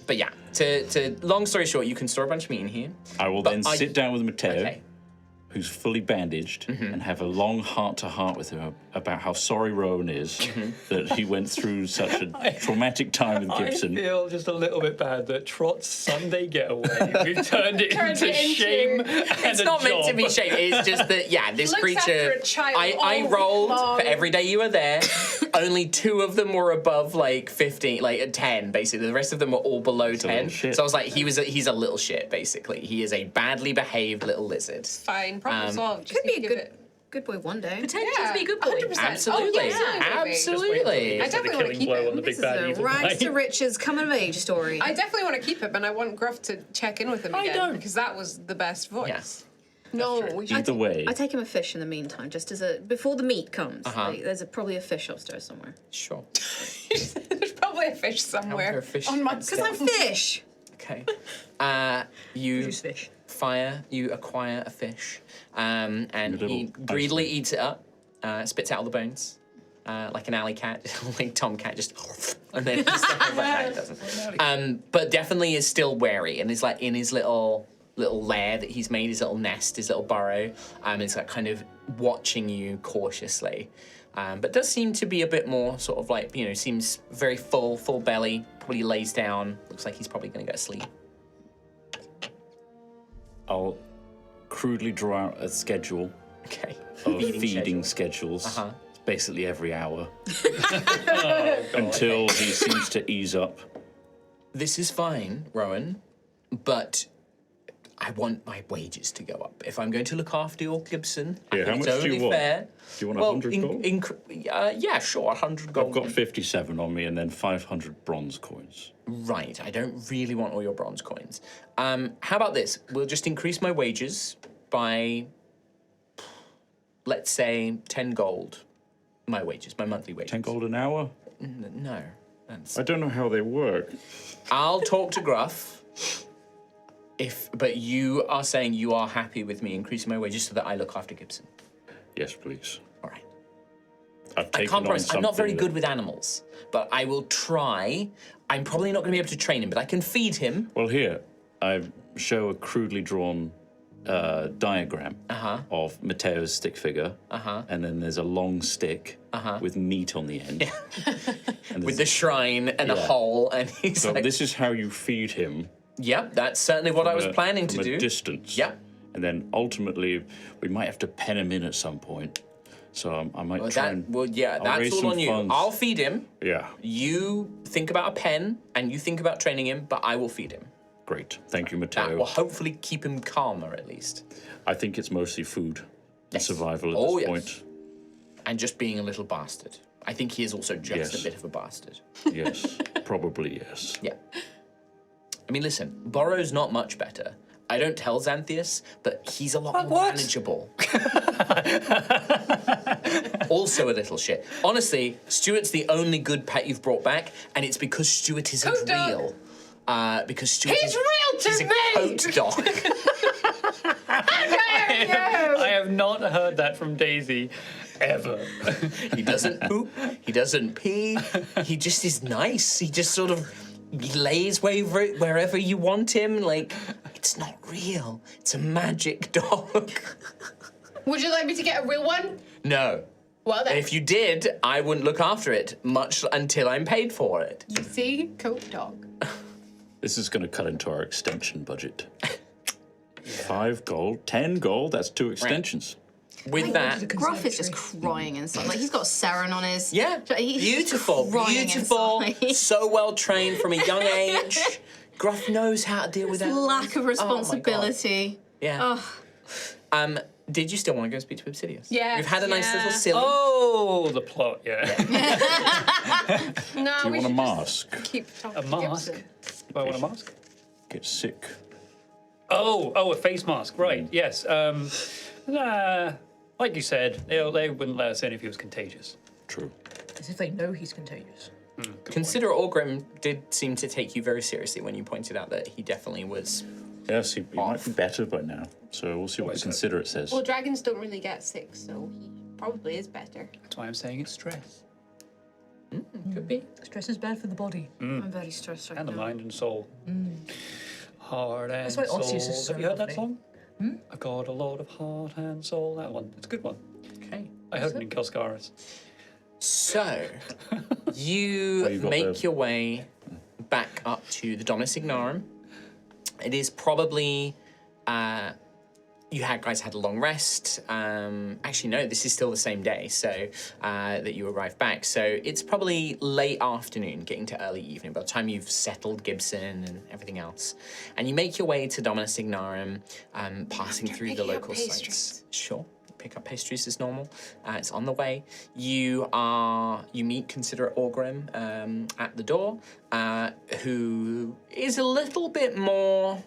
But yeah, to long story short, you can store a bunch of meat in here. I will But then I- sit down with Mateo, Okay. who's fully bandaged, and have a long heart-to-heart with him about how sorry Rowan is that he went through such a traumatic time with Gibson. I feel just a little bit bad that Trot's Sunday getaway, we've turned it into shame and It's a not meant to job. be shame. It's just that, yeah, this Looks creature. after a child I all week rolled long. for every day you were there. Only 2 of them were above like 15, like 10, basically. The rest of them were all below 10. little shit. So I was like, he's a little shit, basically. He is a badly behaved little lizard. Fine, problem solved. Just Could be need a to good give it- good boy one day. potentially Yeah, to be a good boy. 100%. Absolutely. Oh, yeah, Absolutely. I definitely want to killing keep blow it. on the big This bad is a evil rags guy. to riches coming of age story. I definitely want to keep it, but I want Gruff to check in with him again. don't. Because that was the best voice. Yes. No, we should. Either way, I take him a fish in the meantime, just as a before the meat comes. Uh-huh. Like, there's probably a fish upstairs somewhere. Sure. There's probably a fish somewhere there a fish on my upstairs? Because I'm fish. Okay. You Produce fish. you acquire a fish, and Your he little greedily iceberg. eats it up, spits out all the bones, like an alley cat, like tomcat, just and then just no, it doesn't. But definitely is still wary and is like in his little lair that he's made, his little nest, his little burrow. Is like kind of watching you cautiously, but does seem to be a bit more sort of like seems very full belly. Probably lays down. Looks like he's probably going to go to sleep. I'll crudely draw out a schedule Okay. of feeding schedules. Uh-huh. It's basically every hour. Until he seems to ease up. This is fine, Rowan, but I want my wages to go up. If I'm going to look after your Gibson, I Here, think how it's much do you only want? fair. Do you want 100 gold? Yeah, sure, 100 gold. I've got 57 on me and then 500 bronze coins. Right, I don't really want all your bronze coins. How about this? We'll just increase my wages by, let's say, 10 gold. My wages, my monthly wages. 10 gold an hour? No, that's... I don't know how they work. I'll talk to Gruff. But you are saying you are happy with me increasing my wages so that I look after Gibson. Yes, please. All right. I've I taken can't on promise. I'm not very something good with animals, but I will try. I'm probably not going to be able to train him, but I can feed him. Well, here, I show a crudely drawn diagram of Mateo's stick figure, and then there's a long stick with meat on the end. And With the shrine and a Yeah. hole, and he's so like, this is how you feed him. yep, that's certainly what I was planning to from do. a distance. Yep. And then ultimately, we might have to pen him in at some point. So I might try and... I'll That's raise all some on you. funds. I'll feed him. Yeah, You think about a pen, and you think about training him, but I will feed him. great. Thank you, That Mateo. will hopefully keep him calmer, at least. I think it's mostly food and Yes. survival at Oh, this yes. point. And just being a little bastard. I think he is also just Yes. a bit of a bastard. Yes, probably yes. Yeah. I mean, listen, Borrow's not much better. I don't tell Xanthius, but he's a lot more manageable. Also a little shit. Honestly, Stuart's the only good pet you've brought back, and it's because Stuart isn't Coat dog. real. Because Stuart He's is, real to he's me! a coat dog. I have not heard that from Daisy ever. He doesn't poop. He doesn't pee. He just is nice. He just sort of lays wherever you want him. Like, it's not real. It's a magic dog. Would you like me to get a real one? No. Well then. If you did, I wouldn't look after it much until I'm paid for it. You see? Coat dog. This is going to cut into our extension budget. 5 gold, 10 gold, that's 2 extensions. With that, Gruff is just crying inside. Like he's got Saren on his. yeah, He's beautiful, crying beautiful, inside. so well trained from a young age. Gruff knows how to deal with that. Lack of Oh my God. responsibility. Yeah. Did you still want to go speak to Obsidius? Yes, We've had a nice yeah. little silly. Oh, the plot, yeah. No, Do you we want a should mask? just keep talking A to mask? Gibson. Do I want a mask? Get sick. Oh, a face mask, right, yes. Like you said, they wouldn't let us in if he was contagious. True. As if they know he's contagious. Consider Orgrim did seem to take you very seriously when you pointed out that he definitely was. Yes, he might be better by now. So we'll see what the considerate says. Well, dragons don't really get sick, so he probably is better. That's why I'm saying it's stress. Could be. Stress is bad for the body. I'm very stressed right And the now. mind and soul. Heart and why soul. Osseous is so Have you heard that lovely. song? I've got a lot of heart and soul. That one. It's a good one. Okay. I heard it in Kelscarris. So, Well, you you've got make the- your way back up to the Domus Ignarum. It is probably, you guys had a long rest. Actually, no, this is still the same day, so that you arrived back. So it's probably late afternoon, getting to early evening by the time you've settled Gibson and everything else. And you make your way to Domus Ignarum, passing through the picking up local pastries. sites. Sure. Pick up pastries as normal. It's on the way. You meet Considerate Orgrim at the door, who is a little bit more,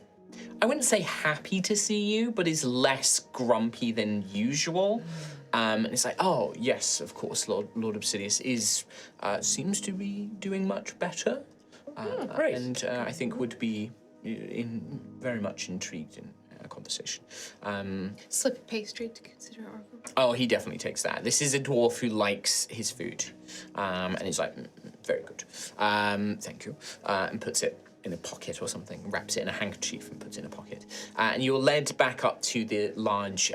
I wouldn't say happy to see you, but is less grumpy than usual. And it's like, oh yes, of course, Lord Obsidius seems to be doing much better. great. And I think would be very much intrigued in a conversation. Slip of pastry to consider Oracle. Oh, he definitely takes that. This is a dwarf who likes his food, and he's like, very good. Thank you, and puts it in a pocket or something, wraps it in a handkerchief and puts it in a pocket. And you're led back up to the large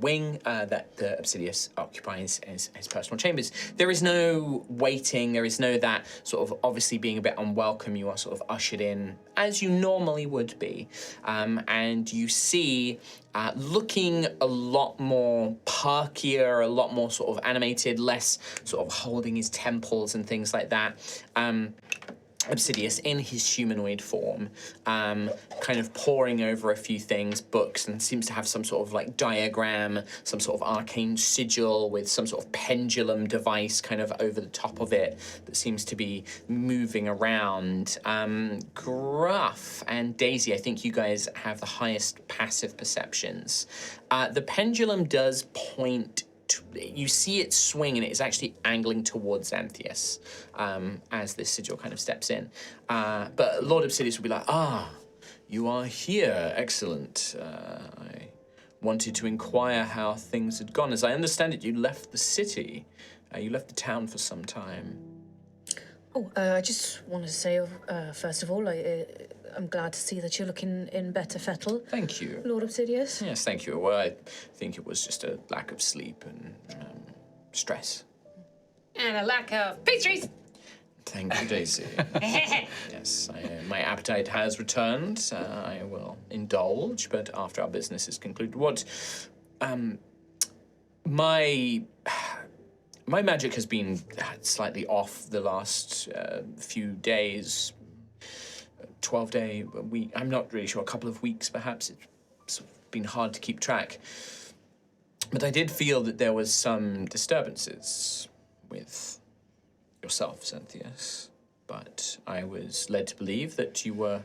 wing that the Obsidius occupies as his personal chambers. There is no waiting, there is no that sort of obviously being a bit unwelcome. You are sort of ushered in as you normally would be. And you see, looking a lot more perkier, a lot more sort of animated, less sort of holding his temples and things like that. Obsidius in his humanoid form, kind of poring over a few things, books, and seems to have some sort of like diagram, some sort of arcane sigil with some sort of pendulum device kind of over the top of it that seems to be moving around. Gruff and Daisy, I think you guys have the highest passive perceptions. The pendulum does point. You see it swing, and it is actually angling towards Xanthias as this sigil kind of steps in. But Lord Obsidius will be like, you are here. Excellent. I wanted to inquire how things had gone. As I understand it, you left the city. You left the town for some time. I just wanted to say, first of all, I'm glad to see that you're looking in better fettle. Thank you. Lord Obsidius. Yes, thank you. Well, I think it was just a lack of sleep and stress. And a lack of pastries. Thank you, Daisy. Yes, my appetite has returned. I will indulge, but after our business is concluded. What, my magic has been slightly off the last few days. 12-day week. I'm not really sure. A couple of weeks, perhaps. It's sort of been hard to keep track. But I did feel that there was some disturbances with yourself, Xanthias. But I was led to believe that you were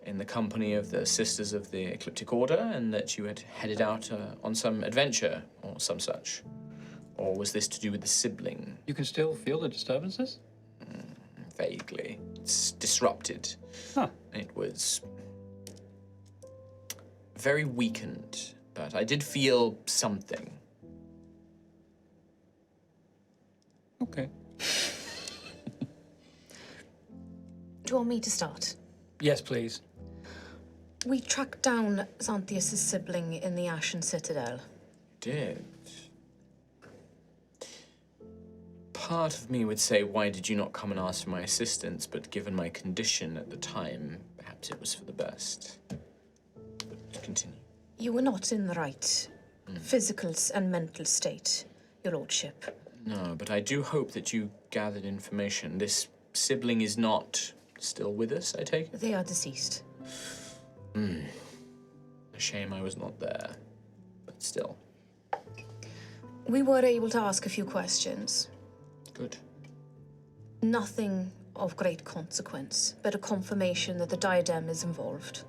in the company of the Sisters of the Ecliptic Order and that you had headed out on some adventure or some such. Or was this to do with the sibling? You can still feel the disturbances? Vaguely. It's disrupted. Huh. It was very weakened, but I did feel something. Okay. Do you want me to start? Yes, please. We tracked down Xanthias' sibling in the Ashen Citadel. Did. Part of me would say, why did you not come and ask for my assistance? But given my condition at the time, perhaps it was for the best. But continue. You were not in the right physical and mental state, your lordship. No, but I do hope that you gathered information. This sibling is not still with us, I take it? They are deceased. A shame I was not there, but still. We were able to ask a few questions. Good. Nothing of great consequence, but a confirmation that the diadem is involved.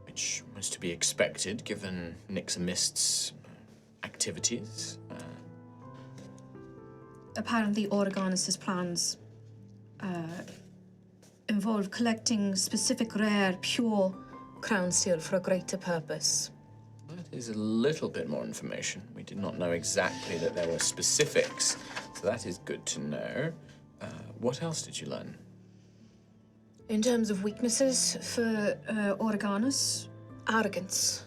Which was to be expected, given Nixamist's activities. Apparently, Oregonus' plans involve collecting specific, rare, pure crown steel for a greater purpose. That is a little bit more information. We did not know exactly that there were specifics, so that is good to know. What else did you learn? In terms of weaknesses for Oregonus, arrogance.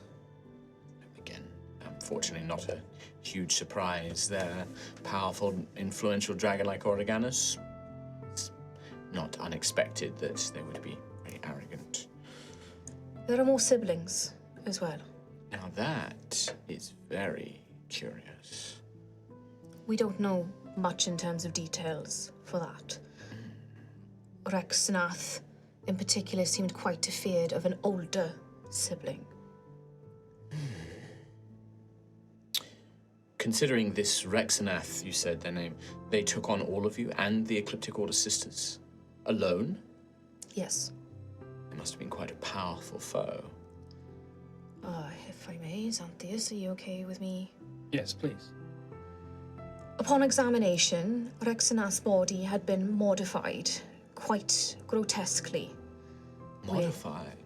Again, unfortunately not a huge surprise there. Powerful, influential dragon like Oregonus. It's not unexpected that they would be very arrogant. There are more siblings as well. Now that is very curious. We don't know much in terms of details for that. Rexnath, in particular, seemed quite afeard of an older sibling. Considering this Rexanath, you said their name, they took on all of you and the Ecliptic Order sisters? Alone? Yes. They must have been quite a powerful foe. If I may, Xanthias, are you okay with me? Yes, please. Upon examination, Rexanath's body had been modified, quite grotesquely. Modified.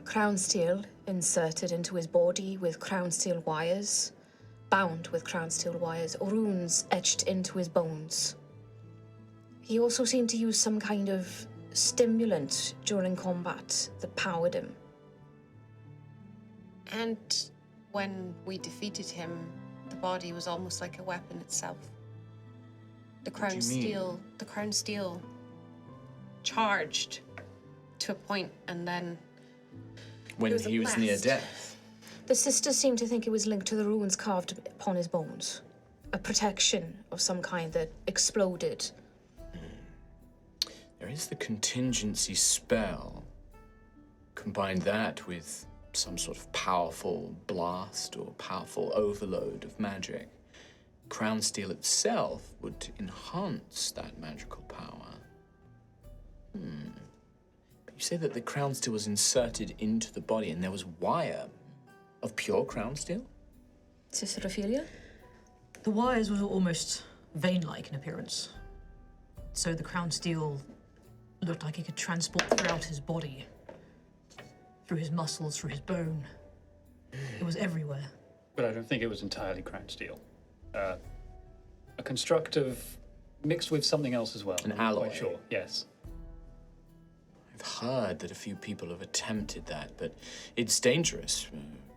Crown steel inserted into his body with crown steel wires, bound with crown steel wires, runes etched into his bones. He also seemed to use some kind of stimulant during combat that powered him. And when we defeated him, the body was almost like a weapon itself. The do you mean? the crown steel charged to a point, and then When was a he was near blast. death. The sisters seemed to think it was linked to the runes carved upon his bones. A protection of some kind that exploded. There is the contingency spell. Combine that with some sort of powerful blast or powerful overload of magic. Crown steel itself would enhance that magical power. But you say that the crown steel was inserted into the body and there was wire of pure crown steel? Sister Ophelia? The wires were almost vein-like in appearance. So the crown steel looked like it could transport throughout his body. Through his muscles, through his bone. It was everywhere. But I don't think it was entirely crown steel. A constructive mixed with something else as well. An I'm not alloy. Quite sure. Yes. I've heard that a few people have attempted that, but it's dangerous.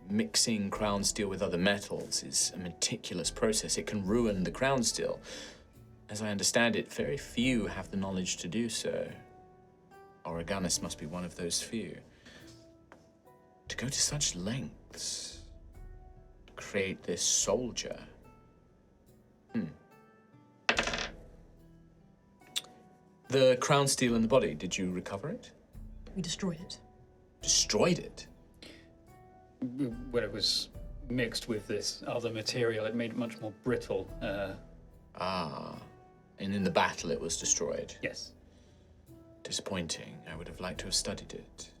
Mixing crown steel with other metals is a meticulous process. It can ruin the crown steel. As I understand it, very few have the knowledge to do so. Oreganis must be one of those few. To go to such lengths, to create this soldier. The crown steel in the body, did you recover it? We destroyed it. Destroyed it? When it was mixed with this other material, it made it much more brittle. And in the battle it was destroyed. Yes. Disappointing. I would have liked to have studied it.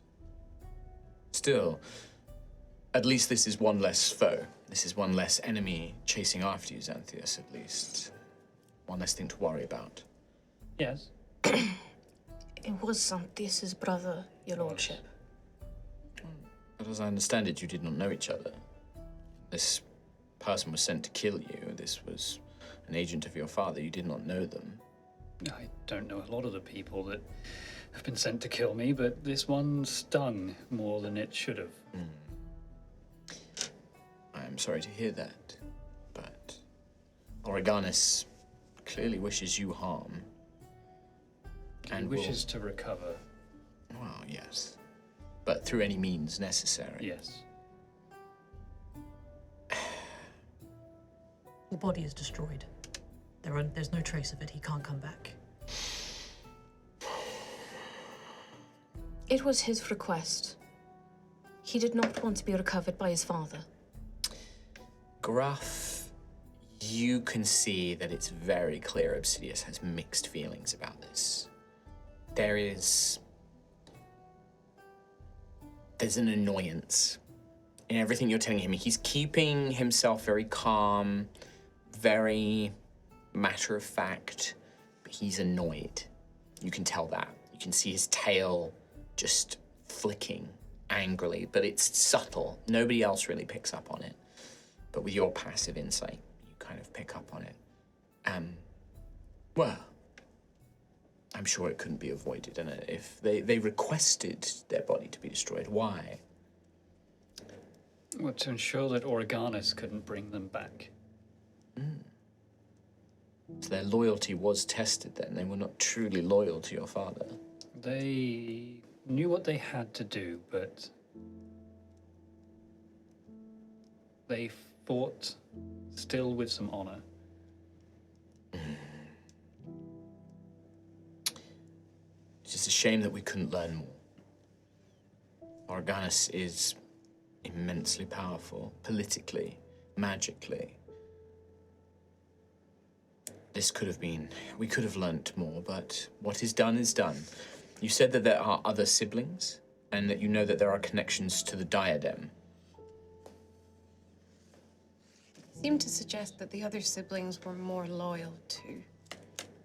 Still, at least this is one less foe. This is one less enemy chasing after you, Xanthias, at least. One less thing to worry about. Yes. It was Xanthias' brother, your lordship. But as I understand it, you did not know each other. This person was sent to kill you. This was an agent of your father. You did not know them. I don't know a lot of the people that have been sent to kill me, but this one stung more than it should have. I am sorry to hear that, but Oreganis clearly wishes you harm. He wishes to recover. Well, yes. But through any means necessary. Yes. The body is destroyed. There's no trace of it. He can't come back. It was his request. He did not want to be recovered by his father. Gruff, you can see that it's very clear Obsidius has mixed feelings about this. There's an annoyance in everything you're telling him. He's keeping himself very calm, very matter of fact, but he's annoyed. You can tell that. You can see his tail just flicking angrily, but it's subtle. Nobody else really picks up on it. But with your passive insight, you kind of pick up on it. Well, I'm sure it couldn't be avoided. And if they requested their body to be destroyed, why? Well, to ensure that Oreganis couldn't bring them back. So their loyalty was tested then. They were not truly loyal to your father. They knew what they had to do, but they fought still with some honor. It's just a shame that we couldn't learn more. Oreganis is immensely powerful, politically, magically. This could have been, we could have learnt more, but what is done is done. You said that there are other siblings, and that you know that there are connections to the diadem. seemed to suggest that the other siblings were more loyal to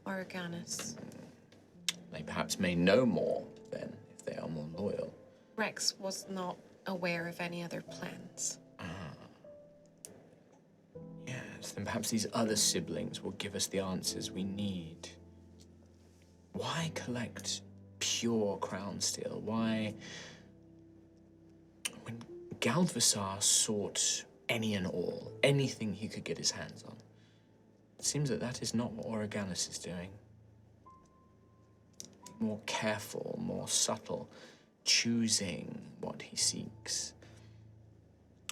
Oreganis. They perhaps may know more, then, if they are more loyal. Rex was not aware of any other plans. Yes, then perhaps these other siblings will give us the answers we need. Why collect pure crown steel? Why... When Galvassar sought any and all, anything he could get his hands on, it seems that that is not what Oreganus is doing. More careful, more subtle, choosing what he seeks.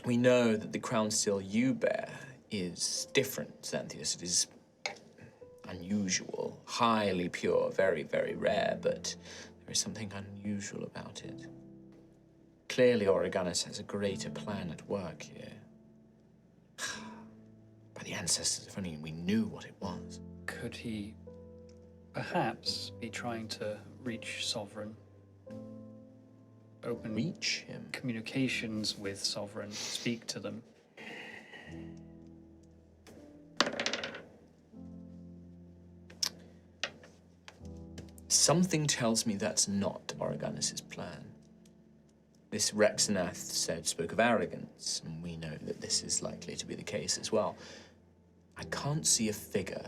We know that the crown steel you bear is different, Xanthius. It is unusual, highly pure, very, very rare, but there is something unusual about it. Clearly, Oreganus has a greater plan at work here. By the ancestors, if only we knew what it was. Could he perhaps be trying to reach Sovereign? Open Reach him? communications with Sovereign, speak to them. Something tells me that's not Oreganus' plan. This Rexanath spoke of arrogance, and we know that this is likely to be the case as well. I can't see a figure,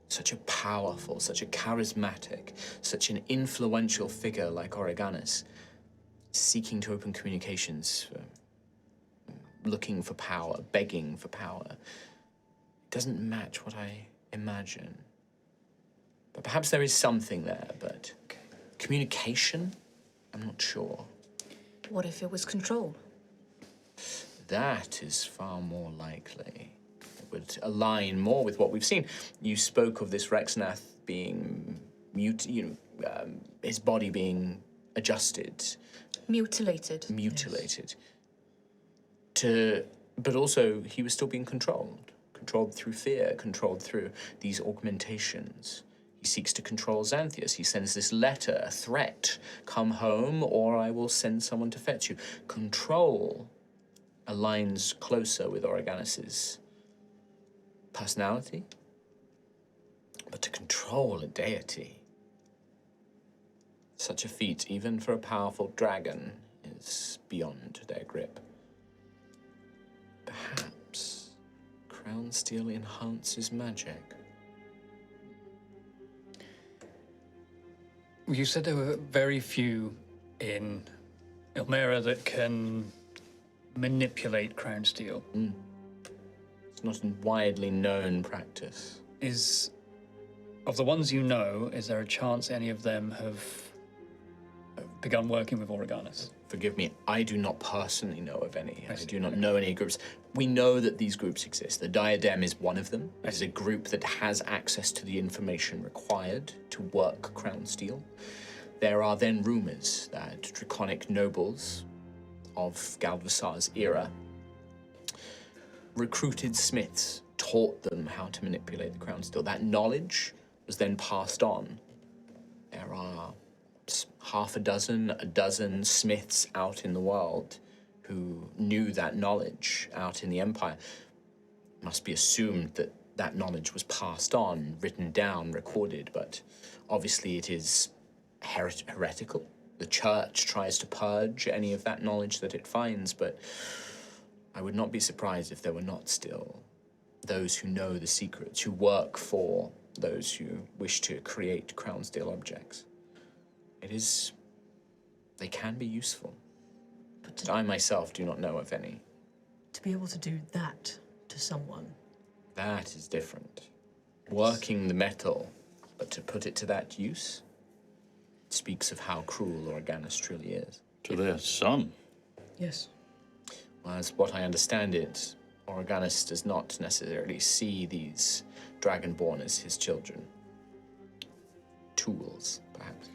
such a powerful, such a charismatic, such an influential figure like Oreganus, seeking to open communications, looking for power, begging for power. It doesn't match what I imagine. But perhaps there is something there, but communication? I'm not sure. What if it was control? That is far more likely. It would align more with what we've seen. You spoke of this Rexanath being his body being adjusted. Mutilated. Mutilated. But also he was still being controlled. Controlled through fear, controlled through these augmentations. He seeks to control Xanthius. He sends this letter, a threat. Come home, or I will send someone to fetch you. Control aligns closer with Oreganus' personality. But to control a deity, such a feat, even for a powerful dragon, is beyond their grip. Perhaps crown steel enhances magic. You said there were very few in Elmera that can manipulate crown steel. It's not a widely known practice. Of the ones you know, is there a chance any of them have begun working with Oreganus? Forgive me, I do not personally know of any. I do not know any groups. We know that these groups exist. The Diadem is one of them. It is a group that has access to the information required to work crown steel. There are then rumors that draconic nobles of Galvassar's era recruited smiths, taught them how to manipulate the crown steel. That knowledge was then passed on. There are half a dozen smiths out in the world who knew that knowledge out in the Empire. It must be assumed that that knowledge was passed on, written down, recorded, but obviously it is heretical. The church tries to purge any of that knowledge that it finds, but I would not be surprised if there were not still those who know the secrets, who work for those who wish to create crown steel objects. They can be useful. But I myself do not know of any. To be able to do that to someone. That is different. Working the metal, but to put it to that use, speaks of how cruel Oreganus truly is. To their son. Yes. Well, as what I understand it, Oreganus does not necessarily see these Dragonborn as his children. Tools, perhaps.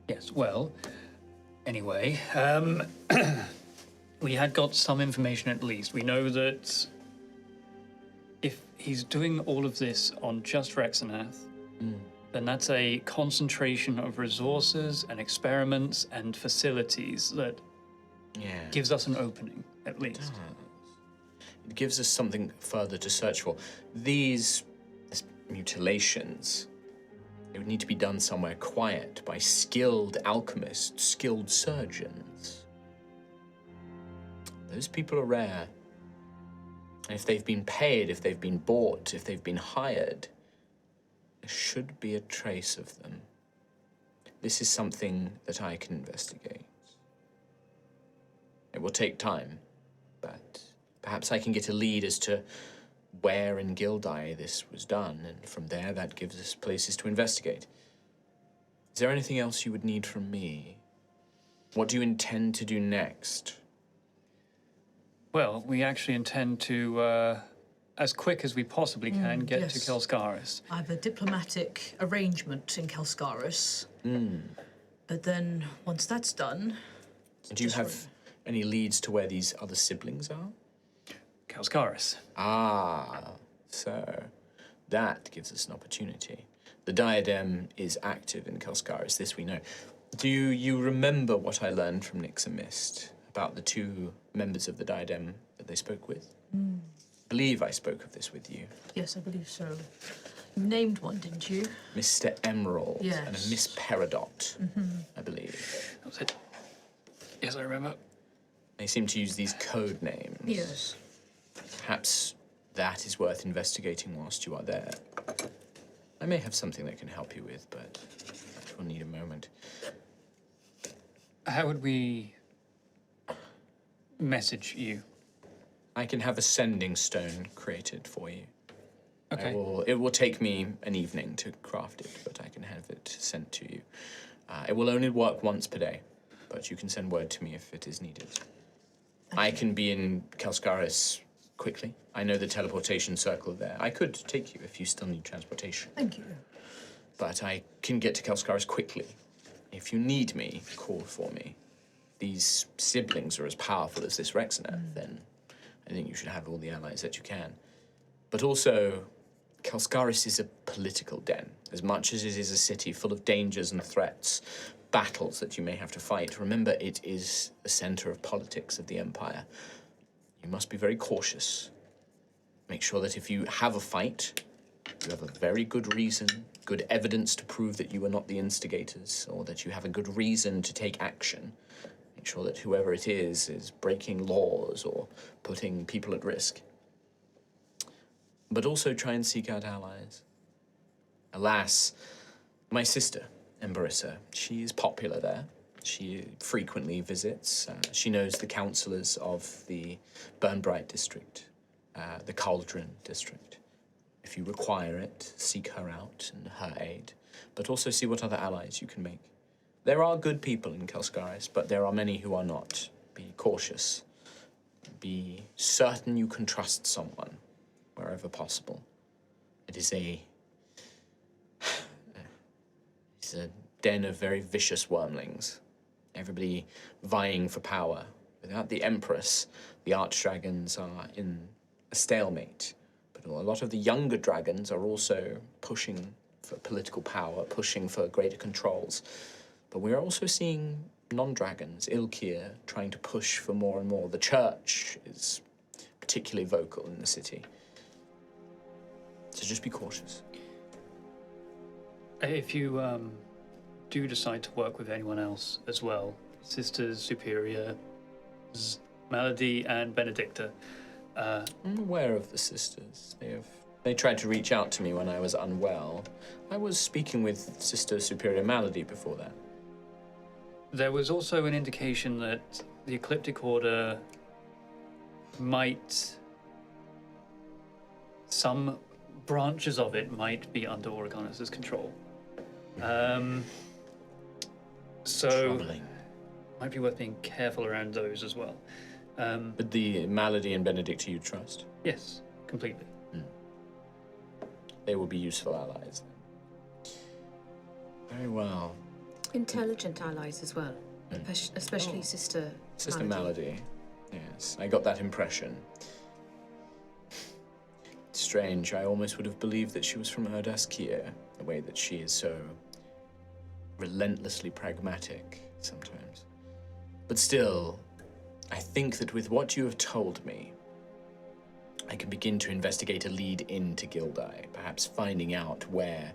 Yes, well, anyway, we had got some information at least. We know that if he's doing all of this on just Rexanath, then that's a concentration of resources and experiments and facilities that gives us an opening, at least. It gives us something further to search for. These mutilations, It would need to be done somewhere quiet by skilled alchemists, skilled surgeons. Those people are rare. And if they've been paid, if they've been bought, if they've been hired, there should be a trace of them. This is something that I can investigate. It will take time, but perhaps I can get a lead as to where in Gildai this was done, and from there that gives us places to investigate. Is there anything else you would need from me? What do you intend to do next? Well, we actually intend to, as quick as we possibly can, get to yes. Kelscarris. I have a diplomatic arrangement in Kelscarris. But then, once that's done... Do you have any leads to where these other siblings are? Kelscarris. Ah, so that gives us an opportunity. The diadem is active in Kelscarris, this we know. Do you remember what I learned from Nyx and Mist about the two members of the diadem that they spoke with? I believe I spoke of this with you. Yes, I believe so. You named one, didn't you? Mr. Emerald and a Yes. Miss Peridot, I believe. That was it. Yes, I remember. They seem to use these code names. Yes. Perhaps that is worth investigating whilst you are there. I may have something that can help you with, but that will need a moment. How would we message you? I can have a sending stone created for you. Okay. It will take me an evening to craft it, but I can have it sent to you. It will only work once per day, but you can send word to me if it is needed. I can be in Kelscarris quickly. I know the teleportation circle there. I could take you if you still need transportation. Thank you. But I can get to Kelscarris quickly. If you need me, call for me. These siblings are as powerful as this Rexanath, then I think you should have all the allies that you can. But also, Kelscarris is a political den. As much as it is a city full of dangers and threats, battles that you may have to fight, remember it is the center of politics of the Empire. You must be very cautious. Make sure that if you have a fight, you have a very good reason, good evidence to prove that you are not the instigators, or that you have a good reason to take action. Make sure that whoever it is breaking laws or putting people at risk. But also try and seek out allies. Alas, my sister, Emberissa, she is popular there. She frequently visits. She knows the councillors of the Burnbright district, the Cauldron district. If you require it, seek her out and her aid, but also see what other allies you can make. There are good people in Kelscarris, but there are many who are not. Be cautious. Be certain you can trust someone wherever possible. It is it's a den of very vicious wormlings. Everybody vying for power. Without the Empress, the Archdragons are in a stalemate. But a lot of the younger dragons are also pushing for political power, pushing for greater controls. But we're also seeing non-dragons, Ilkir, trying to push for more and more. The church is particularly vocal in the city. So just be cautious. If you do decide to work with anyone else as well, Sisters Superior, Malady and Benedicta. I'm aware of the sisters. They tried to reach out to me when I was unwell. I was speaking with Sister Superior Malady before that. There was also an indication that the Ecliptic Order might... some branches of it might be under Oregonus' control. So Troubling. might be worth being careful around those as well. But the Malady and Benedicta you trust? Yes, completely. They will be useful allies. Very well. Intelligent allies as well, especially Sister Sister Malady. Malady. Yes, I got that impression. Strange, I almost would have believed that she was from Erdaskia, the way that she is so relentlessly pragmatic sometimes. But still, I think that with what you have told me, I can begin to investigate a lead into Gildai, perhaps finding out where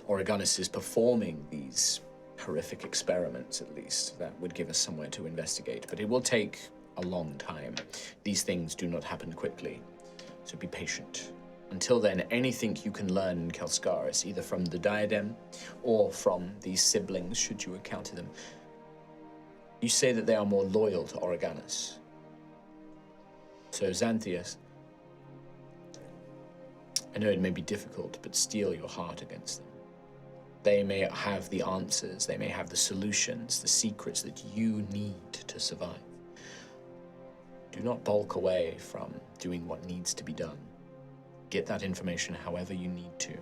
Oregonus is performing these horrific experiments, at least. That would give us somewhere to investigate, but it will take a long time. These things do not happen quickly, so be patient. Until then, anything you can learn in Kelscarris, either from the diadem or from these siblings, should you encounter them. You say that they are more loyal to Oregonus. So, Xanthias, I know it may be difficult, but steel your heart against them. They may have the answers, they may have the solutions, the secrets that you need to survive. Do not balk away from doing what needs to be done. Get that information however you need to.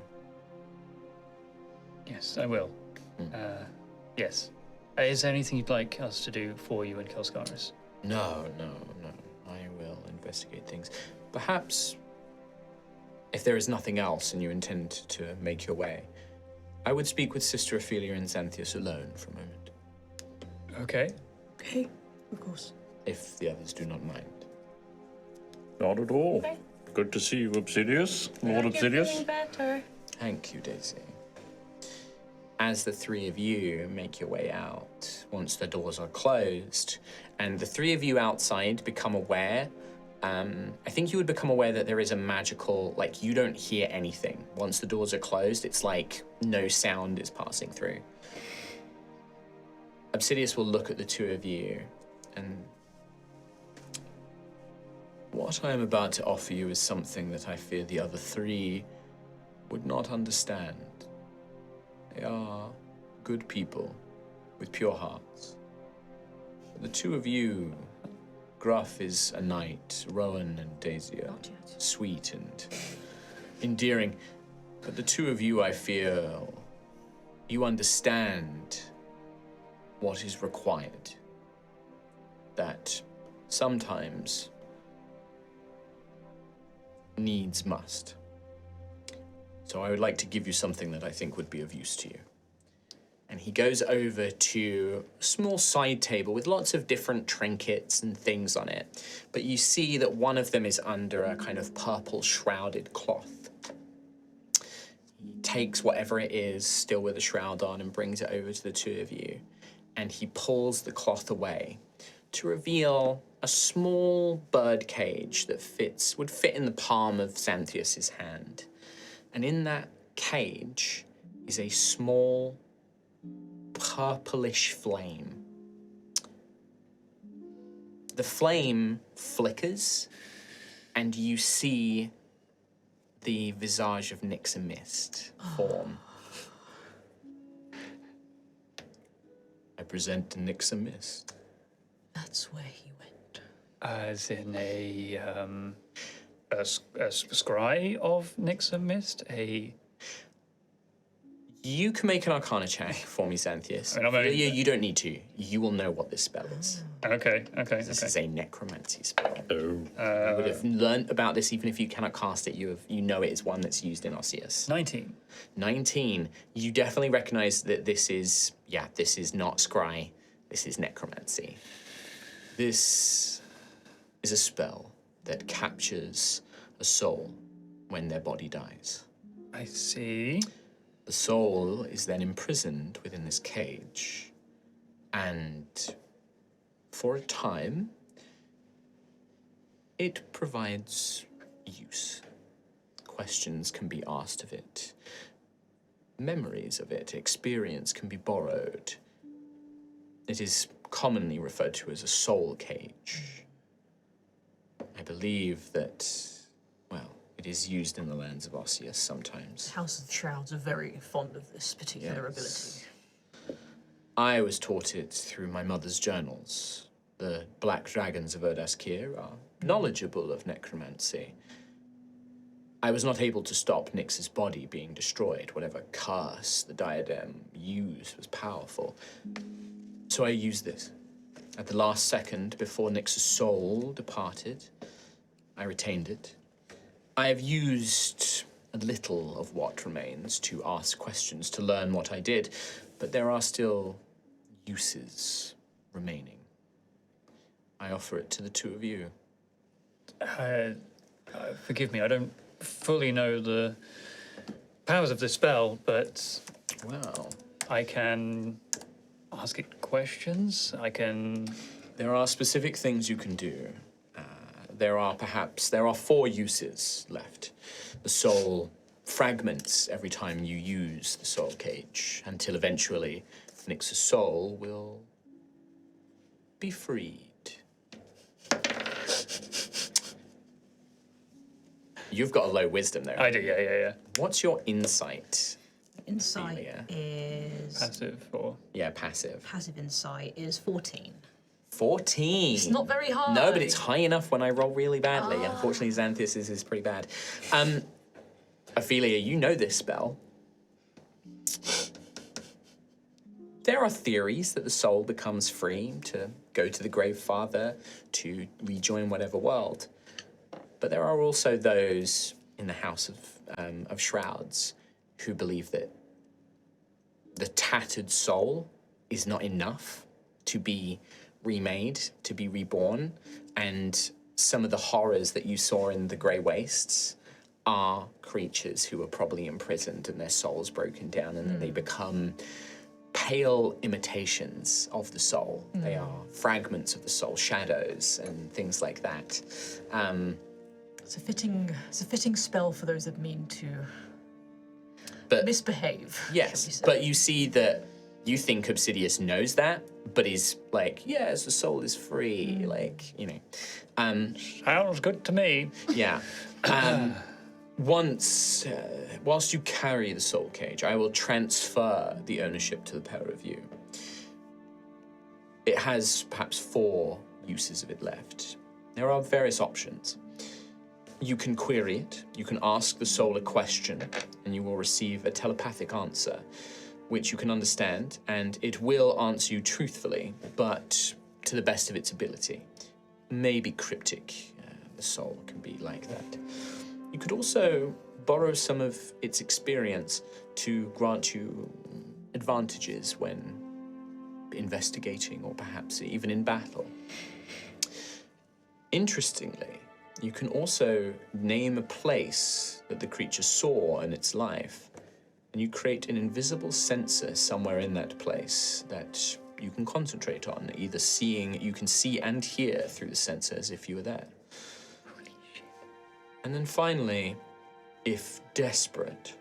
Yes, I will. Yes. Is there anything you'd like us to do for you in Kelscarris? No. I will investigate things. Perhaps, if there is nothing else and you intend to make your way, I would speak with Sister Ophelia and Xanthias alone for a moment. Okay. Okay, of course. If the others do not mind. Not at all. Good to see you, Obsidius. Lord Obsidius. Better. Thank you, Daisy. As the three of you make your way out, once the doors are closed, and the three of you outside become aware, I think you would become aware that there is a magical, like, you don't hear anything. Once the doors are closed, it's like no sound is passing through. Obsidius will look at the two of you, and what I am about to offer you is something that I fear the other three would not understand. They are good people with pure hearts. But the two of you, Gruff is a knight, Rowan and Daisy are sweet and endearing. But the two of you, I fear, you understand what is required. That sometimes needs must. So I would like to give you something that I think would be of use to you. And he goes over to a small side table with lots of different trinkets and things on it. But you see that one of them is under a kind of purple shrouded cloth. He takes whatever it is, still with a shroud on, and brings it over to the two of you. And he pulls the cloth away to reveal a small bird cage that would fit in the palm of Xanthias' hand. And in that cage is a small purplish flame. The flame flickers, and you see the visage of Nyxa Mist form. I present Nyxa Mist. That's where he went. As in a scry of Nyxa Mist? You can make an Arcana check for me, Xanthias. I mean, I'm only- Ophelia, you don't need to. You will know what this spell is. Okay. This is a necromancy spell. Oh. You would have learnt about this even if you cannot cast it. You know it is one that's used in Arceus. 19. 19. You definitely recognize that this is not scry. This is necromancy. This is a spell that captures a soul when their body dies. I see. The soul is then imprisoned within this cage, and for a time, it provides use. Questions can be asked of it. Memories of it, experience can be borrowed. It is commonly referred to as a soul cage. I believe that, well, it is used in the lands of Arceus sometimes. House of the Shrouds are very fond of this particular Yes. ability. I was taught it through my mother's journals. The Black Dragons of Erdaskir are knowledgeable of necromancy. I was not able to stop Nyx's body being destroyed. Whatever curse the diadem used was powerful. So I used this. At the last second, before Nyx's soul departed, I retained it. I have used a little of what remains to ask questions, to learn what I did, but there are still uses remaining. I offer it to the two of you. Forgive me, I don't fully know the powers of the spell, but Wow. I can ask it questions. I can. There are specific things you can do. There are 4 uses left. The soul fragments every time you use the soul cage until eventually Nyx's soul will be freed. You've got a low wisdom there. I do, yeah. What's your insight? Insight Ophelia? is Passive or. Yeah, passive. passive insight is 14. 14. It's not very high. No, but it's high enough when I roll really badly. Unfortunately, Xanthias is pretty bad. Ophelia, you know this spell. There are theories that the soul becomes free to go to the grave father, to rejoin whatever world. But there are also those in the House of Shrouds who believe that the tattered soul is not enough to be remade, to be reborn, and some of the horrors that you saw in the Grey Wastes are creatures who are probably imprisoned and their souls broken down, and then they become pale imitations of the soul. They are fragments of the soul, shadows and things like that. It's a fitting spell for those that mean to But misbehave. yes, shall we say. but you see that you think Obsidius knows that, but is like, yes, the soul is free, like, you know. Sounds good to me. Yeah. Whilst you carry the soul cage, I will transfer the ownership to the pair of you. It has perhaps 4 uses of it left. There are various options. You can query it, you can ask the soul a question, and you will receive a telepathic answer, which you can understand, and it will answer you truthfully, but to the best of its ability. Maybe cryptic. The soul can be like that. You could also borrow some of its experience to grant you advantages when investigating or perhaps even in battle. Interestingly, you can also name a place that the creature saw in its life, and you create an invisible sensor somewhere in that place that you can concentrate on, either seeing, you can see and hear through the sensor as if you were there. And then finally, if desperate,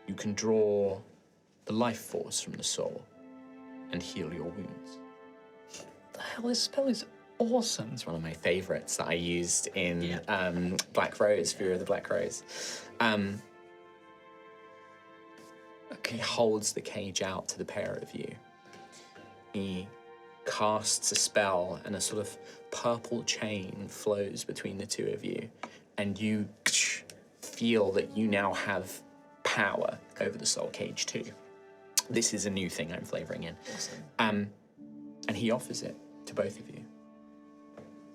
you can draw the life force from the soul and heal your wounds. The hell, this spell is awesome. It's one of my favorites that I used in Black Rose, Fury of the Black Rose. He holds the cage out to the pair of you. He casts a spell and a sort of purple chain flows between the two of you, and you feel that you now have power over the soul cage too. This is a new thing I'm flavoring in. Awesome. And he offers it to both of you.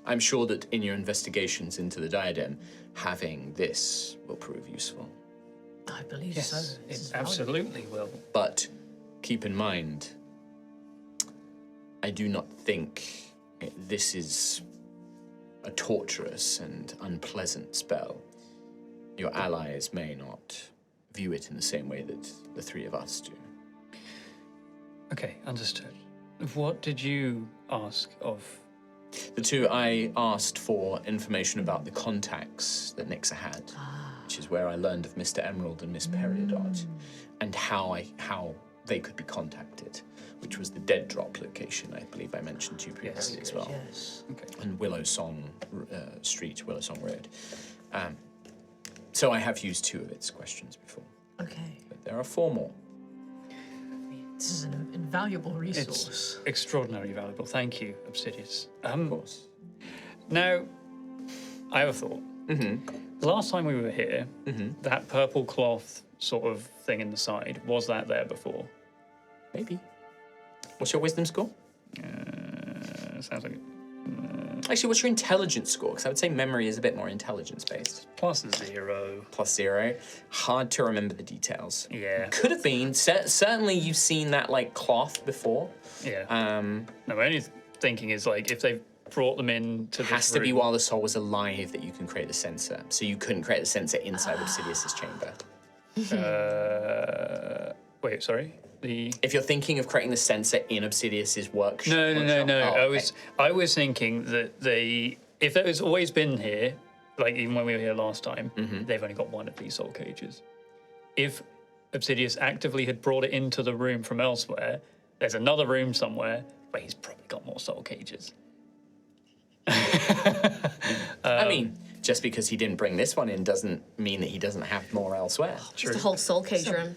I'm sure that in your investigations into the diadem, having this will prove useful. I believe Yes, so. it absolutely will. But keep in mind, I do not think this is a torturous and unpleasant spell. Your allies may not view it in the same way that the 3 of us do. Okay, understood. What did you ask of? The 2, I asked for information about the contacts that Nyxa had, which is where I learned of Mr. Emerald and Miss Peridot, and how they could be contacted, which was the Dead Drop location, I believe I mentioned to you previously as well. Yes. Okay. And Willow Song Street, Willow Song Road. So I have used 2 of its questions before, Okay. but there are 4 more. This is an invaluable resource. It's extraordinarily valuable. Thank you, Obsidius. Of course. Now, I have a thought. The last time we were here, that purple cloth sort of thing in the side, was that there before? Maybe. What's your wisdom score? Sounds like it. Actually, what's your intelligence score? Because I would say memory is a bit more intelligence-based. +0. +0. Hard to remember the details. Yeah. Could have been. Certainly you've seen that, like, cloth before. Yeah. No, my only thinking is, like, if they've brought them in to this Has to be room. while the soul was alive that you can create the sensor. So you couldn't create the sensor inside Obsidius's chamber. Wait, sorry. If you're thinking of creating the sensor in Obsidius's workshop. No. Oh, I was thinking that if it has always been here, like even when we were here last time, they've only got one of these soul cages. If Obsidius actively had brought it into the room from elsewhere, there's another room somewhere where he's probably got more soul cages. I mean, just because he didn't bring this one in doesn't mean that he doesn't have more elsewhere. Just a whole soul cage room.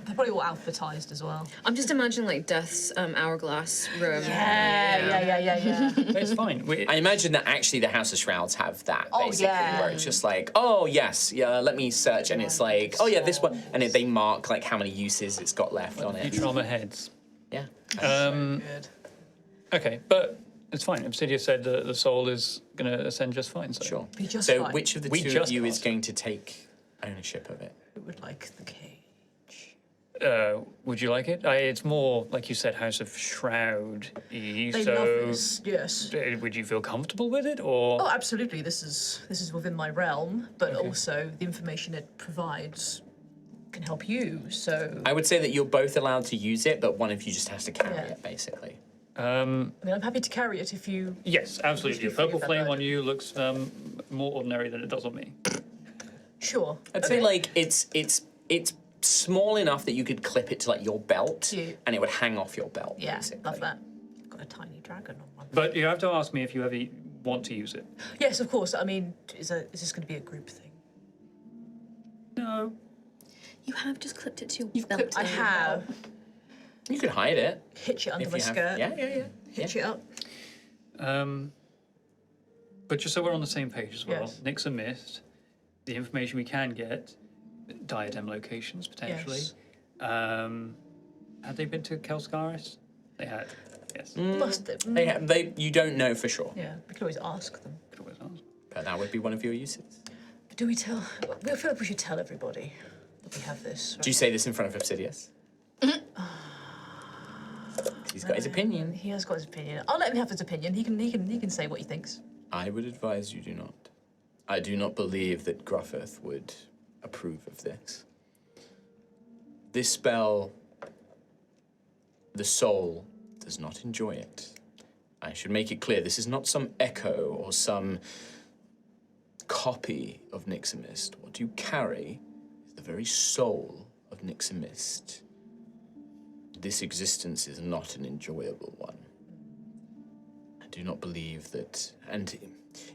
They're probably all alphabetized as well. I'm just imagining like Death's hourglass room. Yeah. It's fine. I imagine that actually the House of Shrouds have that, Oh, basically, yeah. where it's just like, oh, yes, yeah, let me search, and it's like, oh, yeah, this one, and they mark, like, how many uses it's got left on it. Futurama heads. Yeah. Good. Okay, but it's fine. Obsidius said that the soul is going to ascend just fine. So. Sure. Be just So fine. which of the We two of just you is asked. going to take ownership of it? Who would like the cage? Would you like it? It's more, like you said, House of Shroud. They So, love this, yes. would you feel comfortable with it, or? Oh, absolutely. This is within my realm, but also the information it provides can help you. So I would say that you're both allowed to use it, but one of you just has to carry Yeah. it, basically. I mean, I'm happy to carry it if you. Yes, absolutely. A Wish you purple figured that flame out. on you looks more ordinary than it does on me. Sure. I'd say, like, it's small enough that you could clip it to, like, your belt, Cute. and it would hang off your belt, Yeah, basically. love that. Got a tiny dragon on one. But you have to ask me if you ever want to use it. Yes, of course. I mean, is this going to be a group thing? No. You have just clipped it to your belt. I have. You could hide it. Hitch it under if my you have- skirt. Yeah. Hitch it up. But just so we're on the same page as well, Yes. Nyx and Mist, the information we can get, diadem locations potentially. Yes. Had they been to Kelscarris? They had. Yes. Must have. You don't know for sure, Yeah, we could always ask them. Could always ask. but that would be one of your uses. But do we tell? I feel like we should tell everybody that we have this. Do you say this in front of Obsidius? He's got his opinion. He has got his opinion. I'll let him have his opinion. He can say what he thinks. I would advise you do not. I do not believe that Gruffith would approve of this. This spell, the soul does not enjoy it. I should make it clear, this is not some echo or some copy of Nyxamist. What you carry is the very soul of Nyxamist. This existence is not an enjoyable one. I do not believe that, and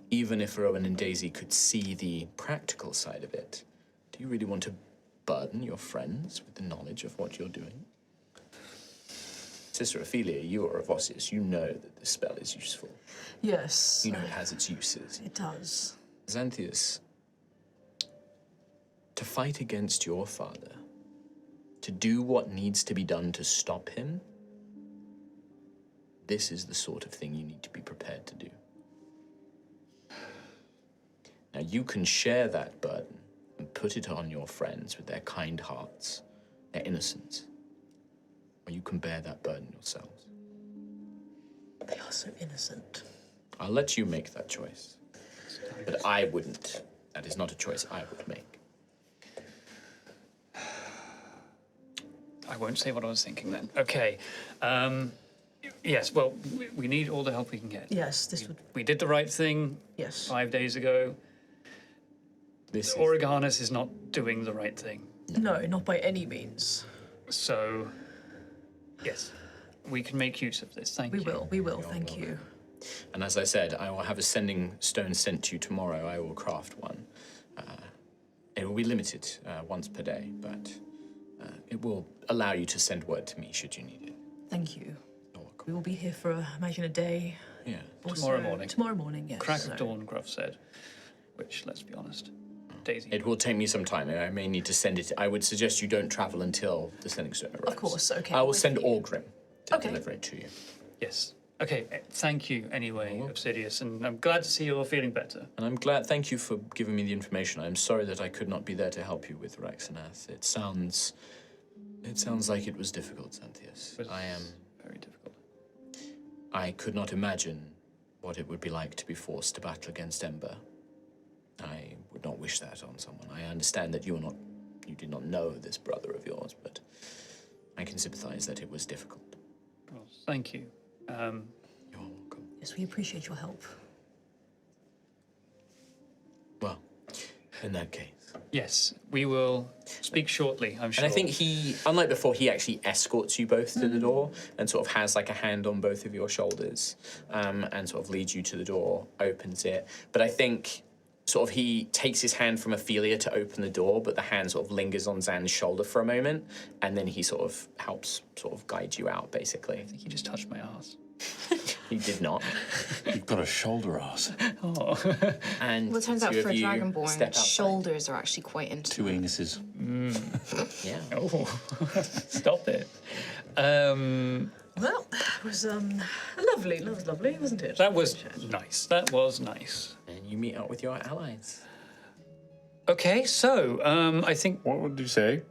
even if Rowan and Daisy could see the practical side of it, do you really want to burden your friends with the knowledge of what you're doing? Sister Ophelia, you are Avosius. You know that this spell is useful. Yes. You know it has its uses. It does. Xanthius, to fight against your father, to do what needs to be done to stop him, this is the sort of thing you need to be prepared to do. Now, you can share that burden and put it on your friends with their kind hearts, their innocence, or you can bear that burden yourselves. They are so innocent. I'll let you make that choice, but I wouldn't. That is not a choice I would make. I won't say what I was thinking then. Okay. Yes, well, we need all the help we can get. Yes, this would. We did the right thing Yes. 5 days ago. This is Oregonus is not doing the right thing. No, not by any means. So, yes, we can make use of this. Thank We you. will. We will. Thank you. And as I said, I will have a sending stone sent to you tomorrow. I will craft one. It will be limited once per day, but it will allow you to send word to me should you need it. Thank you. You're welcome. We will be here for, imagine, a day. Yeah. or Tomorrow so. morning. Tomorrow morning, yes. Crack So- of dawn, Gruff said. Which, let's be honest, Daisy. It will take me some time. I may need to send it. I would suggest you don't travel until the sending stone arrives. Of course, okay. I will with send you. Orgrim to Okay. deliver it to you. Yes. Okay, thank you anyway, Obsidius, and I'm glad to see you're feeling better. And I'm glad, thank you for giving me the information. I'm sorry that I could not be there to help you with Raxanath. It sounds like it was difficult, Xanthius. It was I am. very difficult. I could not imagine what it would be like to be forced to battle against Ember. I would not wish that on someone. I understand that you did not know this brother of yours, but I can sympathize that it was difficult. Well, thank you. You're welcome. Yes, we appreciate your help. Well, in that case. Yes, we will speak shortly, I'm sure. And I think he, unlike before, he actually escorts you both to the door and sort of has like a hand on both of your shoulders and sort of leads you to the door, opens it. But I think sort of he takes his hand from Altheya to open the door, but the hand sort of lingers on Zan's shoulder for a moment, and then he sort of helps sort of guide you out, basically. I think he just touched my ass. He did not. You've got a shoulder ass. Oh. And Well, it turns out two for of a you dragonborn, step outside. shoulders are actually quite Two intimate. anuses. Yeah. Oh, stop it. Well, it was lovely. That was lovely, wasn't it? That was nice. That was nice. And you meet up with your allies. Okay, so I think What would you say?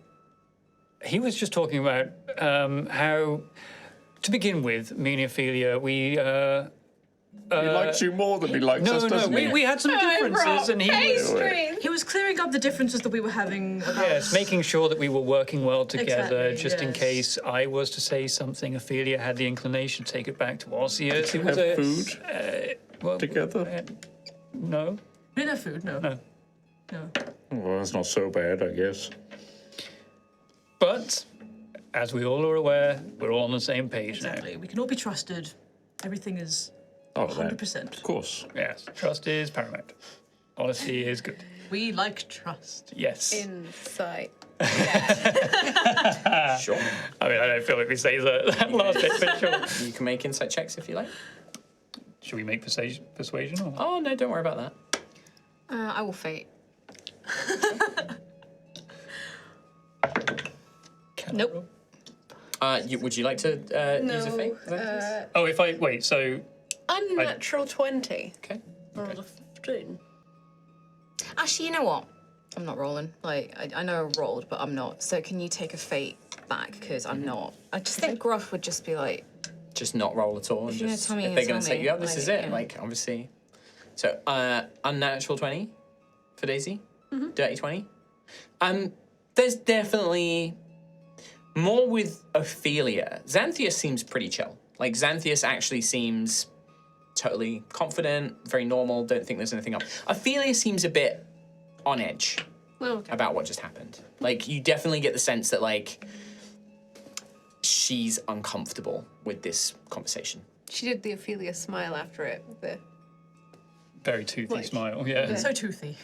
he was just talking about how, to begin with, me and Ophelia, we. He likes you more than he likes us, doesn't he? we had some differences, and He was clearing up the differences that we were having about... yes, making sure that we were working well together, Exactly, just in yes. case I was to say something. Ophelia had the inclination to take it back to Osseous. It was Have a food well, together? no. We didn't have food, no. No. No. Well, that's not so bad, I guess. But as we all are aware, we're all on the same page Exactly. We can all be trusted. Everything is Oh, that, 100%. of course. now. Yes, trust is paramount. Honesty is good. We like trust. Yes. Insight. Sure. I mean, I don't feel like we say that last bit, but sure. You can make insight checks if you like. Should we make persuasion or? Oh, no, don't worry about that. I will fate. Nope. Would you like to use a fate? Oh, if I wait, so Unnatural 20. Okay. I rolled a 15. Actually, you know what? I'm not rolling. Like, I know I rolled, but I'm not. So can you take a fate back? Because I'm not. I just think Gruff would just be like, Just not roll at all. And If you're gonna just, tell me, if you're they're gonna going to tell set you me, up, this like, is it. yeah. Like, obviously. So, unnatural 20 for Daisy. Dirty 20. There's definitely more with Ophelia. Xanthias seems pretty chill. Like, Xanthias actually seems totally confident, very normal, don't think there's anything up. Ophelia seems a bit on edge Okay. about what just happened. Like, you definitely get the sense that, like, she's uncomfortable with this conversation. She did the Ophelia smile after it. The very toothy Like- smile. Yeah. So toothy.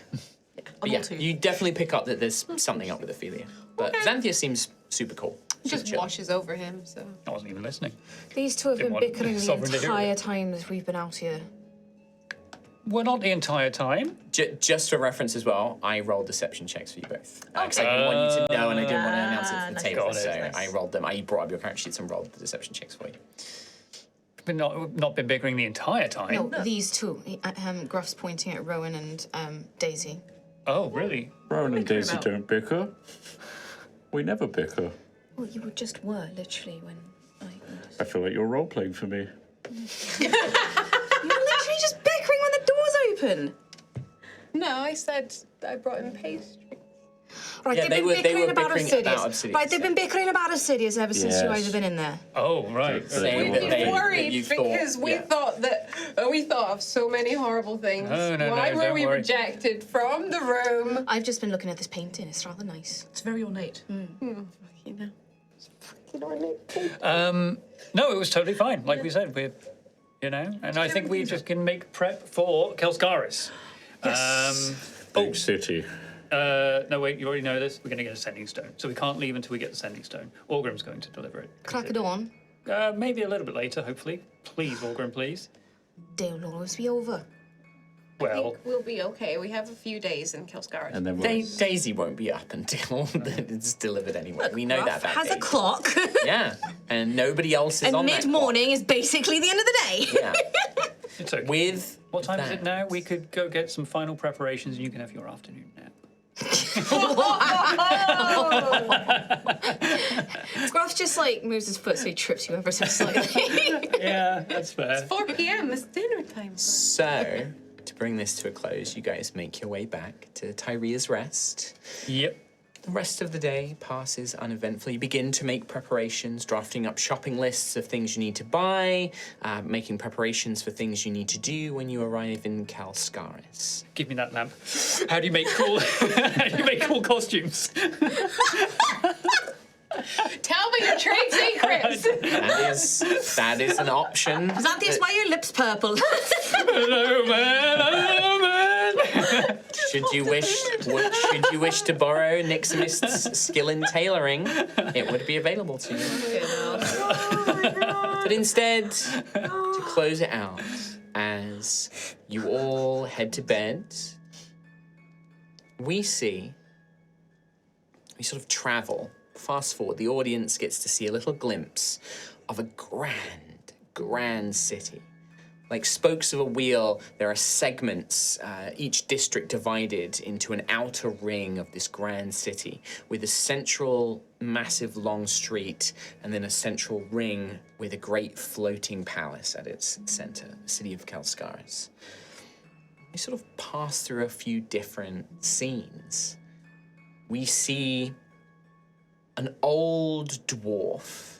But yeah, you definitely pick up that there's something up with Ophelia. But Xanthias seems super cool. Super just chill. washes over him, so. I wasn't even listening. these two have Didn't been want bickering the sovereignty here. entire time that we've been out here. Well, not the entire time. Just for reference as well, I rolled deception checks for you both. Because I didn't want you to know and I didn't want to announce it for the nice. table. Got it. So Nice. I rolled them. I brought up your character sheets and rolled the deception checks for you. We've not been bickering the entire time. No, these two. Gruff's pointing at Rowan and Daisy. Oh, really? Rowan and bicker Daisy about? don't bicker. We never bicker. Well, you just were, literally, when I feel like you're role-playing for me. You're literally just bickering when the door's open. No, I said I brought him pastry. Right, Yeah, they've been they were bickering about bickering about Obsidious. Obsidious, Right, they've been yeah. bickering about Obsidious ever since you Yes. guys have been in there. Oh, right. Saying We've that been you Worried thought- because we yeah. thought that we thought of so many horrible things. No, Why were don't we worry. rejected from the room? I've just been looking at this painting. It's rather nice. It's very ornate. You know. No, it was totally fine. Like we said, we're, and I think we just can make prep for Kelscarris. Big city. No, wait, you already know this. We're going to get a sending stone. So we can't leave until we get the sending stone. Orgrim's going to deliver it. Crack of dawn. Maybe a little bit later, hopefully. Please, Orgrim, please. Day will always be over. Well, We'll be okay. We have a few days in Kelscarris. And then we'll... Daisy won't be up until it's delivered anyway. We know that about Has a Daisy. clock. Yeah, and nobody else is And on that mid-morning is basically the end of the day. clock. Yeah. it's okay. With What time is that- it now? We could go get some final preparations and you can have your afternoon nap. Gruff just like moves his foot so he trips you ever so slightly. Yeah, that's fair. 4 p.m. It's dinner time. So, to bring this to a close, you guys make your way back to Tyria's Rest. Yep. The rest of the day passes uneventfully. You begin to make preparations, drafting up shopping lists of things you need to buy, making preparations for things you need to do when you arrive in Kelscarris. Give me that lamp. How do you make cool? How do you make cool costumes? Tell me your trade secrets. That is an option. Xanthias, why are your lips purple? Hello, man. Hello, man. Should you wish to borrow Nixonist's skill in tailoring, it would be available to you. But instead, to close it out, as you all head to bed, we sort of travel. Fast forward, the audience gets to see a little glimpse of a grand city. Like spokes of a wheel, there are segments, each district divided into an outer ring of this grand city, with a central, massive, long street, and then a central ring with a great floating palace at its center, the city of Kelscarris. We sort of pass through a few different scenes. We see an old dwarf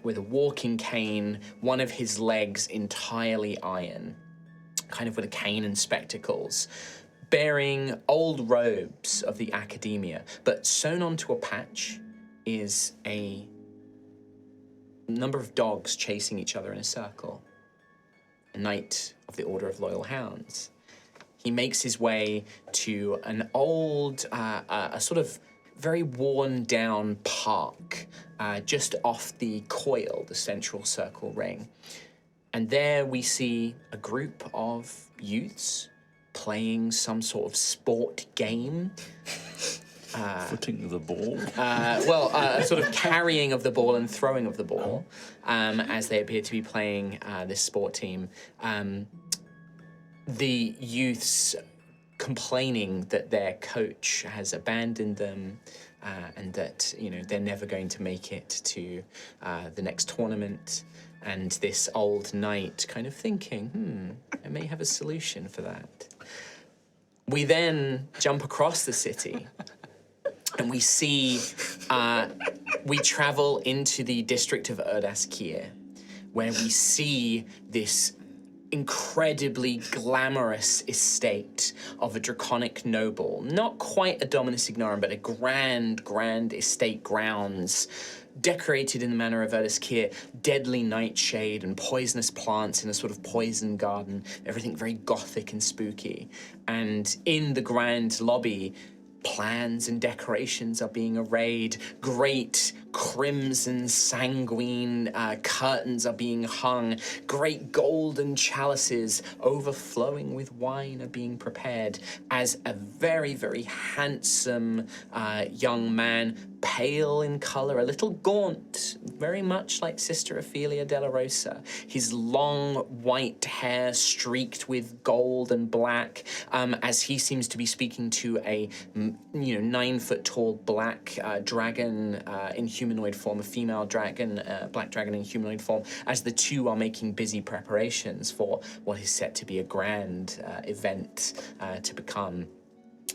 with a walking cane, one of his legs entirely iron, kind of with a cane and spectacles, bearing old robes of the academia, but sewn onto a patch is a number of dogs chasing each other in a circle. A knight of the Order of Loyal Hounds. He makes his way to an old, a sort of very worn down park just off the coil, the central circle ring. And there we see a group of youths playing some sort of sport game. Footing the ball. A sort of carrying of the ball and throwing of the ball, as they appear to be playing this sport team. The youths complaining that their coach has abandoned them and that, they're never going to make it to the next tournament. And this old knight kind of thinking, I may have a solution for that. We then jump across the city and we see, we travel into the district of Erdaskir, where we see this incredibly glamorous estate of a draconic noble. Not quite a Dominus Ignorum, but a grand estate grounds, decorated in the manner of Erdaskir, deadly nightshade and poisonous plants in a sort of poison garden, everything very gothic and spooky. And in the grand lobby, plans and decorations are being arrayed. Great crimson sanguine curtains are being hung. Great golden chalices overflowing with wine are being prepared as a very, very handsome young man, pale in color, a little gaunt, very much like Sister Ophelia Della Rosa. His long white hair streaked with gold and black, as he seems to be speaking to a 9-foot-tall black dragon in humanoid form, a female dragon, black dragon in humanoid form, as the two are making busy preparations for what is set to be a grand event to become.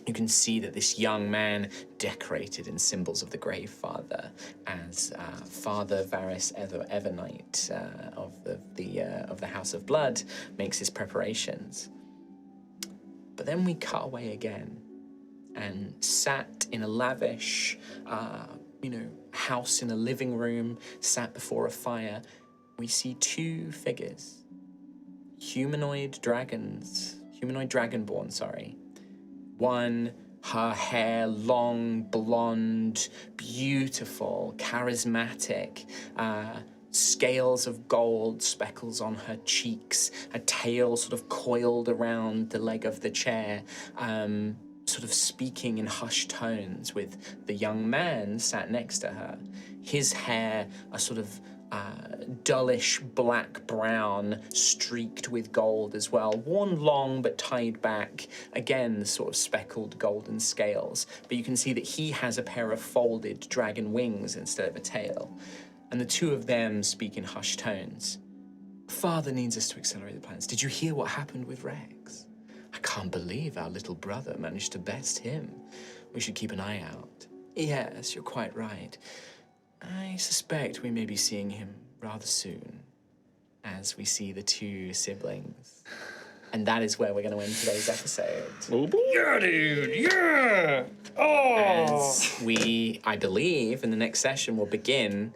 You can see that this young man, decorated in symbols of the Grave Father, as Father Varys Evernight of the House of Blood, makes his preparations. But then we cut away again, and sat in a lavish, house in a living room, sat before a fire, we see two figures, humanoid dragonborn, sorry. One, her hair long, blonde, beautiful, charismatic, scales of gold, speckles on her cheeks, a tail sort of coiled around the leg of the chair, sort of speaking in hushed tones with the young man sat next to her. His hair, a sort of dullish black brown, streaked with gold as well, worn long but tied back, again sort of speckled golden scales, but you can see that he has a pair of folded dragon wings instead of a tail, and the two of them speak in hushed tones. Father needs us to accelerate the plans. Did you hear what happened with Rex? I can't believe our little brother managed to best him. We should keep an eye out. Yes, you're quite right. I suspect we may be seeing him rather soon, as we see the two siblings. And that is where we're going to end today's episode. Yeah, dude. Yeah. Oh. As we, I believe, in the next session will begin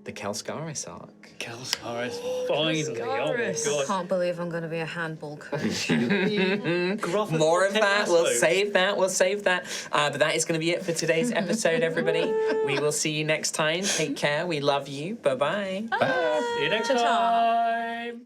the Kelscarris arc. Kelscarris, finally. Oh my I god. can't believe I'm going to be a handball coach. More of that. We'll save that. But that is going to be it for today's episode, everybody. We will see you next time. Take care. We love you. Bye-bye. See you next time.